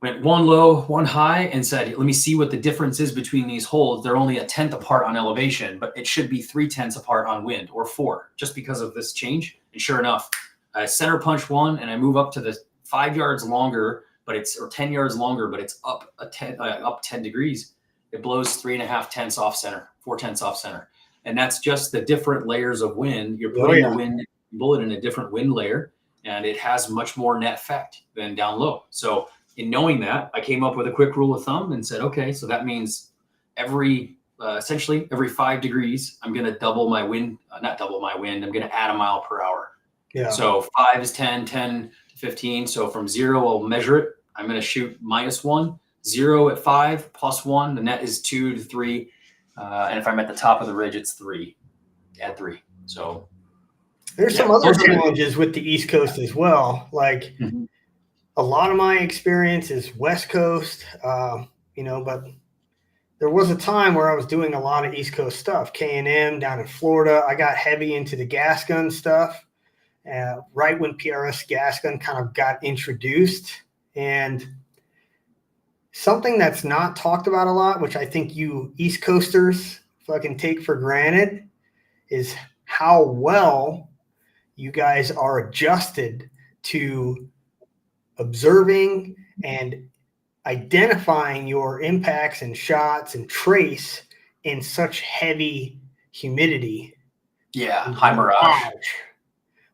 went one low, one high, and said, let me see what the difference is between these holes. They're only 1/10 apart on elevation, but it should be 3/10 apart on wind, or 4, just because of this change. And sure enough, I center punch one, and I move up to the 5 yards longer, but it's, or 10 yards longer, but it's up up 10 degrees. It blows 3.5 tenths off center, 4 tenths off center. And that's just the different layers of wind. You're putting the wind bullet in a different wind layer, and it has much more net effect than down low. So in knowing that, I came up with a quick rule of thumb and said, okay, so that means essentially every 5 degrees, I'm going to double my wind, not double my wind, I'm going to add a mile per hour. Yeah. So 5 is 10, 10 to 15. So from 0, I'll measure it. I'm going to shoot -1, 0 at 5, +1. The net is 2 to 3. And if I'm at the top of the ridge, it's 3. Add 3. So there's some other challenges with the East Coast as well. Like a lot of my experience is West Coast, you know, but there was a time where I was doing a lot of East Coast stuff, K&M down in Florida. I got heavy into the gas gun stuff right when PRS gas gun kind of got introduced. And something that's not talked about a lot, which I think you East Coasters fucking take for granted, is how well you guys are adjusted to observing and identifying your impacts and shots and trace in such heavy humidity. Yeah, high mirage.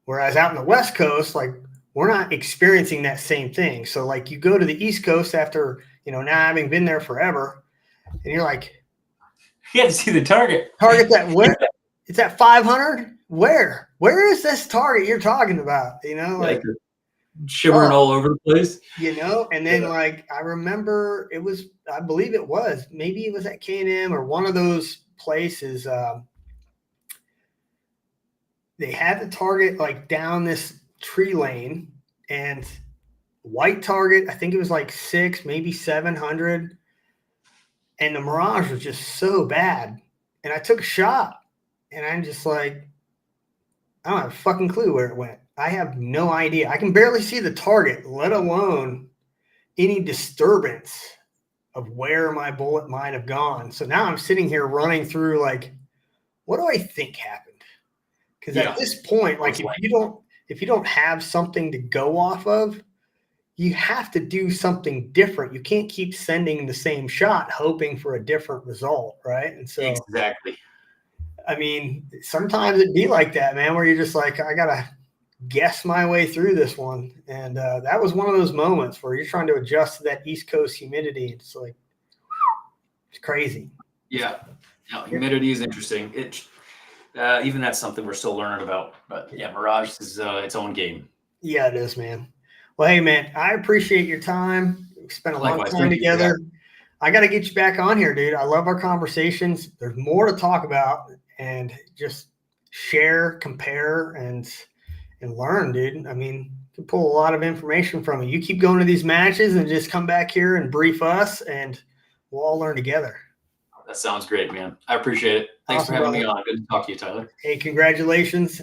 Whereas out in the West Coast, like, we're not experiencing that same thing. So like you go to the East Coast after, you know, now having been there forever, and you're like, you have to see the target. Target that where? It's at 500. Where is this target you're talking about? You know, like shivering all over the place. You know, and then like I remember it was, I believe it was, maybe it was at K&M or one of those places. They had the target like down this tree lane, and white target, I think it was like 600, maybe 700, and the mirage was just so bad. And I took a shot, and I'm just like, I don't have a fucking clue where it went. I have no idea. I can barely see the target, let alone any disturbance of where my bullet might have gone. So now I'm sitting here running through like, what do I think happened? Because at this point, like if you don't have something to go off of, you have to do something different. You can't keep sending the same shot hoping for a different result, right? And so exactly. I mean, sometimes it'd be like that, man, where you're just like, I gotta guess my way through this one. And that was one of those moments where you're trying to adjust to that East Coast humidity. It's like, it's crazy. Yeah. No, humidity is interesting. Even that's something we're still learning about. But yeah, mirage is its own game. Yeah, it is, man. Well, hey, man, I appreciate your time. We spent a lot of time together. I got to get you back on here, dude. I love our conversations. There's more to talk about, and just share, compare, and learn, dude. I mean, you can pull a lot of information from it. You keep going to these matches and just come back here and brief us, and we'll all learn together. That sounds great, man. I appreciate it. Thanks for having me on. Good to talk to you, Tyler. Hey, congratulations.